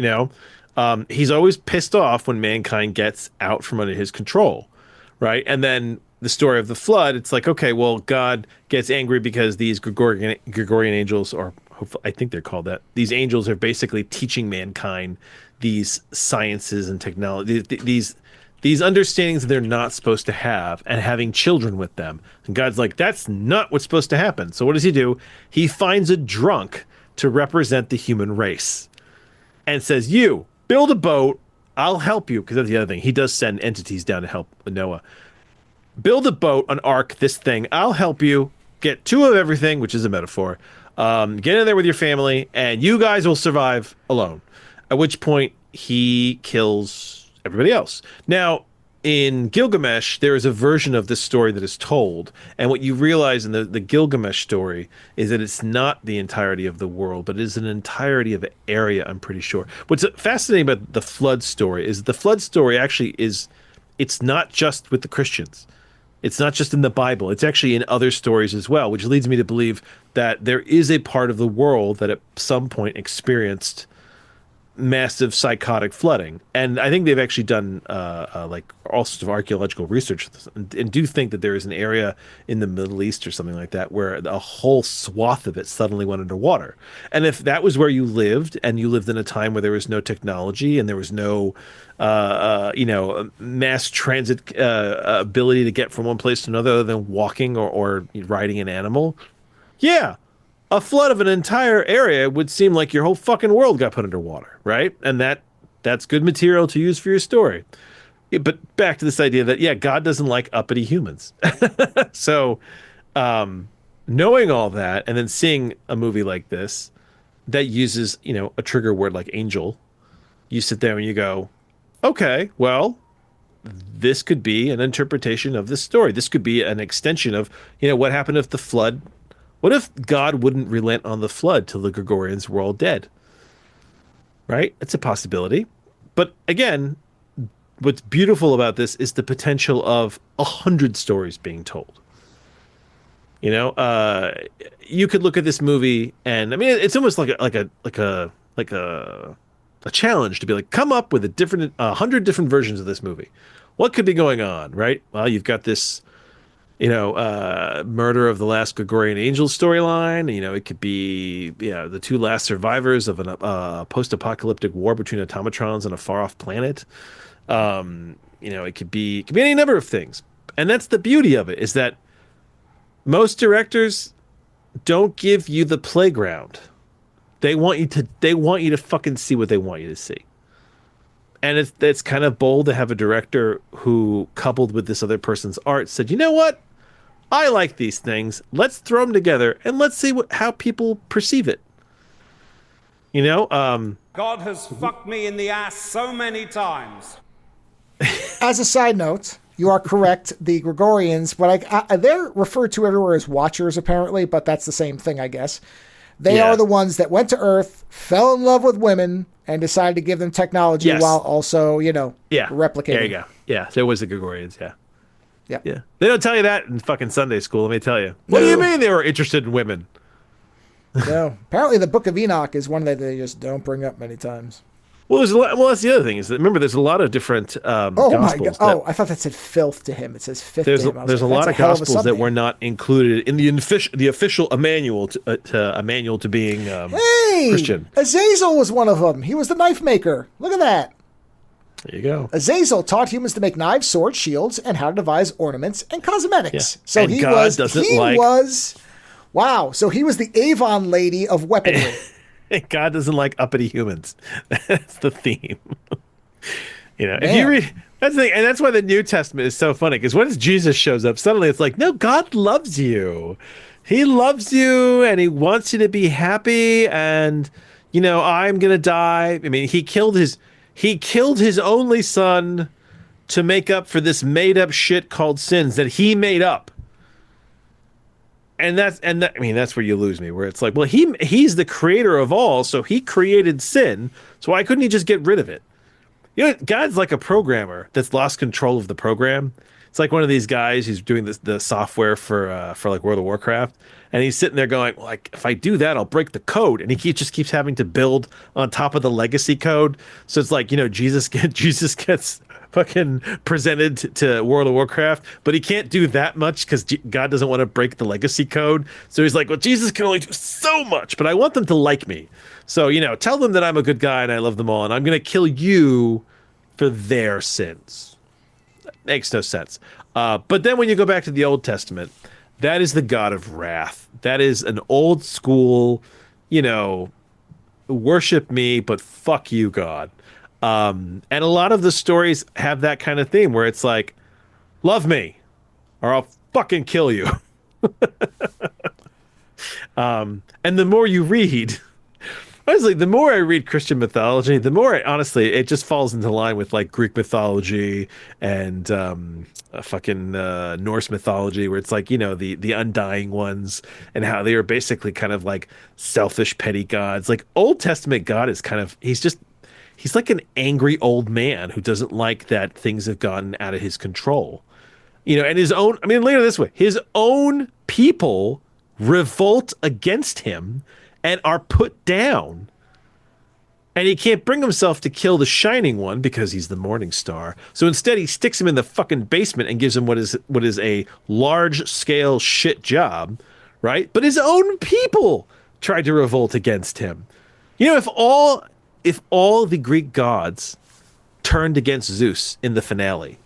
[SPEAKER 2] He's always pissed off when mankind gets out from under his control. Right. And then the story of the flood, it's like, okay, well, God gets angry because these Gregorian angels, or hopefully, I think they're called that. These angels are basically teaching mankind these sciences and technology, these understandings that they're not supposed to have, and having children with them. And God's like, that's not what's supposed to happen. So what does he do? He finds a drunk to represent the human race and says, you, build a boat, I'll help you. Because that's the other thing. He does send entities down to help Noah. Build a boat, an ark, this thing. I'll help you. Get two of everything, which is a metaphor. Get in there with your family, and you guys will survive alone. At which point, he kills everybody else. Now, in Gilgamesh, there is a version of this story that is told, and what you realize in the Gilgamesh story is that it's not the entirety of the world, but it is an entirety of an area, I'm pretty sure. What's fascinating about the flood story is the flood story actually it's not just with the Christians. It's not just in the Bible. It's actually in other stories as well, which leads me to believe that there is a part of the world that at some point experienced massive psychotic flooding. And I think they've actually done like all sorts of archaeological research and do think that there is an area in the Middle East or something like that where a whole swath of it suddenly went underwater. And if that was where you lived, and you lived in a time where there was no technology and there was no mass transit ability to get from one place to another other than walking or riding an animal, a flood of an entire area would seem like your whole fucking world got put underwater, right? And that's good material to use for your story. But back to this idea that, God doesn't like uppity humans. So knowing all that and then seeing a movie like this that uses, a trigger word like angel, you sit there and you go, okay, well, this could be an interpretation of this story. This could be an extension of, what happened if the flood. What if God wouldn't relent on the flood till the Gregorians were all dead? Right? It's a possibility. But again, what's beautiful about this is the potential of 100 stories being told. You could look at this movie, and I mean, it's almost like a challenge to be like, come up with 100 different versions of this movie. What could be going on, right? Well, you've got this, murder of the last Gregorian angel storyline. It could be, the two last survivors of a post-apocalyptic war between automatrons on a far-off planet. It could be any number of things. And that's the beauty of it, is that most directors don't give you the playground. They want you to fucking see what they want you to see. And it's kind of bold to have a director who, coupled with this other person's art, said, you know what? I like these things. Let's throw them together and let's see how people perceive it.
[SPEAKER 9] God has fucked me in the ass so many times.
[SPEAKER 1] As a side note, you are correct. The Gregorians, they're referred to everywhere as watchers, apparently, but that's the same thing, I guess. They are the ones that went to Earth, fell in love with women, and decided to give them technology while also, replicating.
[SPEAKER 2] There you go. Yeah, there was the Gregorians, yeah.
[SPEAKER 1] Yeah.
[SPEAKER 2] They don't tell you that in fucking Sunday school, let me tell you. What do you mean they were interested in women?
[SPEAKER 1] No. Apparently the Book of Enoch is one that they just don't bring up many times.
[SPEAKER 2] Well, there's a lot. Well, that's the other thing is that remember, there's a lot of different
[SPEAKER 1] Oh my God!
[SPEAKER 2] gospels.
[SPEAKER 1] Oh, I thought that said filth to him. It says fifth
[SPEAKER 2] There's
[SPEAKER 1] to him. I was
[SPEAKER 2] there's a
[SPEAKER 1] like,
[SPEAKER 2] lot
[SPEAKER 1] that's
[SPEAKER 2] of
[SPEAKER 1] hell a
[SPEAKER 2] gospels that
[SPEAKER 1] subname.
[SPEAKER 2] were not included in the official manual to a manual to being
[SPEAKER 1] Hey,
[SPEAKER 2] Christian.
[SPEAKER 1] Azazel was one of them. He was the knife maker. Look at that.
[SPEAKER 2] There you go.
[SPEAKER 1] Azazel taught humans to make knives, swords, shields, and how to devise ornaments and cosmetics.
[SPEAKER 2] Yeah.
[SPEAKER 1] So
[SPEAKER 2] And God doesn't like-
[SPEAKER 1] wow. So he was the Avon lady of weaponry.
[SPEAKER 2] God doesn't like uppity humans. That's the theme. If
[SPEAKER 1] Man.
[SPEAKER 2] you read, that's the thing, and that's why the New Testament is so funny. Because when Jesus shows up, suddenly it's like, no, God loves you. He loves you, and He wants you to be happy. And I'm gonna die. I mean, He killed His only son to make up for this made up shit called sins that He made up. And that's where you lose me, where it's like, well, he's the creator of all, so He created sin, so why couldn't He just get rid of it? God's like a programmer that's lost control of the program. It's like one of these guys who's doing the software for like World of Warcraft, and he's sitting there going, like, if I do that, I'll break the code, and he just keeps having to build on top of the legacy code. So it's like, Jesus gets fucking presented to World of Warcraft, but he can't do that much because God doesn't want to break the legacy code. So he's like, well, Jesus can only do so much, but I want them to like me. So, tell them that I'm a good guy and I love them all, and I'm going to kill you for their sins. That makes no sense. But then when you go back to the Old Testament, that is the God of wrath. That is an old school, worship me, but fuck you, God. And a lot of the stories have that kind of theme where it's like, love me or I'll fucking kill you. And the more you read, honestly, the more I read Christian mythology, the more honestly, it just falls into line with like Greek mythology and fucking Norse mythology, where it's like, the undying ones and how they are basically kind of like selfish, petty gods. Like Old Testament God is kind of, he's like an angry old man who doesn't like that things have gotten out of his control. And look at it this way. His own people revolt against him and are put down. And he can't bring himself to kill the Shining One because he's the Morning Star. So instead he sticks him in the fucking basement and gives him what is a large-scale shit job, right? But his own people tried to revolt against him. If all the Greek gods turned against Zeus in the finale,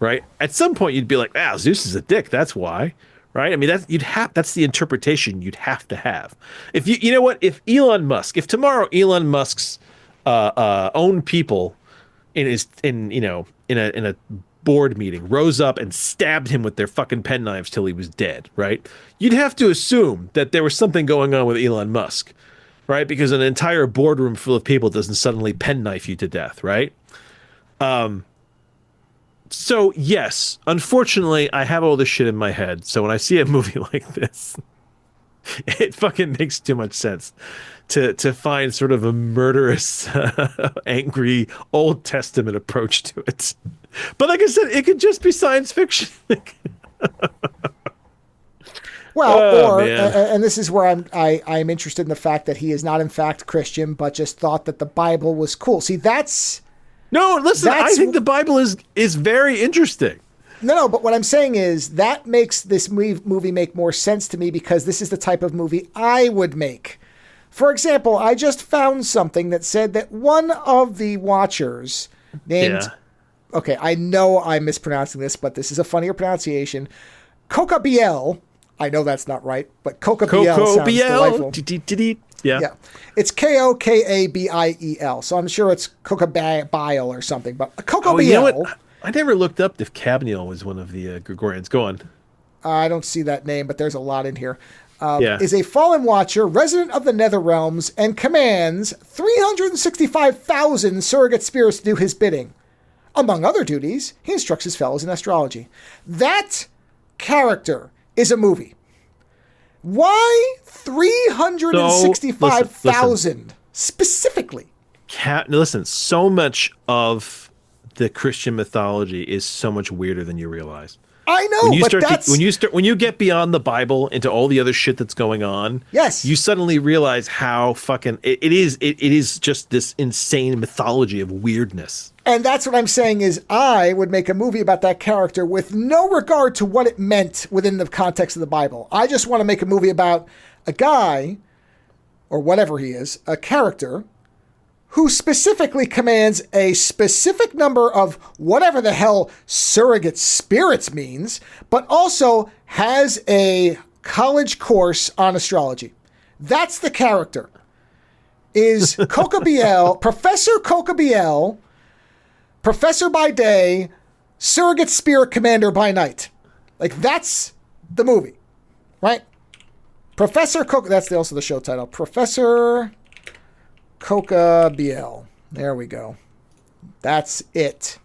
[SPEAKER 2] right? At some point you'd be like, Zeus is a dick, that's why. Right? I mean, that's the interpretation you'd have to have. If if tomorrow Elon Musk's own people in a board meeting rose up and stabbed him with their fucking penknives till he was dead, right? You'd have to assume that there was something going on with Elon Musk, right? Because an entire boardroom full of people doesn't suddenly penknife you to death, right? So, yes, unfortunately, I have all this shit in my head. So when I see a movie like this, it fucking makes too much sense to find sort of a murderous, angry Old Testament approach to it. But like I said, it could just be science fiction.
[SPEAKER 1] Well, and this is where I'm interested in the fact that he is not in fact Christian, but just thought that the Bible was cool. See,
[SPEAKER 2] No, listen, I think the Bible is very interesting.
[SPEAKER 1] No, but what I'm saying is that makes this movie make more sense to me because this is the type of movie I would make. For example, I just found something that said that one of the watchers named, okay, I know I'm mispronouncing this, but this is a funnier pronunciation, Kokabiel. I know that's not right, but Kokabiel sounds delightful. Yeah. It's Kokabiel. So I'm sure it's Kokabiel or something, but Kokabiel.
[SPEAKER 2] You know what? I never looked up if Cabniel was one of the Gregorians. Go on.
[SPEAKER 1] I don't see that name, but there's a lot in here. Is a fallen watcher, resident of the nether realms, and commands 365,000 surrogate spirits to do his bidding. Among other duties, he instructs his fellows in astrology. That character is a movie. Why 365,000 specifically?
[SPEAKER 2] Listen, so much of the Christian mythology is so much weirder than you realize.
[SPEAKER 1] I know,
[SPEAKER 2] when you get beyond the Bible into all the other shit that's going on,
[SPEAKER 1] yes,
[SPEAKER 2] you suddenly realize how fucking it is just this insane mythology of weirdness.
[SPEAKER 1] And that's what I'm saying is I would make a movie about that character with no regard to what it meant within the context of the Bible. I just want to make a movie about a guy, or whatever he is, a character who specifically commands a specific number of whatever the hell surrogate spirits means, but also has a college course on astrology. That's the character. Is Kokabiel, Professor Kokabiel, professor by day, surrogate spirit commander by night. Like, that's the movie, right? Professor Coca, that's also the show title. Professor Kokabiel. There we go. That's it.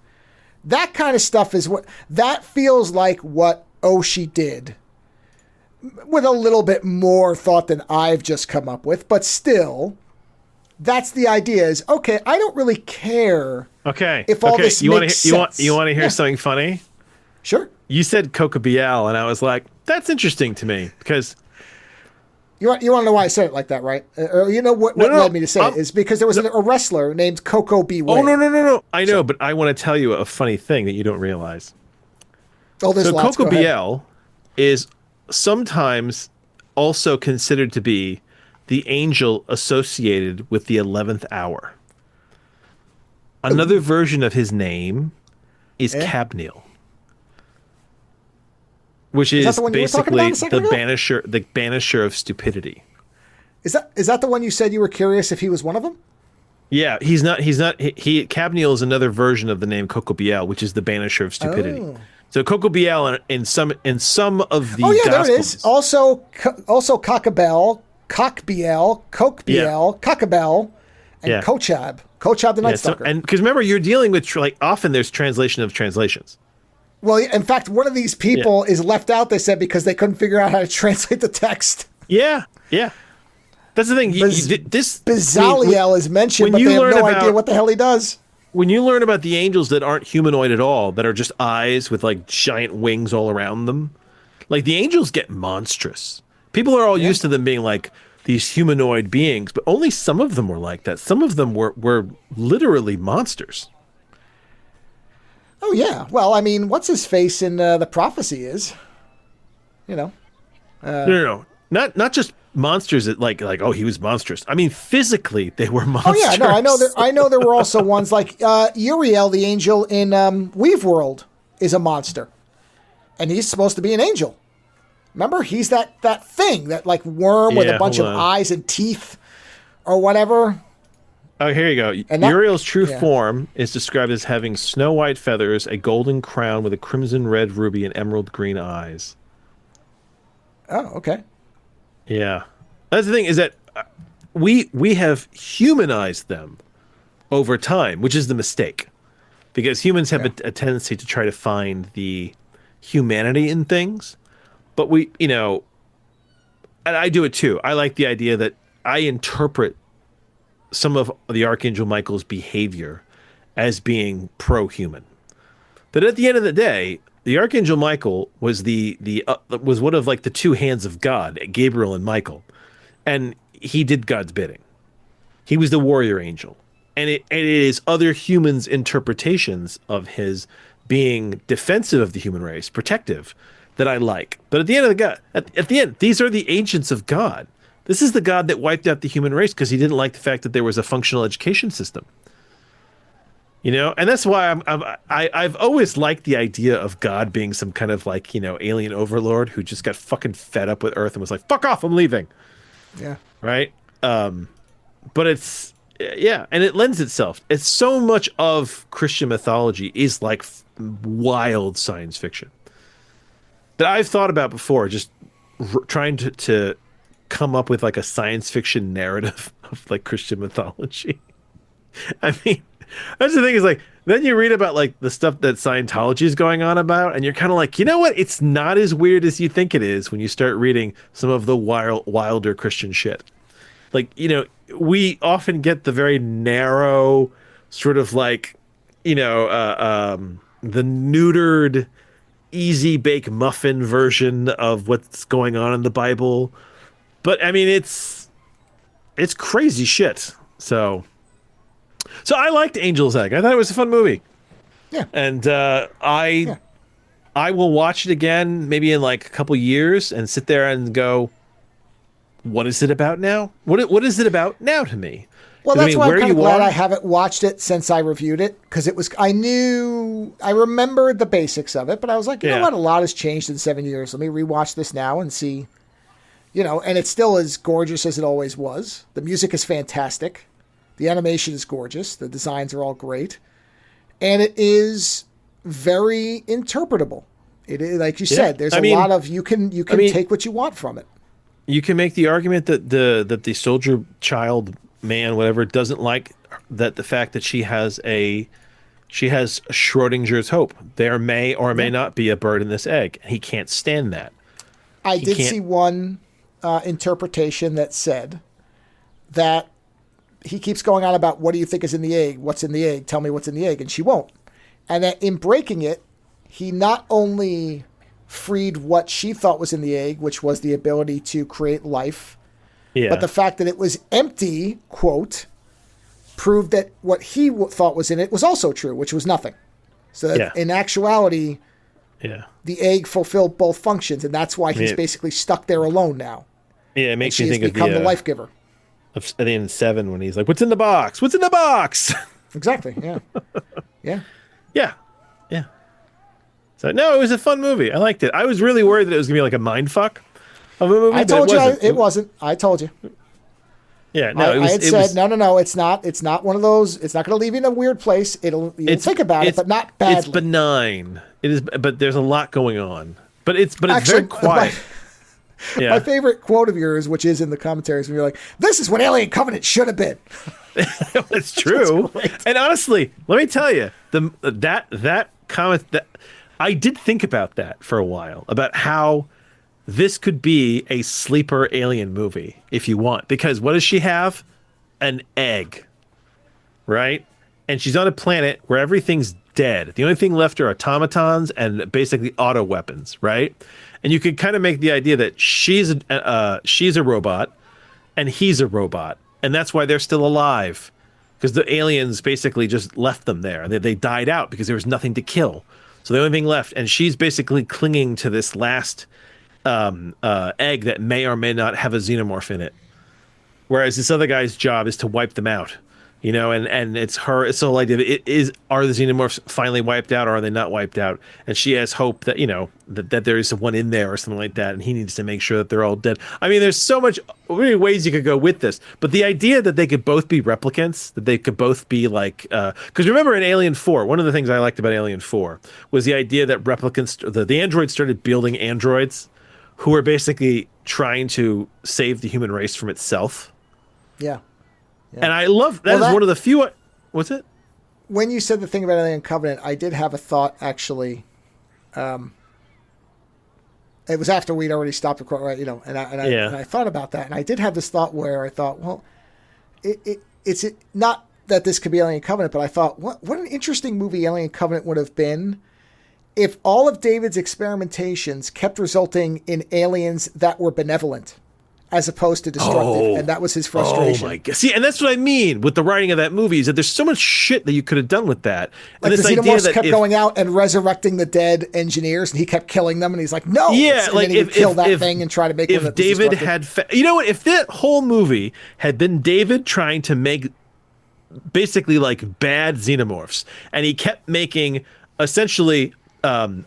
[SPEAKER 1] That kind of stuff is what, that feels like what Oshii did. With a little bit more thought than I've just come up with, but still, that's the idea is, okay, I don't really care if all this makes sense.
[SPEAKER 2] You want to hear something funny?
[SPEAKER 1] Sure.
[SPEAKER 2] You said Kokabiel, and I was like, that's interesting to me, because...
[SPEAKER 1] You want to know why I said it like that, right? Or you know what led me to say it is because there was a wrestler named Coco Beware.
[SPEAKER 2] Oh, no. I know, but I want to tell you a funny thing that you don't realize.
[SPEAKER 1] Oh, there's lots.
[SPEAKER 2] Kokabiel is sometimes also considered to be the angel associated with the 11th hour. Another version of his name is Kabniel. Which is basically the banisher of stupidity.
[SPEAKER 1] Is that the one you said you were curious if he was one of them?
[SPEAKER 2] Yeah, he's not. Kabniel is another version of the name Kokabiel, which is the banisher of stupidity. Oh. So Kokabiel in some of the Gospels,
[SPEAKER 1] there it is. Also Kokabiel, Kokabiel, and Kochab the Night Stalker.
[SPEAKER 2] And because remember, you're dealing with often there's translation of translations.
[SPEAKER 1] Well, in fact, one of these people is left out, they said, because they couldn't figure out how to translate the text.
[SPEAKER 2] Yeah. That's the thing.
[SPEAKER 1] Bezaliel is mentioned, but they have no idea what the hell he does.
[SPEAKER 2] When you learn about the angels that aren't humanoid at all, that are just eyes with giant wings all around them, the angels get monstrous. People are all used to them being these humanoid beings, but only some of them were like that. Some of them were literally monsters.
[SPEAKER 1] Oh, yeah. Well, I mean, what's his face in the prophecy is, No.
[SPEAKER 2] Not just monsters that oh, he was monstrous. I mean, physically, they were monsters.
[SPEAKER 1] Oh, yeah. No, I know there were also ones like Uriel, the angel in Weave World, is a monster. And he's supposed to be an angel. Remember? He's that thing, that worm with a bunch of eyes and teeth or whatever.
[SPEAKER 2] Oh, here you go. Uriel's true form is described as having snow white feathers, a golden crown with a crimson red ruby, and emerald green eyes.
[SPEAKER 1] Oh, okay.
[SPEAKER 2] Yeah. That's the thing, is that we have humanized them over time, which is the mistake. Because humans have a tendency to try to find the humanity in things. But and I do it too. I like the idea that I interpret some of the Archangel Michael's behavior as being pro-human. That at the end of the day, the Archangel Michael was was one of the two hands of God, Gabriel and Michael, and he did God's bidding. He was the warrior angel, and it is other humans' interpretations of his being defensive of the human race, protective, that I like. But at the end of at the end, these are the agents of God. This is the God that wiped out the human race because he didn't like the fact that there was a functional education system. And that's why I've always liked the idea of God being some kind of alien overlord who just got fucking fed up with Earth and was like, fuck off, I'm leaving.
[SPEAKER 1] Yeah.
[SPEAKER 2] Right? But it's, and it lends itself. It's so much of Christian mythology is wild science fiction that I've thought about before, just trying to come up with a science fiction narrative of Christian mythology. I mean, that's the thing is then you read about the stuff that Scientology is going on about, and you're kind of you know what? It's not as weird as you think it is when you start reading some of the wilder Christian shit. We often get the very narrow sort of the neutered easy bake muffin version of what's going on in the Bible. But I mean, it's crazy shit. So I liked Angel's Egg. I thought it was a fun movie.
[SPEAKER 1] Yeah.
[SPEAKER 2] And I will watch it again maybe in like a couple years and sit there and go, what is it about now? What is it about now to me?
[SPEAKER 1] Well, that's why I'm kind of glad I haven't watched it since I reviewed it, because I remembered the basics of it, but I was like, you know what? A lot has changed in 7 years. Let me rewatch this now and see, and it's still as gorgeous as it always was. The music is fantastic. The animation is gorgeous. The designs are all great. And it is very interpretable. It is, like you said, there's a lot of, you can take what you want from it.
[SPEAKER 2] You can make the argument that the soldier child man, whatever, doesn't like that the fact that she has Schrodinger's hope. There may or may not be a bird in this egg, and he can't stand that.
[SPEAKER 1] I did see one interpretation that said that he keeps going on about, what do you think is in the egg? What's in the egg? Tell me what's in the egg. And she won't. And that in breaking it, he not only freed what she thought was in the egg, which was the ability to create life, but the fact that it was empty, quote, proved that what he thought was in it was also true, which was nothing. So that in actuality, the egg fulfilled both functions, and that's why he's basically stuck there alone now.
[SPEAKER 2] Yeah, it makes me think of
[SPEAKER 1] the life giver.
[SPEAKER 2] At the end of 7, when he's like, "What's in the box? What's in the box?"
[SPEAKER 1] Exactly. Yeah.
[SPEAKER 2] Yeah. So no, it was a fun movie. I liked it. I was really worried that it was gonna be like a mind fuck of a movie.
[SPEAKER 1] I told you it wasn't. I told you.
[SPEAKER 2] Yeah, no,
[SPEAKER 1] I had said no. It's not. It's not one of those. It's not going to leave you in a weird place. You'll think about it, but not badly.
[SPEAKER 2] It's benign. It is, but there's a lot going on. But it's very quiet.
[SPEAKER 1] My favorite quote of yours, which is in the commentaries, when you're like, "This is what Alien Covenant should have been."
[SPEAKER 2] It's true. And honestly, let me tell you, that comment, that I did think about that for a while, about how this could be a sleeper alien movie if you want, because what does she have? An egg, right? And she's on a planet where everything's dead. The only thing left are automatons and basically auto weapons, right? And you could kind of make the idea that she's a robot and he's a robot, and that's why they're still alive, because the aliens basically just left them there. They died out because there was nothing to kill. So the only thing left, and she's basically clinging to this last egg that may or may not have a xenomorph in it. Whereas this other guy's job is to wipe them out. And it's the whole idea that are the xenomorphs finally wiped out, or are they not wiped out? And she has hope that, that there is one in there or something like that, and he needs to make sure that they're all dead. I mean, there's so many ways you could go with this, but the idea that they could both be replicants, that they could both be like, because remember in Alien 4, one of the things I liked about Alien 4 was the idea that replicants, the androids started building androids who were basically trying to save the human race from itself.
[SPEAKER 1] Yeah.
[SPEAKER 2] And I love that. Is one of the few. What's it?
[SPEAKER 1] When you said the thing about Alien Covenant, I did have a thought, actually. It was after we'd already stopped recording, right? And I thought about that, and I did have this thought where I thought, well, it's not that this could be Alien Covenant, but I thought, what an interesting movie Alien Covenant would have been if all of David's experimentations kept resulting in aliens that were benevolent, as opposed to destructive, and that was his frustration.
[SPEAKER 2] Oh my god! See, and that's what I mean with the writing of that movie, is that there's so much shit that you could have done with that. And
[SPEAKER 1] like the xenomorphs kept going out and resurrecting the dead engineers, and he kept killing them, and he's like, "No!"
[SPEAKER 2] Yeah,
[SPEAKER 1] and then he would kill that thing and try to make.
[SPEAKER 2] If David had, if that whole movie had been David trying to make basically like bad xenomorphs, and he kept making essentially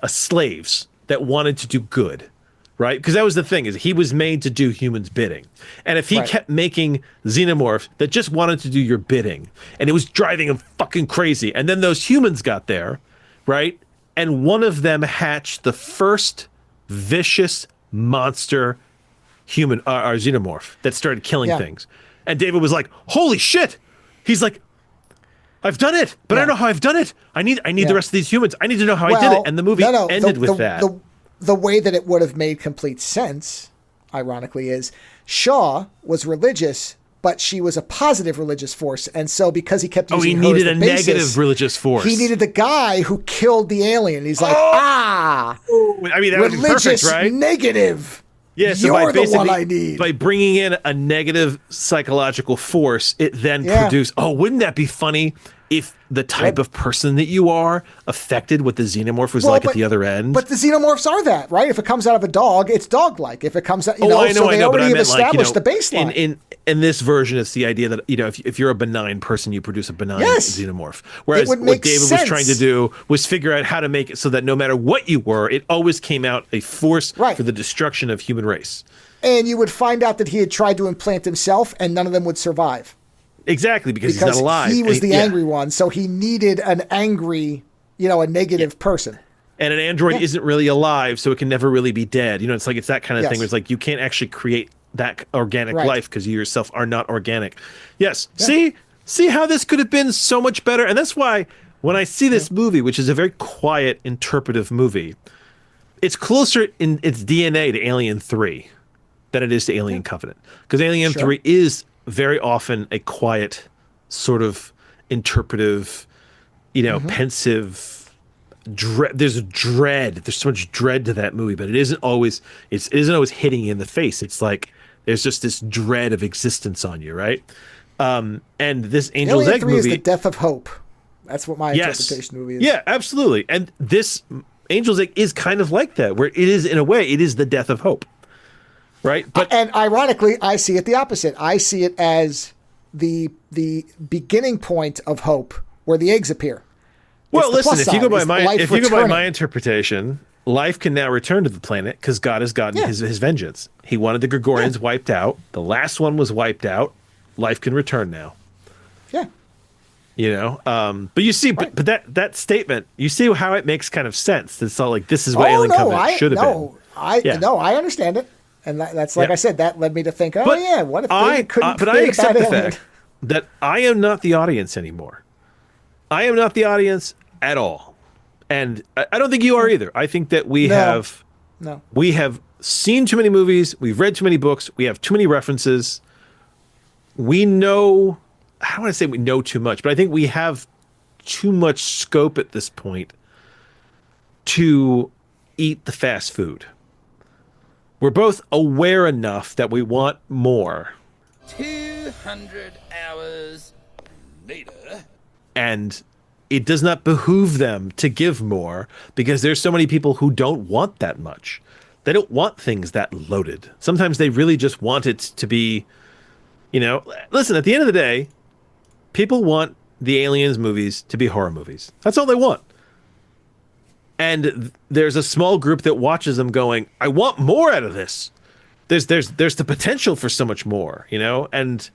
[SPEAKER 2] slaves that wanted to do good. Right? Because that was the thing, is he was made to do humans' bidding. And if he kept making xenomorphs that just wanted to do your bidding, and it was driving him fucking crazy, and then those humans got there, right? And one of them hatched the first vicious monster human, or xenomorph, that started killing things. And David was like, holy shit! He's like, I've done it, but I don't know how I've done it. I need the rest of these humans. I need to know how I did it. And the movie ended with that.
[SPEAKER 1] The way that it would have made complete sense, ironically, is Shaw was religious, but she was a positive religious force. And so because he kept using
[SPEAKER 2] he
[SPEAKER 1] her
[SPEAKER 2] needed
[SPEAKER 1] as
[SPEAKER 2] a
[SPEAKER 1] the basis,
[SPEAKER 2] negative religious force.
[SPEAKER 1] He needed the guy who killed the alien. He's like,
[SPEAKER 2] I mean, that would be
[SPEAKER 1] religious
[SPEAKER 2] perfect, right?
[SPEAKER 1] negative.
[SPEAKER 2] Yeah, so
[SPEAKER 1] You're the one I need.
[SPEAKER 2] By bringing in a negative psychological force, it then produced. Oh, wouldn't that be funny if the type of person that you are affected what the xenomorph was at the other end?
[SPEAKER 1] But the xenomorphs are that, right? If it comes out of a dog, it's dog-like. If it comes out,
[SPEAKER 2] I know,
[SPEAKER 1] so they already have established
[SPEAKER 2] the
[SPEAKER 1] baseline.
[SPEAKER 2] In this version, it's the idea that if you're a benign person, you produce a benign xenomorph. Whereas what David was trying to do was figure out how to make it so that no matter what you were, it always came out a force for the destruction of human race.
[SPEAKER 1] And you would find out that he had tried to implant himself, and none of them would survive.
[SPEAKER 2] Exactly, because he's not alive.
[SPEAKER 1] He was the angry one, so he needed an angry, a negative person.
[SPEAKER 2] And an android isn't really alive, so it can never really be dead. It's that kind of thing where it's like you can't actually create that organic life because you yourself are not organic. Yes. Yeah. See how this could have been so much better? And that's why when I see this movie, which is a very quiet, interpretive movie, it's closer in its DNA to Alien 3 than it is to Alien Covenant. Because Alien 3 is very often a quiet, sort of interpretive, pensive dread. There's dread. There's so much dread to that movie, but it isn't always hitting you in the face. It's like there's just this dread of existence on you, right? And this Angel's Egg movie
[SPEAKER 1] is the death of hope. That's what my interpretation of the movie is.
[SPEAKER 2] Yeah, absolutely. And this Angel's Egg is kind of like that, where it is, in a way, it is the death of hope. Right,
[SPEAKER 1] and ironically, I see it the opposite. I see it as the beginning point of hope, where the eggs appear.
[SPEAKER 2] Well, listen, if you go by my interpretation, life can now return to the planet because God has gotten his vengeance. He wanted the Gregorians wiped out. The last one was wiped out. Life can return now.
[SPEAKER 1] Yeah.
[SPEAKER 2] But you see, but that statement, you see how it makes kind of sense. It's all like this is what Alien Covenant should have been.
[SPEAKER 1] I understand it. And that's like I said, that led me to think, what if David couldn't
[SPEAKER 2] but I accept the fact that I am not the audience anymore. I am not the audience at all. And I don't think you are either. I think that we have seen too many movies, we've read too many books, we have too many references. We know, I don't want to say we know too much, but I think we have too much scope at this point to eat the fast food. We're both aware enough that we want more.
[SPEAKER 10] 200 hours later.
[SPEAKER 2] And it does not behoove them to give more because there's so many people who don't want that much. They don't want things that loaded. Sometimes they really just want it to be, listen, at the end of the day, people want the Aliens movies to be horror movies. That's all they want. And there's a small group that watches them going, I want more out of this. There's the potential for so much more, and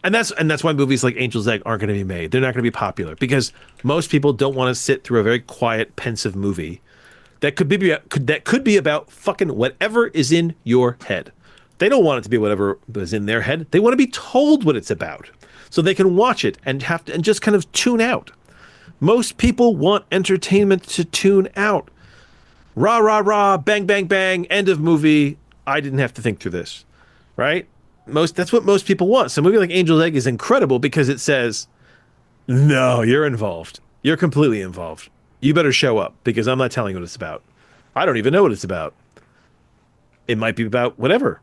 [SPEAKER 2] that's why movies like Angel's Egg aren't going to be made. They're not going to be popular because most people don't want to sit through a very quiet, pensive movie that could be about fucking whatever is in your head. They don't want it to be whatever is in their head. They want to be told what it's about so they can watch it and just kind of tune out. Most people want entertainment to tune out. Rah, rah, rah, bang, bang, bang, end of movie. I didn't have to think through this, right? That's what most people want. So a movie like Angel's Egg is incredible because it says, no, you're involved. You're completely involved. You better show up because I'm not telling you what it's about. I don't even know what it's about. It might be about whatever,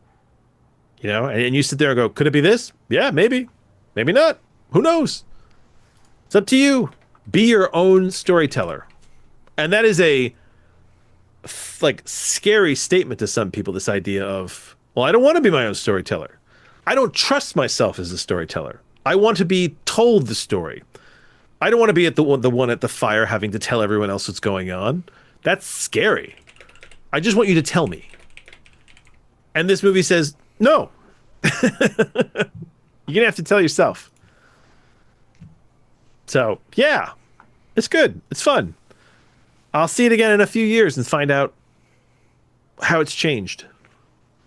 [SPEAKER 2] and you sit there and go, could it be this? Yeah, maybe. Maybe not. Who knows? It's up to you. Be your own storyteller. And that is a scary statement to some people, this idea of, well, I don't want to be my own storyteller. I don't trust myself as a storyteller. I want to be told the story. I don't want to be the one at the fire having to tell everyone else what's going on. That's scary. I just want you to tell me. And this movie says, no. You're going to have to tell yourself. So, yeah, it's good. It's fun. I'll see it again in a few years and find out how it's changed.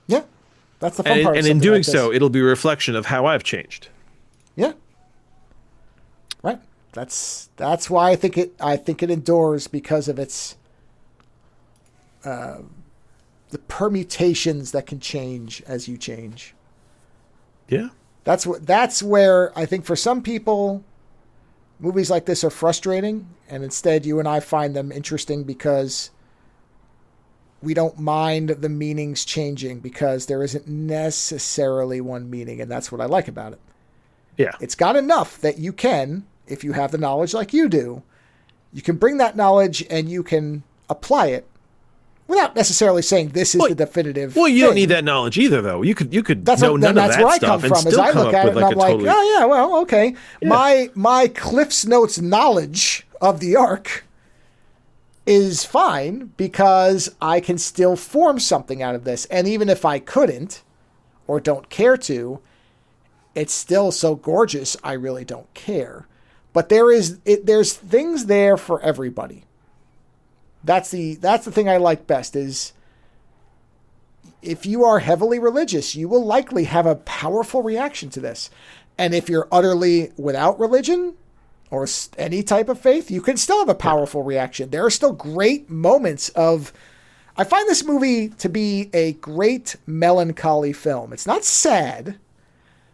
[SPEAKER 1] Yeah, that's the fun part.
[SPEAKER 2] And in doing so, it'll be a reflection of how I've changed.
[SPEAKER 1] Yeah, right. That's why I think it endures because of its the permutations that can change as you change.
[SPEAKER 2] Yeah.
[SPEAKER 1] That's where I think for some people, movies like this are frustrating, and instead you and I find them interesting because we don't mind the meanings changing because there isn't necessarily one meaning, and that's what I like about it.
[SPEAKER 2] Yeah.
[SPEAKER 1] It's got enough that you can, if you have the knowledge like you do, you can bring that knowledge and you can apply it without necessarily saying this is the definitive.
[SPEAKER 2] Well, you
[SPEAKER 1] thing.
[SPEAKER 2] don't need that knowledge either, though. You could know none of
[SPEAKER 1] that's
[SPEAKER 2] that
[SPEAKER 1] where I
[SPEAKER 2] stuff
[SPEAKER 1] come
[SPEAKER 2] and
[SPEAKER 1] from. As
[SPEAKER 2] still
[SPEAKER 1] I
[SPEAKER 2] come
[SPEAKER 1] look
[SPEAKER 2] up
[SPEAKER 1] at it
[SPEAKER 2] with
[SPEAKER 1] and
[SPEAKER 2] like
[SPEAKER 1] I'm
[SPEAKER 2] a
[SPEAKER 1] like,
[SPEAKER 2] totally...
[SPEAKER 1] oh yeah, well, okay.
[SPEAKER 2] Yeah.
[SPEAKER 1] My Cliff's Notes knowledge of the Ark is fine because I can still form something out of this. And even if I couldn't or don't care to, it's still so gorgeous I really don't care. But there's things there for everybody. That's the thing I like best is if you are heavily religious, you will likely have a powerful reaction to this. And if you're utterly without religion or any type of faith, you can still have a powerful reaction. There are still great moments of... I find this movie to be a great melancholy film. It's not sad,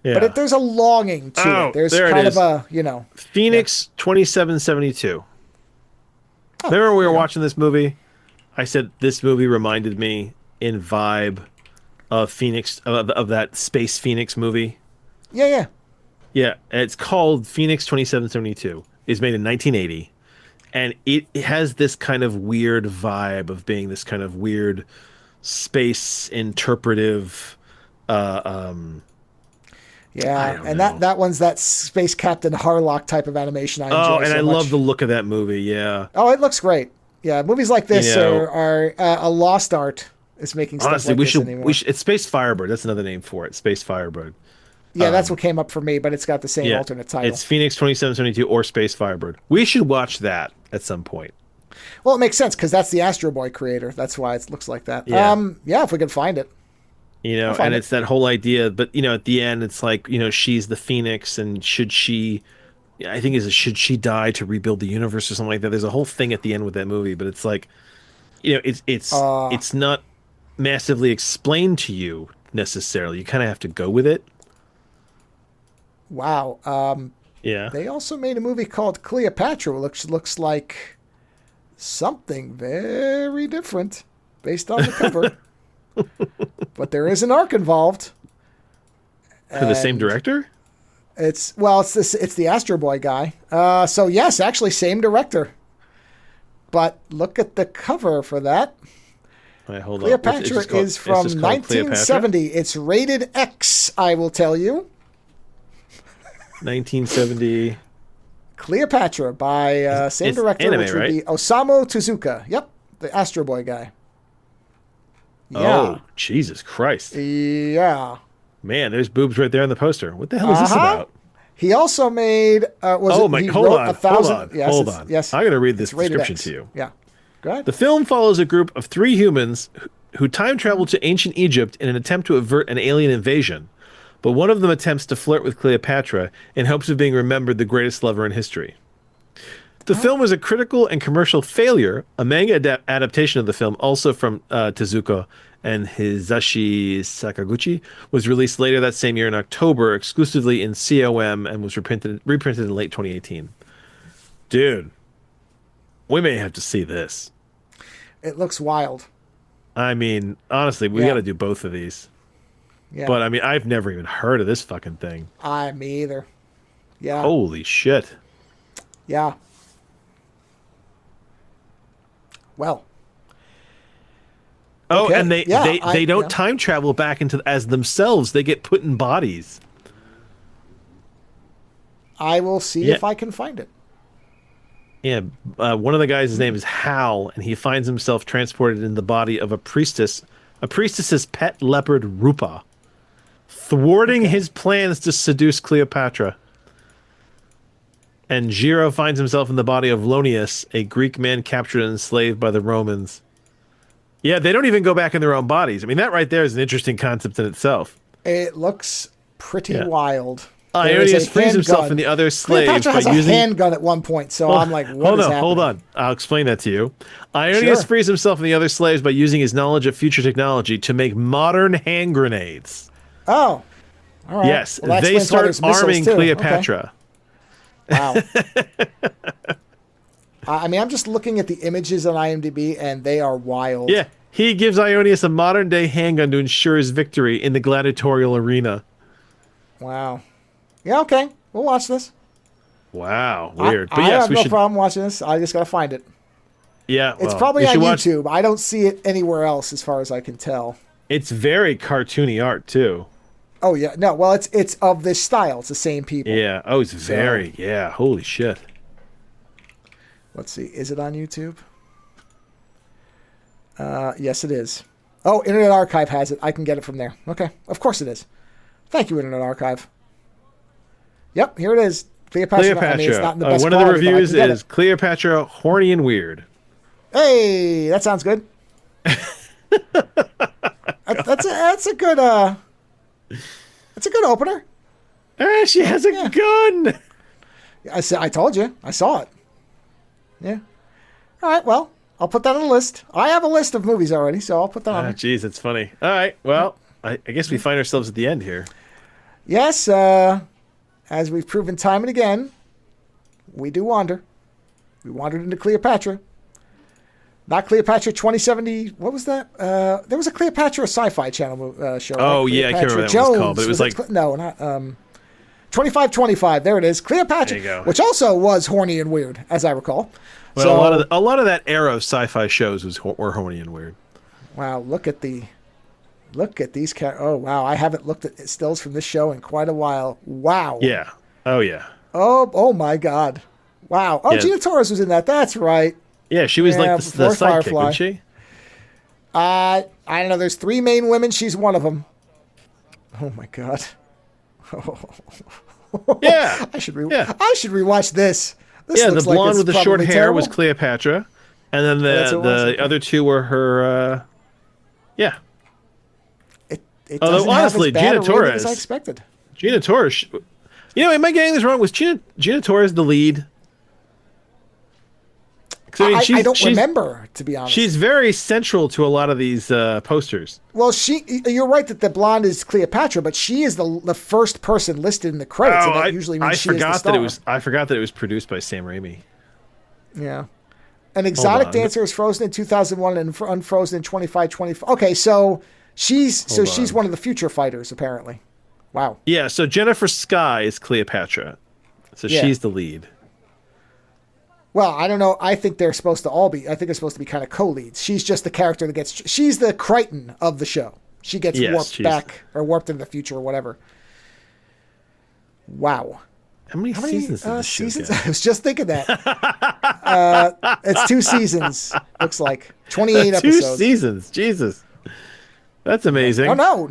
[SPEAKER 1] but there's a longing to it. There's kind of a,
[SPEAKER 2] Phoenix 2772. Remember when we were watching this movie? I said this movie reminded me in vibe of Phoenix, of that Space Phoenix movie.
[SPEAKER 1] Yeah.
[SPEAKER 2] Yeah, it's called Phoenix 2772. It's made in 1980. And it has this kind of weird vibe of being this kind of weird space interpretive... and
[SPEAKER 1] that one's that Space Captain Harlock type of animation I enjoy
[SPEAKER 2] so much. I love the look of that movie, yeah.
[SPEAKER 1] Oh, it looks great. Yeah, movies like this are a lost art is making stuff
[SPEAKER 2] honestly,
[SPEAKER 1] like this anymore.
[SPEAKER 2] It's Space Firebird. That's another name for it, Space Firebird.
[SPEAKER 1] Yeah, that's what came up for me, but it's got the same alternate title.
[SPEAKER 2] It's Phoenix 2772 or Space Firebird. We should watch that at some point.
[SPEAKER 1] Well, it makes sense because that's the Astro Boy creator. That's why it looks like that.
[SPEAKER 2] Yeah.
[SPEAKER 1] If we can find it.
[SPEAKER 2] And it's that whole idea, but at the end it's like, she's the Phoenix and should she die to rebuild the universe or something like that. There's a whole thing at the end with that movie, but it's like, it's not massively explained to you necessarily. You kind of have to go with it.
[SPEAKER 1] Wow.
[SPEAKER 2] Yeah.
[SPEAKER 1] They also made a movie called Cleopatra, which looks like something very different based on the cover. But there is an arc involved.
[SPEAKER 2] For the same director?
[SPEAKER 1] It's the Astro Boy guy. So yes, actually same director. But look at the cover for that.
[SPEAKER 2] Right, hold
[SPEAKER 1] Cleopatra
[SPEAKER 2] on.
[SPEAKER 1] is from 1970.
[SPEAKER 2] Cleopatra?
[SPEAKER 1] It's rated X, I will tell you.
[SPEAKER 2] 1970.
[SPEAKER 1] Cleopatra by same director,
[SPEAKER 2] anime,
[SPEAKER 1] which would be
[SPEAKER 2] right?
[SPEAKER 1] Osamu Tezuka. Yep, the Astro Boy guy. Yeah.
[SPEAKER 2] Oh, Jesus Christ.
[SPEAKER 1] Yeah.
[SPEAKER 2] Man, there's boobs right there on the poster. What the hell is this about?
[SPEAKER 1] He also made... hold on. Yes.
[SPEAKER 2] I'm going to read this description to you.
[SPEAKER 1] Yeah. Go ahead.
[SPEAKER 2] The film follows a group of 3 humans who time travel to ancient Egypt in an attempt to avert an alien invasion. But one of them attempts to flirt with Cleopatra in hopes of being remembered the greatest lover in history. The film was a critical and commercial failure. A manga adaptation of the film, also from Tezuka and Hisashi Sakaguchi, was released later that same year in October, exclusively in COM, and was reprinted in late 2018. Dude, we may have to see this.
[SPEAKER 1] It looks wild.
[SPEAKER 2] I mean, honestly, we got to do both of these.
[SPEAKER 1] Yeah.
[SPEAKER 2] But I mean, I've never even heard of this fucking thing.
[SPEAKER 1] Me either. Yeah.
[SPEAKER 2] Holy shit.
[SPEAKER 1] Yeah. Well.
[SPEAKER 2] Oh,
[SPEAKER 1] okay.
[SPEAKER 2] and they don't time travel back into as themselves. They get put in bodies.
[SPEAKER 1] I will see if I can find it.
[SPEAKER 2] Yeah, one of the guys' name is Hal, and he finds himself transported in the body of a priestess's pet leopard Rupa, thwarting his plans to seduce Cleopatra. And Jiro finds himself in the body of Lonius, a Greek man captured and enslaved by the Romans. Yeah, they don't even go back in their own bodies. I mean, that right there is an interesting concept in itself.
[SPEAKER 1] It looks pretty wild.
[SPEAKER 2] Ionius frees himself and the other slaves
[SPEAKER 1] Cleopatra has
[SPEAKER 2] by using
[SPEAKER 1] a handgun at one point, so I'm like, what is happening?
[SPEAKER 2] Hold on. I'll explain that to you. Ionius frees himself and the other slaves by using his knowledge of future technology to make modern hand grenades.
[SPEAKER 1] Oh. All right.
[SPEAKER 2] Yes,
[SPEAKER 1] Well, that
[SPEAKER 2] they
[SPEAKER 1] explains why
[SPEAKER 2] start
[SPEAKER 1] there's missiles,
[SPEAKER 2] arming
[SPEAKER 1] too.
[SPEAKER 2] Cleopatra.
[SPEAKER 1] Okay. Wow. I mean, I'm just looking at the images on IMDb, and they are wild.
[SPEAKER 2] Yeah, he gives Ionius a modern-day handgun to ensure his victory in the gladiatorial arena.
[SPEAKER 1] Wow. Yeah, okay. We'll watch this.
[SPEAKER 2] Wow, weird.
[SPEAKER 1] I have no problem watching this. I just got to find it.
[SPEAKER 2] Yeah,
[SPEAKER 1] it's probably on YouTube. I don't see it anywhere else, as far as I can tell.
[SPEAKER 2] It's very cartoony art too.
[SPEAKER 1] Oh yeah, no. Well, it's of this style. It's the same people.
[SPEAKER 2] Yeah. Oh, it's very. Yeah. Holy shit.
[SPEAKER 1] Let's see. Is it on YouTube? Yes, it is. Oh, Internet Archive has it. I can get it from there. Okay. Of course it is. Thank you, Internet Archive. Yep, here it is. Cleopatra. I mean, it's not in the best
[SPEAKER 2] one of the
[SPEAKER 1] quality,
[SPEAKER 2] reviews is Cleopatra, horny and weird.
[SPEAKER 1] Hey, that sounds good. that's a good opener.
[SPEAKER 2] She has a gun.
[SPEAKER 1] I told you. I saw it. Yeah. All right. Well, I'll put that on the list. I have a list of movies already, so I'll put that on.
[SPEAKER 2] Jeez, it's funny. All right. Well, I guess we find ourselves at the end here.
[SPEAKER 1] Yes. As we've proven time and again, we do wander. We wandered into Cleopatra. Not Cleopatra 2070. What was that? There was a Cleopatra Sci-Fi Channel show.
[SPEAKER 2] Oh,
[SPEAKER 1] right?
[SPEAKER 2] yeah. I can't remember what it was called, but it was like...
[SPEAKER 1] No, not... 2525. There it is. Cleopatra.
[SPEAKER 2] There you go.
[SPEAKER 1] Which also was horny and weird, as I recall.
[SPEAKER 2] Well,
[SPEAKER 1] so,
[SPEAKER 2] a lot of that era of sci-fi shows were horny and weird.
[SPEAKER 1] Wow, look at these oh, wow. I haven't looked at stills from this show in quite a while. Wow.
[SPEAKER 2] Yeah. Oh, yeah.
[SPEAKER 1] Oh my God. Wow. Oh, yeah. Gina Torres was in that. That's right.
[SPEAKER 2] Yeah, she was like the sidekick, wasn't she?
[SPEAKER 1] I don't know. There's 3 main women. She's one of them. Oh my God.
[SPEAKER 2] Yeah.
[SPEAKER 1] I should rewatch this.
[SPEAKER 2] The blonde with the short hair was Cleopatra, and then the other 2 were her. Yeah.
[SPEAKER 1] It doesn't honestly, have as bad Gina Torres, as I expected.
[SPEAKER 2] Gina Torres. Am I getting this wrong? Was Gina Torres the lead?
[SPEAKER 1] I don't remember, to be honest.
[SPEAKER 2] She's very central to a lot of these posters.
[SPEAKER 1] Well, you're right that the blonde is Cleopatra, but she is the first person listed in the credits, and that usually means she is the star.
[SPEAKER 2] I forgot that it was produced by Sam Raimi.
[SPEAKER 1] Yeah. An exotic dancer is frozen in 2001 and unfrozen in 2525. Okay, so she's one of the future fighters, apparently. Wow.
[SPEAKER 2] Yeah, so Jennifer Skye is Cleopatra. So she's the lead.
[SPEAKER 1] Well, I don't know. I think they're supposed to they're supposed to be kind of co-leads. She's just the character that she's the Crichton of the show. She gets warped back or warped into the future or whatever. Wow.
[SPEAKER 2] How many seasons is this show get?
[SPEAKER 1] I was just thinking that. It's 2 seasons, looks like. 28 episodes.
[SPEAKER 2] 2 seasons. Jesus. That's amazing.
[SPEAKER 1] Oh, no.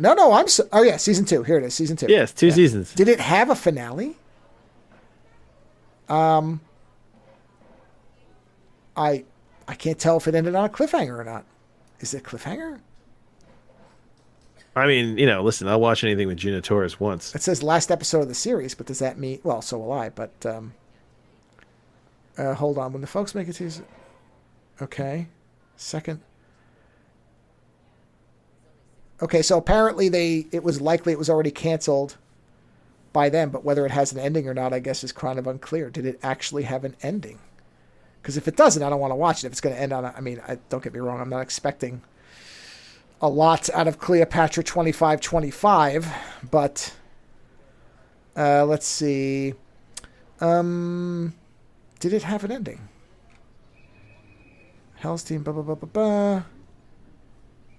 [SPEAKER 1] Oh, yeah, season 2. Here it is, season 2.
[SPEAKER 2] Yes, 2 seasons.
[SPEAKER 1] Did it have a finale? I can't tell if it ended on a cliffhanger or not. Is it a cliffhanger?
[SPEAKER 2] I mean, listen, I'll watch anything with Gina Torres once.
[SPEAKER 1] It says last episode of the series, but does that mean... Well, so will I, but... hold on. When the folks make it season... Okay. Second... Okay, so apparently it was already canceled by them, but whether it has an ending or not, I guess, is kind of unclear. Did it actually have an ending? Because if it doesn't, I don't want to watch it. If it's going to end on... don't get me wrong. I'm not expecting a lot out of Cleopatra 2525, but let's see. Did it have an ending? Hell's Team, blah, blah, blah, blah, blah.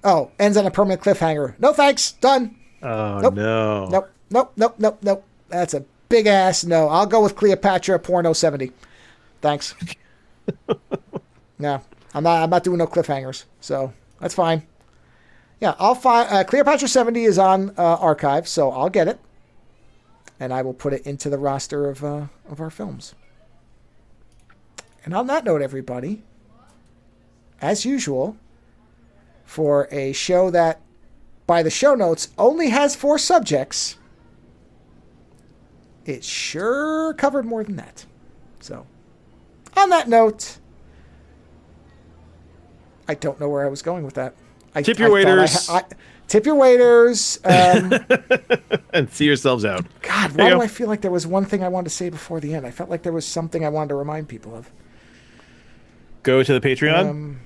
[SPEAKER 1] Oh, ends on a permanent cliffhanger. No thanks. Done.
[SPEAKER 2] Oh,
[SPEAKER 1] nope.
[SPEAKER 2] no.
[SPEAKER 1] Nope. That's a big ass no. I'll go with Cleopatra Porno 70. Thanks. No, I'm not doing no cliffhangers, so that's fine. Yeah, I'll find Cleopatra 70 is on archive, so I'll get it, and I will put it into the roster of our films. And on that note, everybody, as usual, for a show that, by the show notes, only has 4 subjects, it sure covered more than that. So, on that note, I don't know where I was going with that.
[SPEAKER 2] Tip your waiters.
[SPEAKER 1] Tip your waiters.
[SPEAKER 2] And see yourselves out.
[SPEAKER 1] God, why do I feel like there was one thing I wanted to say before the end? I felt like there was something I wanted to remind people of.
[SPEAKER 2] Go to the Patreon?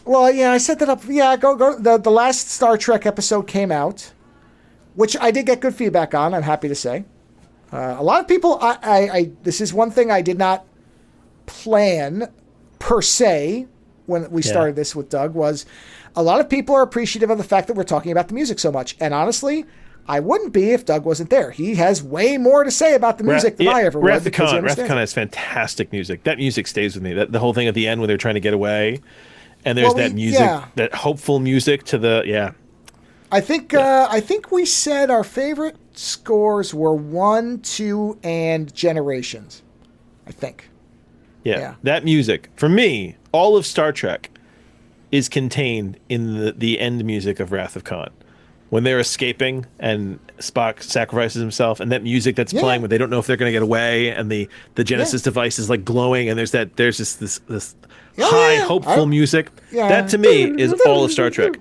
[SPEAKER 1] Well, yeah, I set that up. Yeah, go. The last Star Trek episode came out, which I did get good feedback on, I'm happy to say. A lot of people, this is one thing I did not plan per se when we started this with Doug, was a lot of people are appreciative of the fact that we're talking about the music so much. And honestly, I wouldn't be if Doug wasn't there. He has way more to say about the music than I ever would.
[SPEAKER 2] Wrath of Khan has fantastic music. That music stays with me. The whole thing at the end when they're trying to get away, and there's that music, that hopeful music to the
[SPEAKER 1] I think we said our favorite scores were 1, 2, and Generations. I think.
[SPEAKER 2] Yeah, that music for me, all of Star Trek is contained in the end music of Wrath of Khan. When they're escaping and Spock sacrifices himself, and that music that's playing when they don't know if they're going to get away, and the Genesis device is like glowing, and there's just this high hopeful music. That to me is all of Star Trek.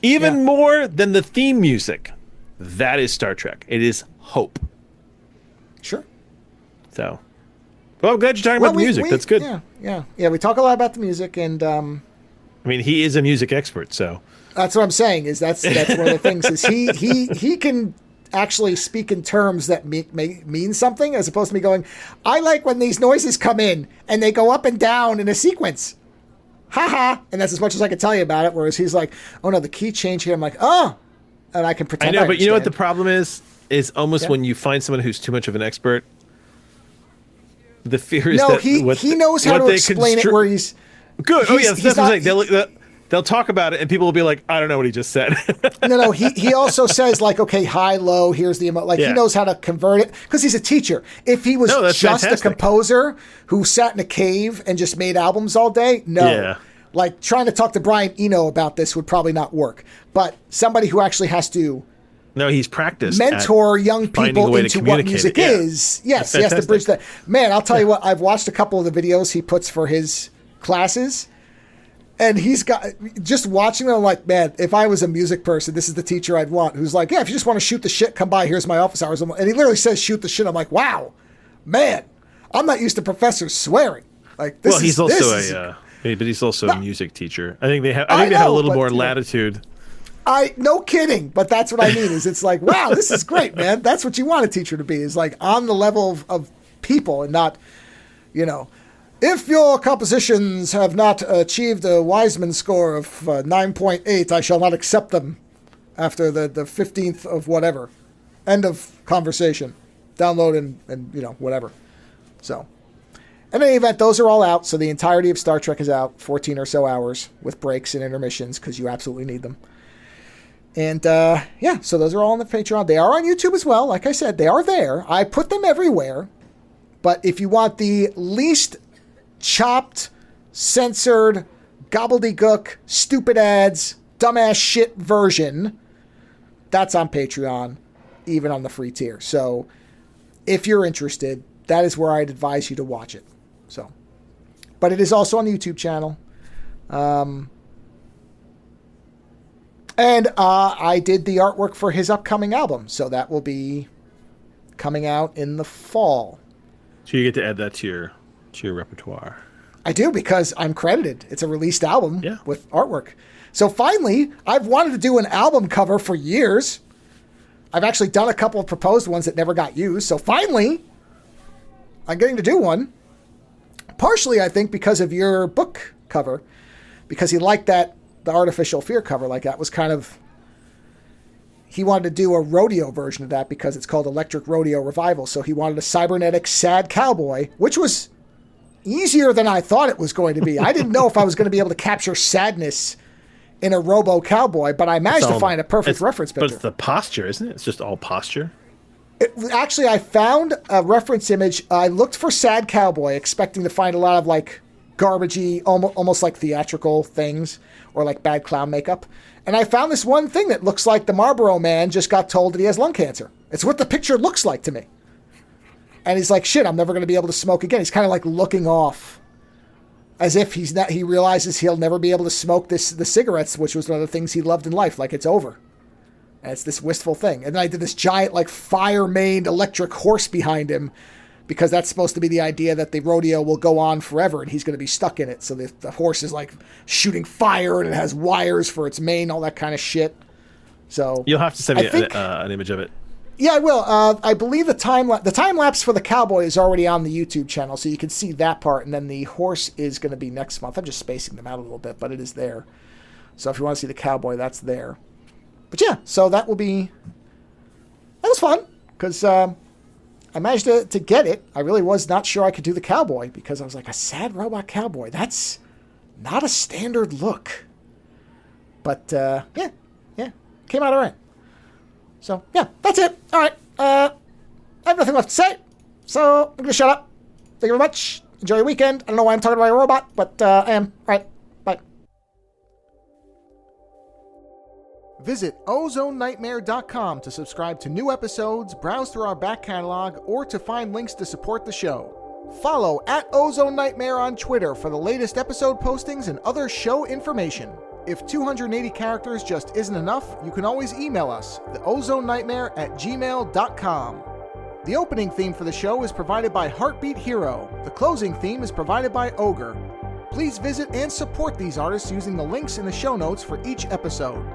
[SPEAKER 2] Even more than the theme music. That is Star Trek. It is hope.
[SPEAKER 1] Sure.
[SPEAKER 2] So, well, I'm glad you're talking about the music. That's good.
[SPEAKER 1] Yeah. We talk a lot about the music, and
[SPEAKER 2] I mean, he is a music expert, so.
[SPEAKER 1] That's what I'm saying. Is that's one of the things is he can actually speak in terms that mean something, as opposed to me going, I like when these noises come in and they go up and down in a sequence. Ha! And that's as much as I can tell you about it. Whereas he's like, oh no, the key change here. I'm like, oh, and I can pretend.
[SPEAKER 2] I know, but you know what the problem is almost when you find someone who's too much of an expert. The fear is that
[SPEAKER 1] he knows how to explain it where he's
[SPEAKER 2] good. That's what I'm saying. They'll talk about it, and people will be like, I don't know what he just said.
[SPEAKER 1] No. He also says, like, okay, high, low, here's the emote. Like, he knows how to convert it because he's a teacher. If he was just a composer who sat in a cave and just made albums all day, no. Yeah. Like, trying to talk to Brian Eno about this would probably not work. But somebody who actually has to
[SPEAKER 2] he's practiced
[SPEAKER 1] mentor young people into what music is. Yes, he has to bridge that. Man, I'll tell you what, I've watched a couple of the videos he puts for his classes. And he's got, just watching them, I'm like, man, if I was a music person, this is the teacher I'd want. Who's like, yeah, if you just want to shoot the shit, come by. Here's my office hours. And he literally says, shoot the shit. I'm like, wow, man, I'm not used to professors swearing. Like, this
[SPEAKER 2] he's also a music teacher. I think they have a little more latitude.
[SPEAKER 1] No kidding, but that's what I mean. Is it's like, wow, this is great, man. That's what you want a teacher to be. Is like on the level of people and not, if your compositions have not achieved a Wiseman score of 9.8, I shall not accept them after the 15th of whatever. End of conversation. Download and whatever. So, in any event, those are all out. So the entirety of Star Trek is out, 14 or so hours with breaks and intermissions because you absolutely need them. And so those are all on the Patreon. They are on YouTube as well. Like I said, they are there. I put them everywhere. But if you want the least chopped, censored, gobbledygook, stupid ads, dumbass shit version, that's on Patreon, even on the free tier. So if you're interested, that is where I'd advise you to watch it. So, but it is also on the YouTube channel. And I did the artwork for his upcoming album, so that will be coming out in the fall.
[SPEAKER 2] So you get to add that to your repertoire.
[SPEAKER 1] I do, because I'm credited. It's a released album with artwork. So finally, I've wanted to do an album cover for years. I've actually done a couple of proposed ones that never got used. So finally, I'm getting to do one. Partially, I think, because of your book cover. Because he liked the Artificial Fear cover. Like, that was kind of... He wanted to do a rodeo version of that because it's called Electric Rodeo Revival. So he wanted a cybernetic sad cowboy, which was easier than I thought it was going to be. I didn't know if I was going to be able to capture sadness in a robo cowboy, but I managed to find a perfect reference picture.
[SPEAKER 2] But it's the posture, isn't it? It's just all posture.
[SPEAKER 1] Actually, I found a reference image. I looked for sad cowboy, expecting to find a lot of like garbagey, almost like theatrical things or like bad clown makeup. And I found this one thing that looks like the Marlboro Man just got told that he has lung cancer. It's what the picture looks like to me. And he's like, shit, I'm never going to be able to smoke again. He's kind of like looking off As if he realizes he'll never be able to smoke the cigarettes, which was one of the things he loved in life. Like, it's over. And it's this wistful thing. And then I did this giant, like, fire-maned electric horse behind him, because that's supposed to be the idea that the rodeo will go on forever and he's going to be stuck in it. So the horse is, like, shooting fire, and it has wires for its mane, all that kind of shit. So
[SPEAKER 2] you'll have to send me an image of it.
[SPEAKER 1] Yeah, I will. I believe the time lapse for the cowboy is already on the YouTube channel, so you can see that part. And then the horse is going to be next month. I'm just spacing them out a little bit, but it is there. So if you want to see the cowboy, that's there. But yeah, so that was fun, because I managed to get it. I really was not sure I could do the cowboy, because I was like, a sad robot cowboy. That's not a standard look. But yeah, came out all right. So, yeah, that's it. All right. I have nothing left to say, so I'm going to shut up. Thank you very much. Enjoy your weekend. I don't know why I'm talking about a robot, but I am. All right. Bye. Visit OzoneNightmare.com to subscribe to new episodes, browse through our back catalog, or to find links to support the show. Follow @OzoneNightmare on Twitter for the latest episode postings and other show information. If 280 characters just isn't enough, you can always email us, theozonenightmare@gmail.com. The opening theme for the show is provided by Heartbeat Hero. The closing theme is provided by Ogre. Please visit and support these artists using the links in the show notes for each episode.